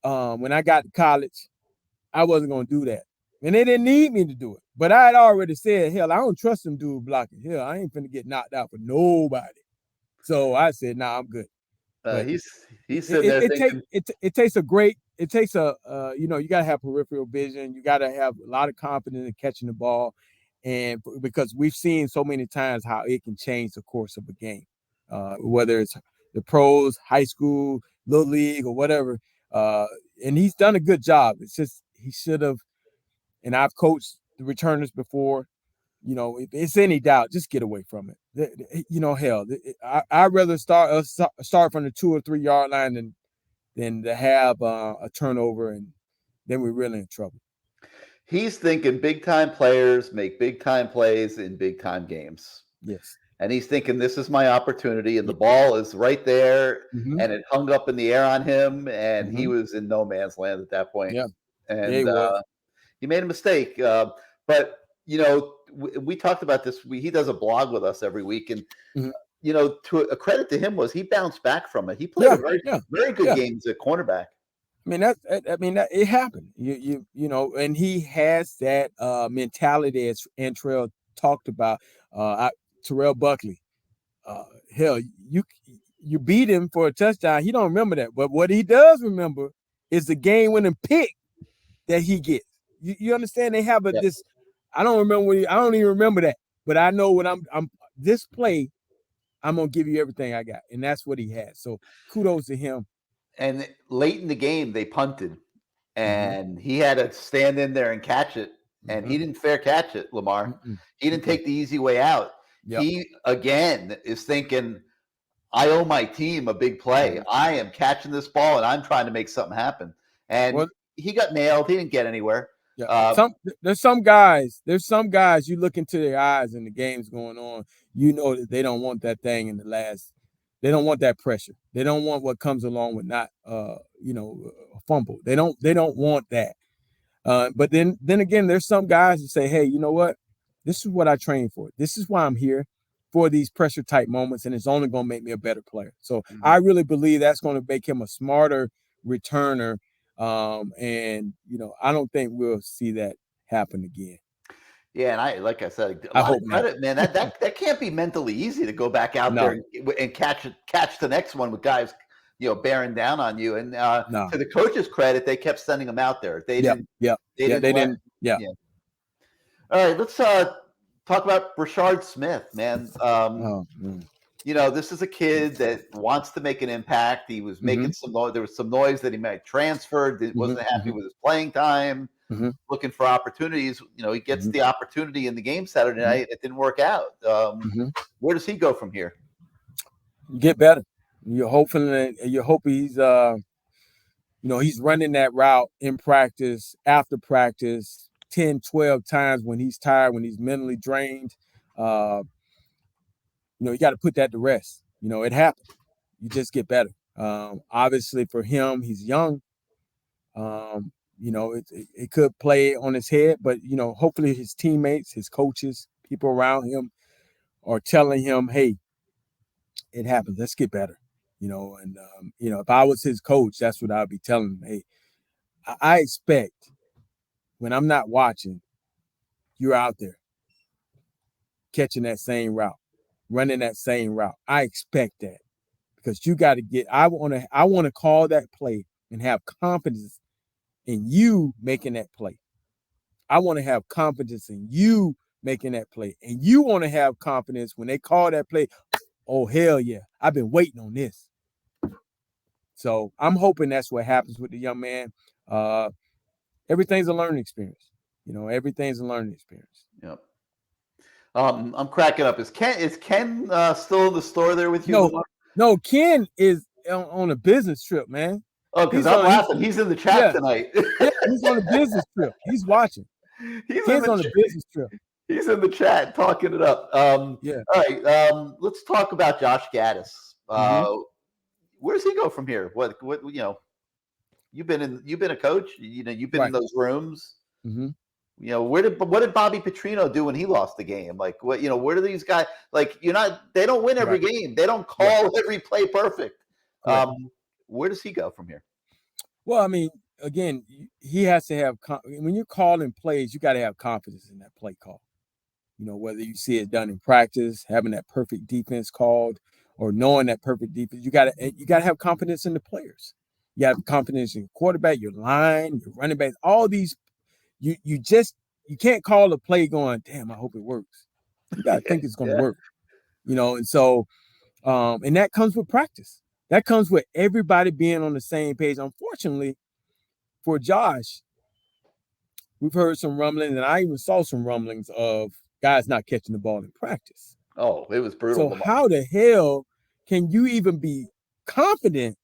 when I got to college, I wasn't going to do that. And they didn't need me to do it. But I had already said, hell, I don't trust them dude blocking. Hell, I ain't finna get knocked out for nobody. So I said, nah, I'm good. But he's sitting there thinking it takes a you know, you gotta have peripheral vision, you gotta have a lot of confidence in catching the ball, and because we've seen so many times how it can change the course of a game, whether it's the pros, high school, little league, or whatever. And he's done a good job. It's just he should have. And I've coached the returners before. You know, if it's any doubt, just get away from it. You know, hell, I'd rather start from the 2 or 3 yard line than to have a turnover, and then we're really in trouble. He's thinking big time players make big time plays in big time games. Yes. And he's thinking, this is my opportunity, and the ball is right there, and it hung up in the air on him, and he was in no man's land at that point. Yeah. And he made a mistake. But, you know, we talked about this. He does a blog with us every week, and you know, to a credit to him was he bounced back from it. He played a very good games at cornerback. I mean, it happened. You know, and he has that mentality as Antrell talked about. Terrell Buckley, hell, you beat him for a touchdown. He don't remember that, but what he does remember is the game-winning pick that he gets. You understand? They have this. I don't remember. I don't even remember that, but I know when I'm this play, I'm gonna give you everything I got, and that's what he had. So kudos to him. And late in the game, they punted, and he had to stand in there and catch it, and he didn't fair catch it. Lamar, he didn't take the easy way out. Yep. He again is thinking, I owe my team a big play. I am catching this ball, and I'm trying to make something happen. And he got nailed. He didn't get anywhere. Yeah. There's some guys you look into their eyes and the game's going on. You know that they don't want that thing in the last. They don't want that pressure. They don't want what comes along with not, a fumble. They don't want that. But then again, there's some guys that say, hey, you know what? This is what I train for. This is why I'm here, for these pressure type moments, and it's only going to make me a better player. So I really believe that's going to make him a smarter returner. And I don't think we'll see that happen again. Yeah, and like I said, a lot of credit, man. That can't be mentally easy to go back out there and catch the next one with guys, bearing down on you. And to the coach's credit, they kept sending him out there. They didn't. All right, let's talk about Rashard Smith, man. This is a kid that wants to make an impact. He was making some noise. There was some noise that he might transfer. Wasn't happy with his playing time. Looking for opportunities. He gets the opportunity in the game Saturday night. It didn't work out. Where does he go from here? Get better. You hope he's he's running that route in practice, after practice, 10, 12 times when he's tired, when he's mentally drained. You got to put that to rest. It happens. You just get better. Obviously for him, he's young. It could play on his head, but, hopefully his teammates, his coaches, people around him are telling him, hey, it happens. Let's get better. If I was his coach, that's what I'd be telling him. Hey, I expect when I'm not watching, you're out there catching that same route, running that same route. I expect that because you got to I want to call that play and have confidence in you making that play. I want to have confidence in you making that play. And you want to have confidence when they call that play. Oh, hell yeah. I've been waiting on this. So I'm hoping that's what happens with the young man. Everything's a learning experience. Everything's a learning experience. Yep. I'm cracking up. Is Ken still in the store there with you? No, Ken is on a business trip, man. Oh, because I'm laughing. He's in the chat tonight. Yeah, he's on a business trip. He's watching. Ken's on a business trip. He's in the chat talking it up. All right. Let's talk about Josh Gaddis. Where does he go from here? What you've been a coach. You've been in those rooms. What did Bobby Petrino do when he lost the game? Like where do these guys they don't win every game. They don't call every play perfect. where does he go from here? Well, I mean, again, he has to have when you're calling plays, you got to have confidence in that play call. You know, whether you see it done in practice, having that perfect defense called, or knowing that perfect defense, you got to have confidence in the players. You have confidence in your quarterback, your line, your running backs, all these. You can't call a play going, damn, I hope it works. You got to think it's going to work. You know, and so, and that comes with practice. That comes with everybody being on the same page. Unfortunately, for Josh, we've heard some rumblings, and I even saw some rumblings of guys not catching the ball in practice. Oh, it was brutal. So how the hell can you even be confident?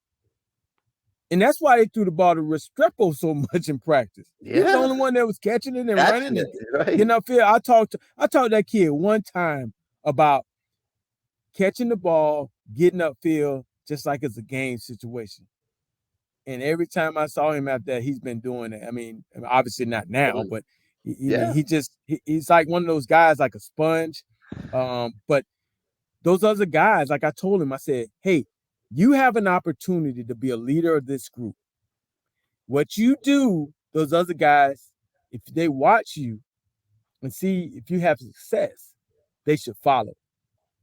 And that's why they threw the ball to Restrepo so much in practice. He was the only one that was catching it and running it. Right. Getting upfield. I talked to that kid one time about catching the ball, getting upfield, just like it's a game situation. And every time I saw him after that, he's been doing it. I mean, obviously not now, but he's like one of those guys, like a sponge. But those other guys, like I told him, I said, hey, you have an opportunity to be a leader of this group. What you do, those other guys, if they watch you and see if you have success, they should follow.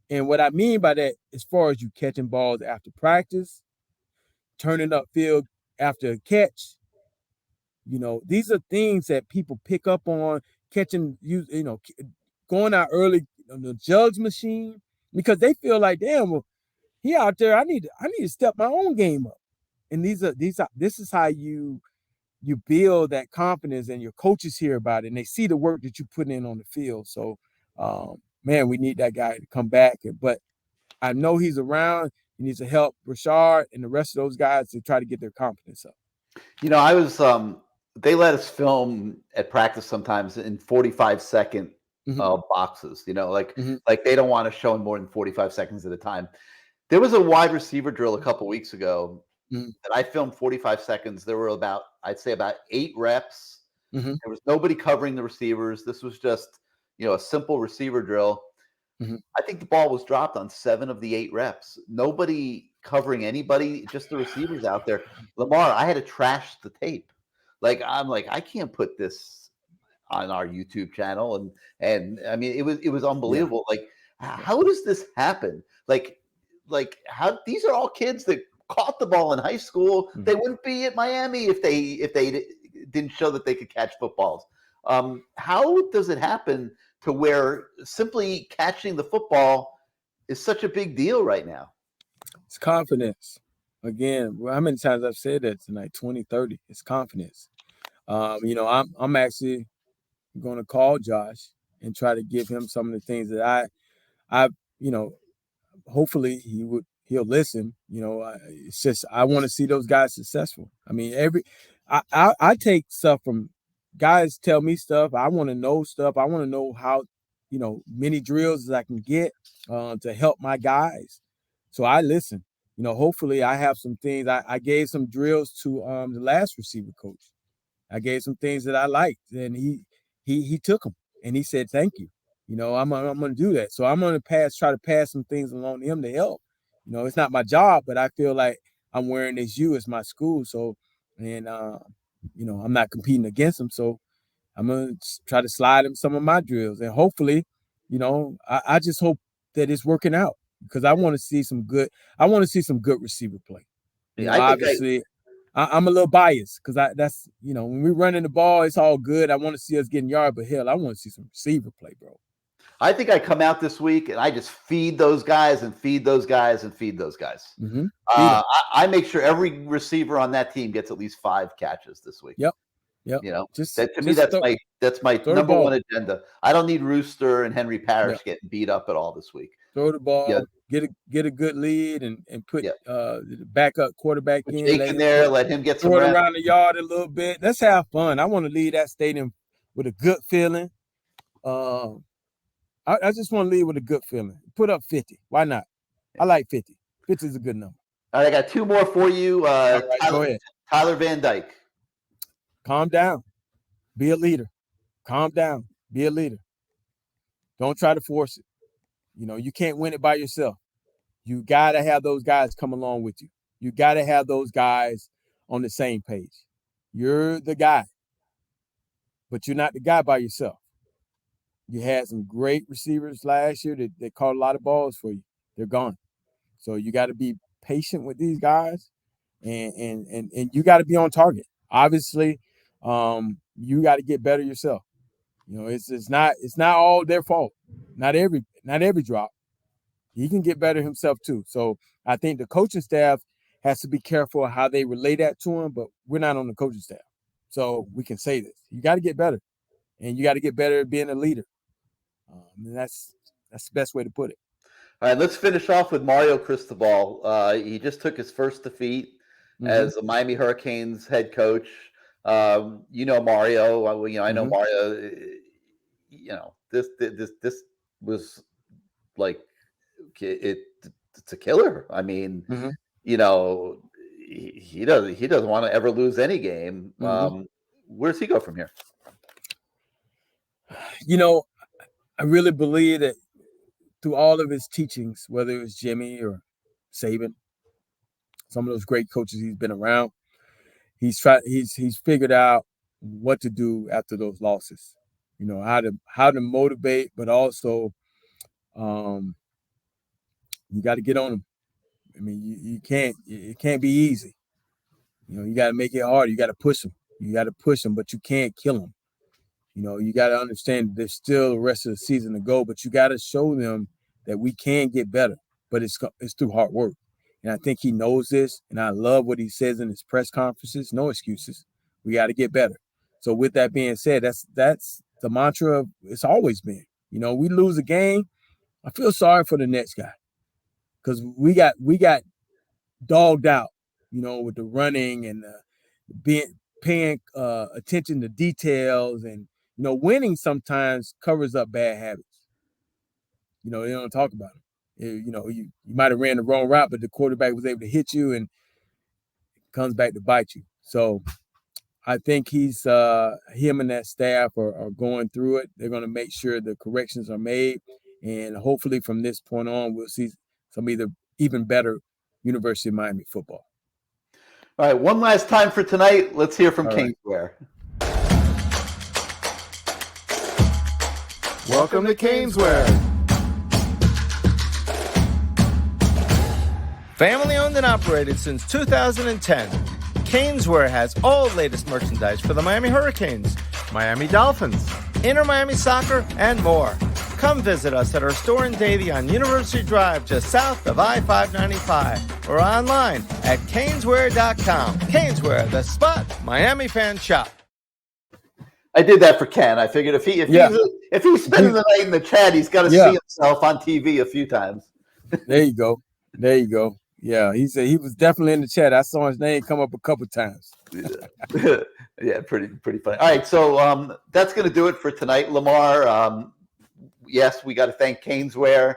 And what I mean by that, as far as you catching balls after practice, turning upfield after a catch, you know, these are things that people pick up on, catching, you know, going out early on the jugs machine, because they feel like, damn, well, he out there, I need to step my own game up. And this is how you build that confidence, and your coaches hear about it and they see the work that you put in on the field. So, man, we need that guy to come back. But I know he's around. He needs to help Rashard and the rest of those guys to try to get their confidence up. You know, I was they let us film at practice sometimes in 45-second boxes, you know, like they don't want to show in more than 45 seconds at a time. There was a wide receiver drill a couple weeks ago that I filmed 45 seconds. There were I'd say about 8 reps. There was nobody covering the receivers. This was just, you know, a simple receiver drill. I think the ball was dropped on 7 of the 8 reps. Nobody covering anybody, just the receivers out there. Lamar, I had to trash the tape. I'm like, I can't put this on our YouTube channel. And I mean, it was unbelievable. Yeah. Like, how does this happen? Like how these are all kids that caught the ball in high school. They wouldn't be at Miami if they didn't show that they could catch footballs. How does it happen to where simply catching the football is such a big deal right now? It's confidence. Again, how many times I've said that tonight? 20, 30. It's confidence. You know, I'm actually going to call Josh and try to give him some of the things that I you know, hopefully he'll listen. You know, it's just I want to see those guys successful. I mean, I take stuff from guys tell me stuff. I want to know stuff. I want to know how, you know, many drills as I can get to help my guys. So I listen. You know, hopefully I have some things. I gave some drills to the last receiver coach. I gave some things that I liked, and he took them and he said thank you. You know, I'm going to do that. So I'm going to try to pass some things along to him to help. You know, it's not my job, but I feel like I'm wearing this U as my school. So, and you know, I'm not competing against him. So I'm going to try to slide him some of my drills, and hopefully, you know, I just hope that it's working out, because I want to see some good receiver play. You know, obviously, I'm a little biased because that's, you know, when we're running the ball, it's all good. I want to see us getting yard, but hell, I want to see some receiver play, bro. I think I come out this week and I just feed those guys and feed those guys and feed those guys. I make sure every receiver on that team gets at least 5 catches this week. Yep. You know, that's my number one agenda. I don't need Rooster and Henry Parrish getting beat up at all this week. Throw the ball, get a good lead, and put the backup quarterback in. Jake in there, let him get some throw it around the yard a little bit. Let's have fun. I want to leave that stadium with a good feeling. I just want to leave with a good feeling. Put up 50. Why not? I like 50. 50 is a good number. All right, I got 2 more for you. All right, go ahead. Tyler Van Dyke. Calm down. Be a leader. Calm down. Be a leader. Don't try to force it. You know, you can't win it by yourself. You got to have those guys come along with you. You got to have those guys on the same page. You're the guy, but you're not the guy by yourself. You had some great receivers last year that caught a lot of balls for you. They're gone. So you got to be patient with these guys, and you got to be on target. Obviously, you got to get better yourself. You know, it's not all their fault. Not every drop. He can get better himself too. So I think the coaching staff has to be careful how they relay that to him. But we're not on the coaching staff, so we can say this: you got to get better, and you got to get better at being a leader. And that's the best way to put it. All right, let's finish off with Mario Cristobal. He just took his first defeat as the Miami Hurricanes head coach. You know Mario. I know Mario. You know, this was like it's a killer. I mean, you know, he doesn't want to ever lose any game. Where does he go from here? You know, I really believe that through all of his teachings, whether it was Jimmy or Saban, some of those great coaches he's been around, he's figured out what to do after those losses. You know, how to motivate, but also you got to get on them. I mean, it can't be easy. You know, you got to make it hard. You got to push them. But you can't kill them. You know, you got to understand there's still the rest of the season to go, but you got to show them that we can get better, but it's through hard work. And I think he knows this, and I love what he says in his press conferences. No excuses. We got to get better. So with that being said, that's the mantra of it's always been. You know, we lose a game, I feel sorry for the next guy because we got dogged out, you know, with the running and paying attention to details, and you know, winning sometimes covers up bad habits. You know, they don't talk about it. You know, you might have ran the wrong route, but the quarterback was able to hit you and it comes back to bite you. So I think him and that staff are going through it. They're going to make sure the corrections are made. And hopefully from this point on, we'll see some even better University of Miami football. All right, one last time for tonight. Let's hear from Caneswear. Welcome to Caneswear. Family owned and operated since 2010, Caneswear has all latest merchandise for the Miami Hurricanes, Miami Dolphins, Inter Miami Soccer, and more. Come visit us at our store in Davie on University Drive, just south of I-595, or online at Caneswear.com. Caneswear, the spot Miami fans shop. I did that for Ken. I figured if he's spending the night in the chat, he's got to see himself on TV a few times. There you go. Yeah, he said he was definitely in the chat. I saw his name come up a couple times. Yeah, pretty funny. All right, so that's going to do it for tonight, Lamar. Yes, we got to thank Caneswear.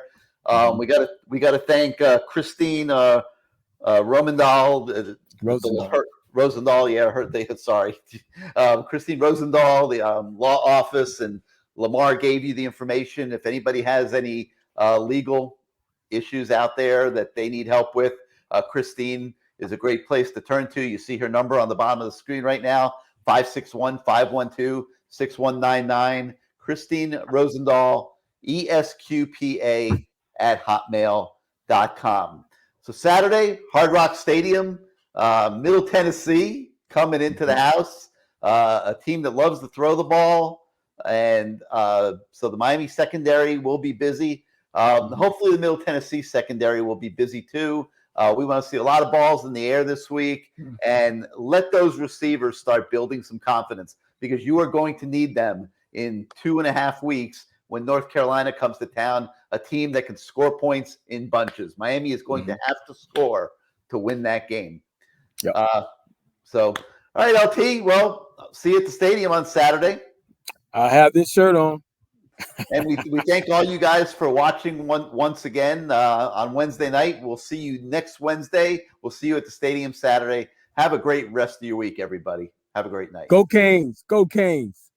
We got to thank Christine Rosendahl. Christine Rosendahl, the law office, and Lamar gave you the information. If anybody has any legal issues out there that they need help with, Christine is a great place to turn to. You see her number on the bottom of the screen right now, 561-512-6199. Christine Rosendahl, ESQPA@hotmail.com. So Saturday, Hard Rock Stadium, Middle Tennessee coming into the house, a team that loves to throw the ball. And so the Miami secondary will be busy. Hopefully the Middle Tennessee secondary will be busy too. We want to see a lot of balls in the air this week, and let those receivers start building some confidence, because you are going to need them in 2.5 weeks when North Carolina comes to town, a team that can score points in bunches. Miami is going to have to score to win that game. Yep. All right, LT, well, see you at the stadium on Saturday. I have this shirt on. And we thank all you guys for watching once again on Wednesday night. We'll see you next Wednesday. We'll see you at the stadium Saturday. Have a great rest of your week, everybody. Have a great night. Go Canes. Go Canes.